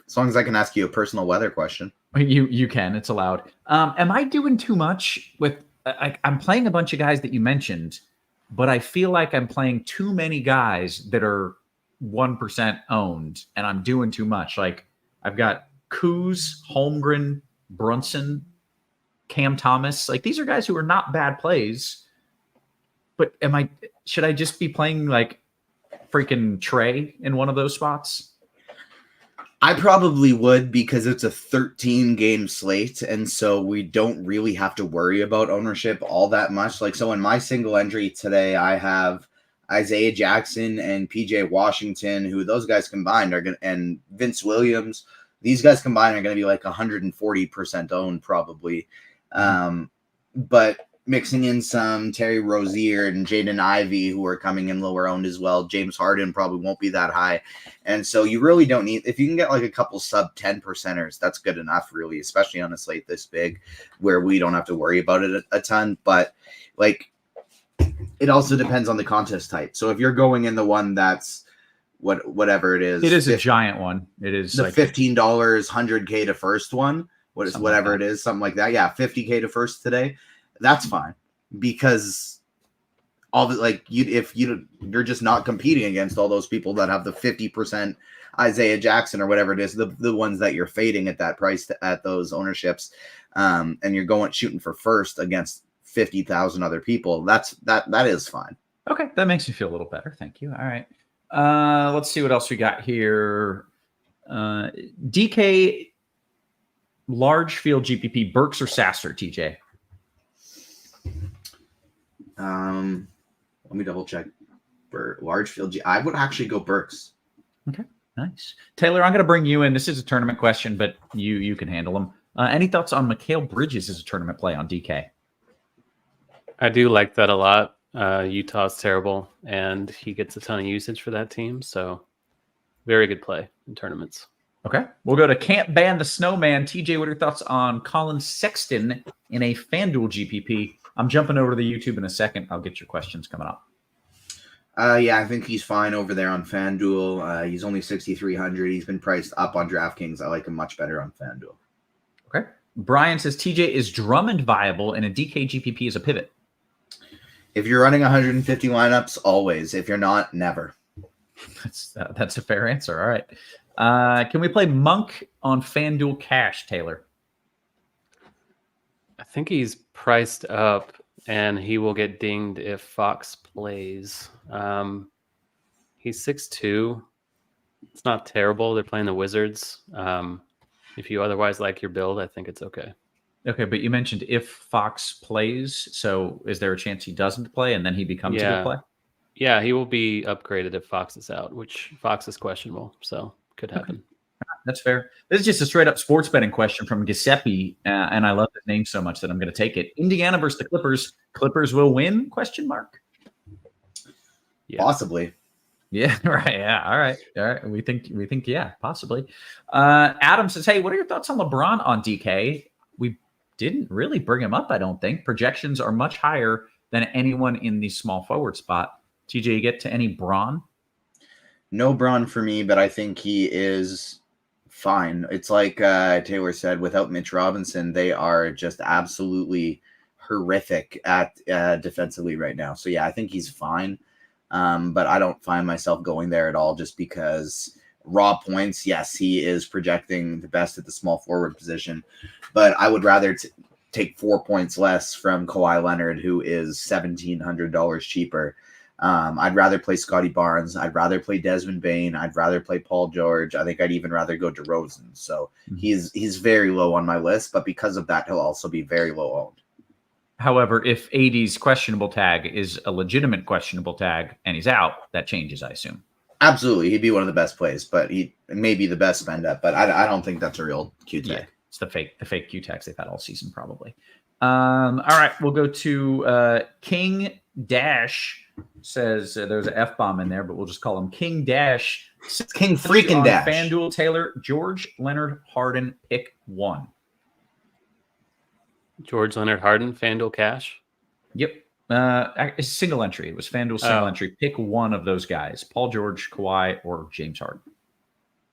[SPEAKER 5] As long as I can ask you a personal weather question.
[SPEAKER 4] You can. It's allowed. Am I doing too much with I'm playing a bunch of guys that you mentioned, but I feel like I'm playing too many guys that are 1% owned, and I'm doing too much. Like I've got Kuz, Holmgren, Brunson, Cam Thomas. Like these are guys who are not bad plays. But should I just be playing like freaking Trey in one of those spots?
[SPEAKER 5] I probably would because it's a 13-game slate. And so we don't really have to worry about ownership all that much. Like, so in my single entry today, I have Isaiah Jackson and PJ Washington, who those guys combined are going to, and Vince Williams, these guys combined are going to be like 140% owned probably. But mixing in some Terry Rozier and Jaden Ivey, who are coming in lower owned as well. James Harden probably won't be that high. And so you really don't need, if you can get like a couple sub 10%ers, that's good enough really, especially on a slate this big where we don't have to worry about it a ton. But like, it also depends on the contest type. So if you're going in the one that's whatever it is
[SPEAKER 4] a giant one. It is
[SPEAKER 5] the
[SPEAKER 4] like
[SPEAKER 5] $15, 100K to first one. Whatever it is, something like that. Yeah. 50K to first today. That's fine because all the if you're just not competing against all those people that have the 50% Isaiah Jackson or whatever it is, the ones that you're fading at that price at those ownerships, and you're shooting for first against 50,000 other people. That is fine.
[SPEAKER 4] Okay, that makes me feel a little better. Thank you. All right, let's see what else we got here. DK large field GPP Burks or Sasser, TJ.
[SPEAKER 5] Let me double check. Large field I would actually go Burks.
[SPEAKER 4] Okay, nice. Taylor, I'm going to bring you in. This is a tournament question, but you can handle them. Any thoughts on Mikal Bridges as a tournament play on DK?
[SPEAKER 6] I do like that a lot. Utah's terrible, and he gets a ton of usage for that team. So very good play in tournaments.
[SPEAKER 4] Okay, we'll go to Can't Ban the Snowman. TJ, what are your thoughts on Colin Sexton in a FanDuel GPP? I'm jumping over to the YouTube in a second. I'll get your questions coming up.
[SPEAKER 5] Yeah, I think he's fine over there on FanDuel. He's only 6,300. He's been priced up on DraftKings. I like him much better on FanDuel.
[SPEAKER 4] Okay. Brian says, TJ, is Drummond viable in a DK GPP as a pivot?
[SPEAKER 5] If you're running 150 lineups, always. If you're not, never.
[SPEAKER 4] That's a fair answer. All right. Can we play Monk on FanDuel Cash, Taylor?
[SPEAKER 6] I think he's priced up, and he will get dinged if Fox plays. He's 6'2". It's not terrible. They're playing the Wizards. If you otherwise like your build, I think it's okay.
[SPEAKER 4] Okay, but you mentioned if Fox plays, so is there a chance he doesn't play and then he becomes a good play?
[SPEAKER 6] Yeah, he will be upgraded if Fox is out, which Fox is questionable, so could happen.
[SPEAKER 4] Okay. That's fair. This is just a straight up sports betting question from Giuseppe, and I love his name so much that I'm going to take it. Indiana versus the Clippers. Clippers will win? Question mark.
[SPEAKER 6] Yeah.
[SPEAKER 5] Possibly.
[SPEAKER 4] Yeah. Right. Yeah. All right. We think. Yeah. Possibly. Adam says, "Hey, what are your thoughts on LeBron on DK? We didn't really bring him up. I don't think projections are much higher than anyone in the small forward spot. TJ, you get to any Braun?
[SPEAKER 5] No Braun for me, but I think he is fine. It's like Taylor said, without Mitch Robinson, they are just absolutely horrific at defensively right now. So yeah, I think he's fine. But I don't find myself going there at all just because raw points, yes, he is projecting the best at the small forward position, but I would rather take 4 points less from Kawhi Leonard, who is $1,700 cheaper. I'd rather play Scotty Barnes. I'd rather play Desmond Bane. I'd rather play Paul George. I think I'd even rather go DeRozan. So he's very low on my list, but because of that, he'll also be very low owned.
[SPEAKER 4] However, if AD's questionable tag is a legitimate questionable tag and he's out, that changes, I assume.
[SPEAKER 5] Absolutely. He'd be one of the best plays, but he may be the best spend up, but I don't think that's a real Q tag.
[SPEAKER 4] Yeah, it's the fake Q tags they've had all season, probably. All right, we'll go to King Dash. Says there's an F-bomb in there, but we'll just call him King Dash.
[SPEAKER 5] King freaking Dash.
[SPEAKER 4] FanDuel, Taylor, George Leonard Harden, pick one.
[SPEAKER 6] George Leonard Harden, FanDuel cash?
[SPEAKER 4] Yep. It's single entry. It was FanDuel single entry. Pick one of those guys. Paul George, Kawhi, or James Harden.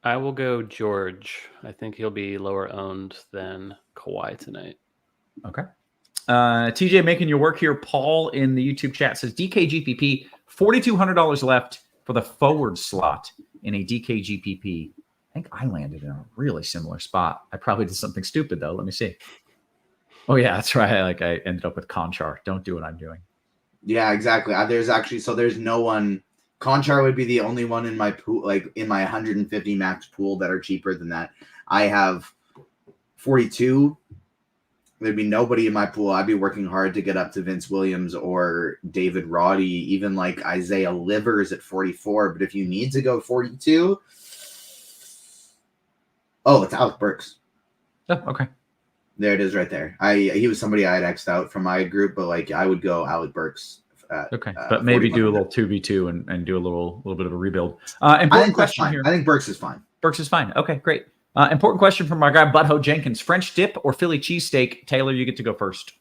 [SPEAKER 6] I will go George. I think he'll be lower owned than Kawhi tonight.
[SPEAKER 4] Okay. TJ making your work here. Paul in the YouTube chat says DKGPP, $4,200 left for the forward slot in a DKGPP. I think I landed in a really similar spot. I probably did something stupid though. Let me see. Oh yeah, that's right. I ended up with Conchar. Don't do what I'm doing.
[SPEAKER 5] Yeah, exactly. There's no one. Conchar would be the only one in my pool, like in my 150 max pool that are cheaper than that. I have 42. There'd be nobody in my pool. I'd be working hard to get up to Vince Williams or David Roddy, even like Isaiah Livers at 44. But if you need to go 42, it's Alec Burks.
[SPEAKER 4] Oh, okay.
[SPEAKER 5] There it is right there. He was somebody I had X'd out from my group, but like I would go Alec Burks.
[SPEAKER 4] Okay, but maybe do a little 2v2 and do a little bit of a rebuild.
[SPEAKER 5] Important question here. I think Burks is fine.
[SPEAKER 4] Burks is fine. Okay, great. Important question from our guy Butthole Jenkins: French dip or Philly cheesesteak? Taylor, you get to go first.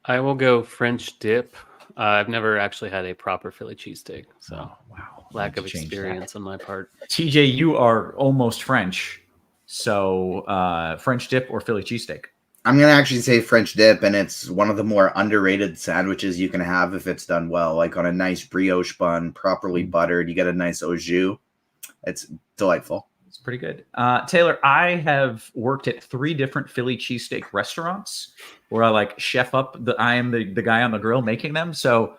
[SPEAKER 6] I will go French dip. I've never actually had a proper Philly cheesesteak, so lack of experience on my part.
[SPEAKER 4] TJ, you are almost French. So French dip or Philly cheesesteak?
[SPEAKER 5] I'm going to actually say French dip, and it's one of the more underrated sandwiches you can have if it's done well, like on a nice brioche bun, properly buttered. You get a nice au jus. It's delightful.
[SPEAKER 4] It's pretty good. Taylor, I have worked at 3 different Philly cheesesteak restaurants where I like chef up. I am the guy on the grill making them. So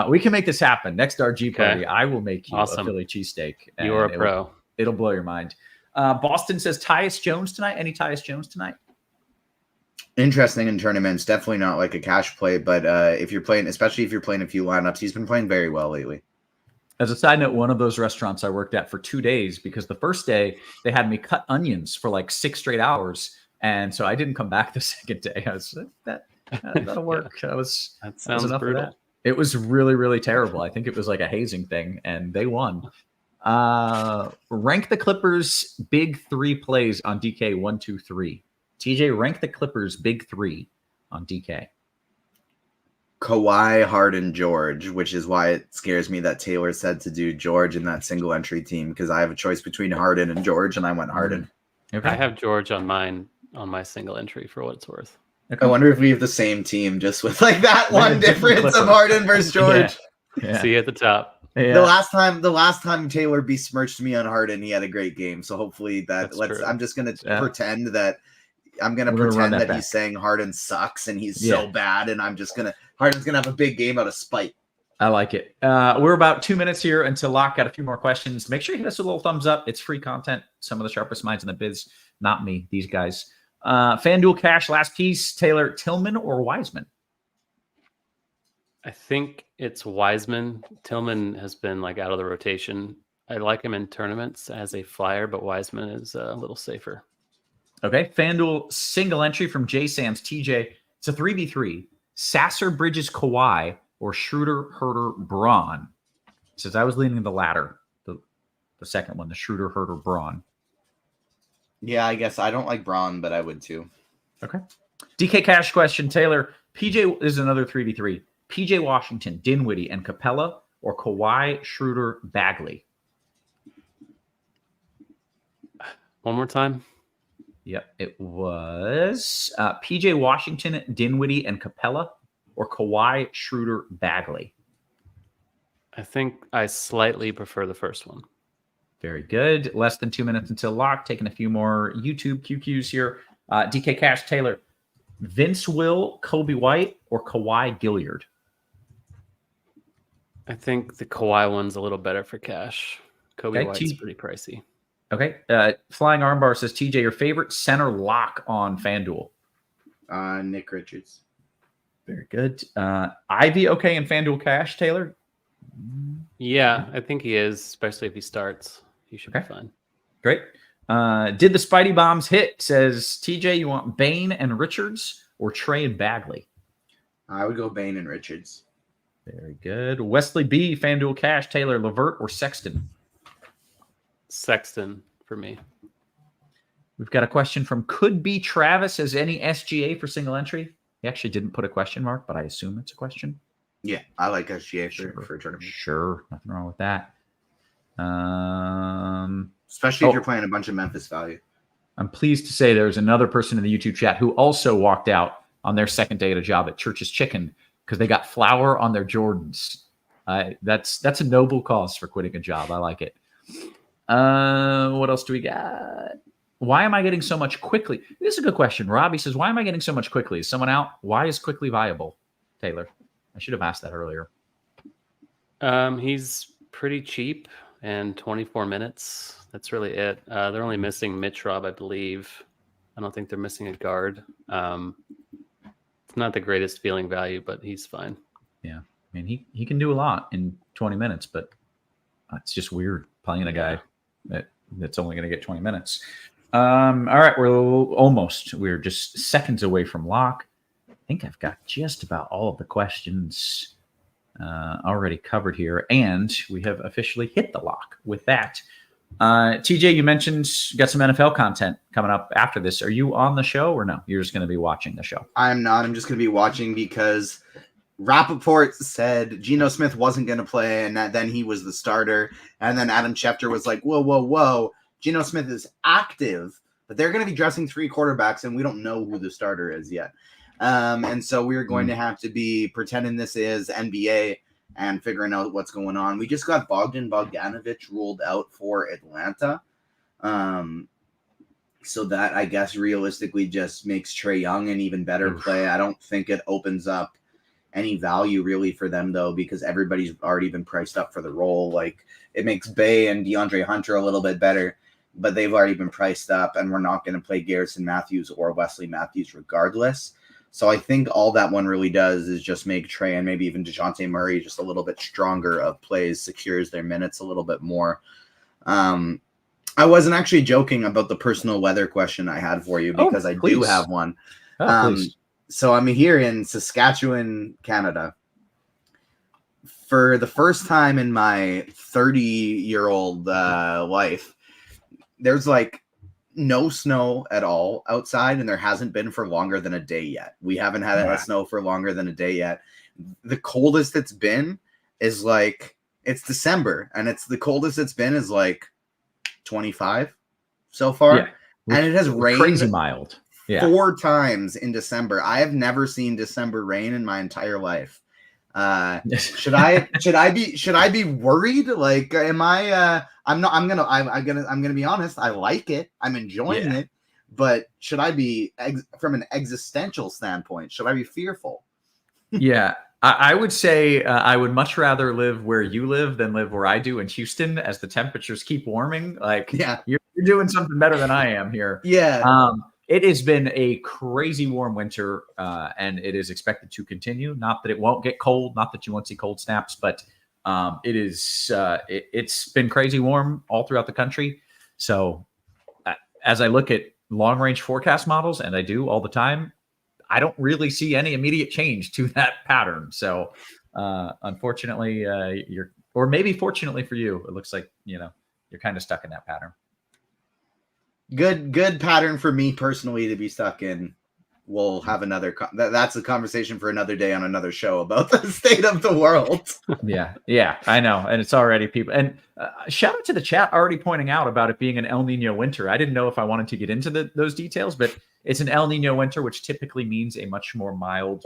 [SPEAKER 4] we can make this happen. Next RG party, I will make you a Philly cheesesteak.
[SPEAKER 6] You're a pro.
[SPEAKER 4] It'll blow your mind. Boston says Tyus Jones tonight. Any Tyus Jones tonight?
[SPEAKER 5] Interesting in tournaments. Definitely not like a cash play, but if you're playing, especially if you're playing a few lineups, he's been playing very well lately.
[SPEAKER 4] As a side note, one of those restaurants I worked at for 2 days because the first day they had me cut onions for like 6 straight hours. And so I didn't come back the second day. I was like, that'll work.
[SPEAKER 6] That sounds
[SPEAKER 4] enough
[SPEAKER 6] brutal.
[SPEAKER 4] of that. It was really, really terrible. I think it was like a hazing thing and they won. Rank the Clippers big 3 plays on DK 1, 2, 3. TJ, rank the Clippers big 3 on DK.
[SPEAKER 5] Kawhi, Harden, George, which is why it scares me that Taylor said to do George in that single entry team because I have a choice between Harden and George, and I went Harden.
[SPEAKER 4] Okay.
[SPEAKER 6] I have George on my single entry for what it's worth.
[SPEAKER 4] Okay.
[SPEAKER 5] I wonder if we have the same team just with like that one difference of Harden versus George.
[SPEAKER 4] Yeah.
[SPEAKER 6] See you at the top.
[SPEAKER 4] Yeah.
[SPEAKER 5] The last time Taylor besmirched me on Harden, he had a great game. So hopefully I'm just gonna pretend that pretend that he's saying Harden sucks and he's so bad, and Harden's gonna have a big game out of spite.
[SPEAKER 4] I like it. We're about 2 minutes here until lock. Got a few more questions. Make sure you hit us a little thumbs up. It's free content. Some of the sharpest minds in the biz. Not me, these guys. FanDuel Cash, last piece. Taylor, Tillman or Wiseman?
[SPEAKER 6] I think it's Wiseman. Tillman has been like out of the rotation. I like him in tournaments as a flyer, but Wiseman is a little safer.
[SPEAKER 4] Okay. FanDuel single entry from J Sam's TJ. It's a 3v3. Sasser, Bridges, Kawhi, or Schroeder, Herter, Braun. Says I was leaning the latter, the second one, the Schroeder, Herter, Braun.
[SPEAKER 5] Yeah, I guess I don't like Braun, but I would too.
[SPEAKER 4] Okay. DK Cash question, Taylor. PJ is another 3v3. PJ Washington, Dinwiddie, and Capella, or Kawhi, Schroeder, Bagley?
[SPEAKER 6] One more time.
[SPEAKER 4] Yep, it was PJ Washington, Dinwiddie, and Capella, or Kawhi, Schroeder, Bagley?
[SPEAKER 6] I think I slightly prefer the first one.
[SPEAKER 4] Very good. Less than 2 minutes until lock. Taking a few more YouTube QQs here. DK Cash, Taylor. Vince Will, Kobe White, or Kawhi Gilliard?
[SPEAKER 6] I think the Kawhi one's a little better for cash. Kobe White's pretty pricey.
[SPEAKER 4] Okay. Flying Armbar says, TJ, your favorite center lock on FanDuel?
[SPEAKER 5] Nick Richards.
[SPEAKER 4] Very good. Ivy okay in FanDuel Cash, Taylor?
[SPEAKER 6] Yeah, I think he is, especially if he starts. He should be fine.
[SPEAKER 4] Great. Did the Spidey bombs hit? Says TJ, you want Bane and Richards or Trey and Bagley?
[SPEAKER 5] I would go Bane and Richards.
[SPEAKER 4] Very good. Wesley B, FanDuel Cash, Taylor, Levert, or Sexton?
[SPEAKER 6] Sexton for me.
[SPEAKER 4] We've got a question from Could Be Travis. As any SGA for single entry? He actually didn't put a question mark, but I assume it's a question.
[SPEAKER 5] Yeah, I like SGA for a tournament.
[SPEAKER 4] Sure, nothing wrong with that.
[SPEAKER 5] Especially if you're playing a bunch of Memphis value.
[SPEAKER 4] I'm pleased to say there's another person in the YouTube chat who also walked out on their second day at a job at Church's Chicken because they got flour on their Jordans. That's a noble cause for quitting a job. I like it. What else do we got? Why am I getting so much quickly? This is a good question. Robbie says, why am I getting so much quickly? Is someone out? Why is quickly viable, Taylor? I should have asked that earlier.
[SPEAKER 6] He's pretty cheap and 24 minutes. That's really it. They're only missing Mitch Rob, I believe. I don't think they're missing a guard. It's not the greatest feeling value, but he's fine.
[SPEAKER 4] Yeah. I mean, he can do a lot in 20 minutes, but it's just weird playing a guy that's only going to get 20 minutes. All right. We're just seconds away from lock. I think I've got just about all of the questions already covered here, and we have officially hit the lock with that. TJ, you mentioned you got some NFL content coming up after this. Are you on the show or no? You're just going to be watching the show?
[SPEAKER 5] I'm not. I'm just going to be watching because Rappaport said Geno Smith wasn't going to play, and then he was the starter. And then Adam Schefter was like, whoa. Geno Smith is active, but they're going to be dressing 3 quarterbacks, and we don't know who the starter is yet. And so we're going to have to be pretending this is NBA and figuring out what's going on. We just got Bogdan Bogdanovic ruled out for Atlanta. So that, I guess, realistically just makes Trae Young an even better play. I don't think it opens up any value really for them, though, because everybody's already been priced up for the role. Like, it makes Bey and DeAndre Hunter a little bit better, but they've already been priced up, and we're not going to play Garrison Matthews or Wesley Matthews regardless. So I think all that one really does is just make Trae and maybe even DeJounte Murray just a little bit stronger of plays, secures their minutes a little bit more. I wasn't actually joking about the personal weather question I had for you because I do have one. So I'm here in Saskatchewan, Canada. For the first time in my 30-year-old life, there's like no snow at all outside, and there hasn't been for longer than a day yet. We haven't had a snow for longer than a day yet. The coldest it's been is like, it's December, and it's the coldest it's been is like 25 so far. Yeah. And it has rained
[SPEAKER 4] crazy mild.
[SPEAKER 5] 4 times in December. I have never seen December rain in my entire life. Should I be worried? Like, am I? I'm not. I'm gonna be honest. I like it. I'm enjoying it. but should I be from an existential standpoint? Should I be fearful?
[SPEAKER 4] Yeah, I would say I would much rather live where you live than live where I do in Houston, as the temperatures keep warming. Like,
[SPEAKER 5] Yeah,
[SPEAKER 4] you're doing something better than I am here.
[SPEAKER 5] Yeah.
[SPEAKER 4] It has been a crazy warm winter, and it is expected to continue. Not that it won't get cold, not that you won't see cold snaps, but it's been crazy warm all throughout the country. So as I look at long range forecast models, and I do all the time, I don't really see any immediate change to that pattern. So unfortunately, or maybe fortunately for you, it looks like, you're kind of stuck in that pattern.
[SPEAKER 5] Good pattern for me personally to be stuck in. We'll have another that's a conversation for another day on another show about the state of the world.
[SPEAKER 4] Yeah, I know. And it's already people. And shout out to the chat already pointing out about it being an El Nino winter. I didn't know if I wanted to get into those details, but it's an El Nino winter, which typically means a much more mild,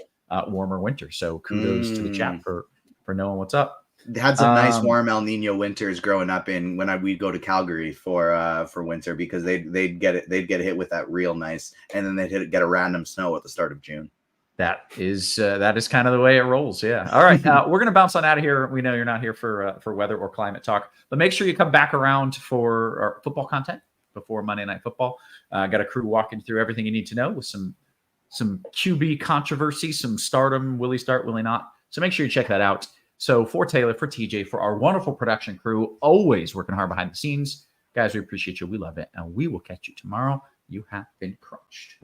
[SPEAKER 4] warmer winter. So kudos to the chat for knowing what's up.
[SPEAKER 5] Had some nice warm El Nino winters growing up when we'd go to Calgary for winter, because they'd get hit with that real nice, and then they'd get a random snow at the start of June.
[SPEAKER 4] That is kind of the way it rolls. Yeah. All right. We're going to bounce on out of here. We know you're not here for weather or climate talk, but make sure you come back around for our football content before Monday Night Football. Got a crew walking through everything you need to know with some QB controversy, some stardom, will he start, will he not? So make sure you check that out. So for Taylor, for TJ, for our wonderful production crew, always working hard behind the scenes, guys, we appreciate you. We love it. And we will catch you tomorrow. You have been crunched.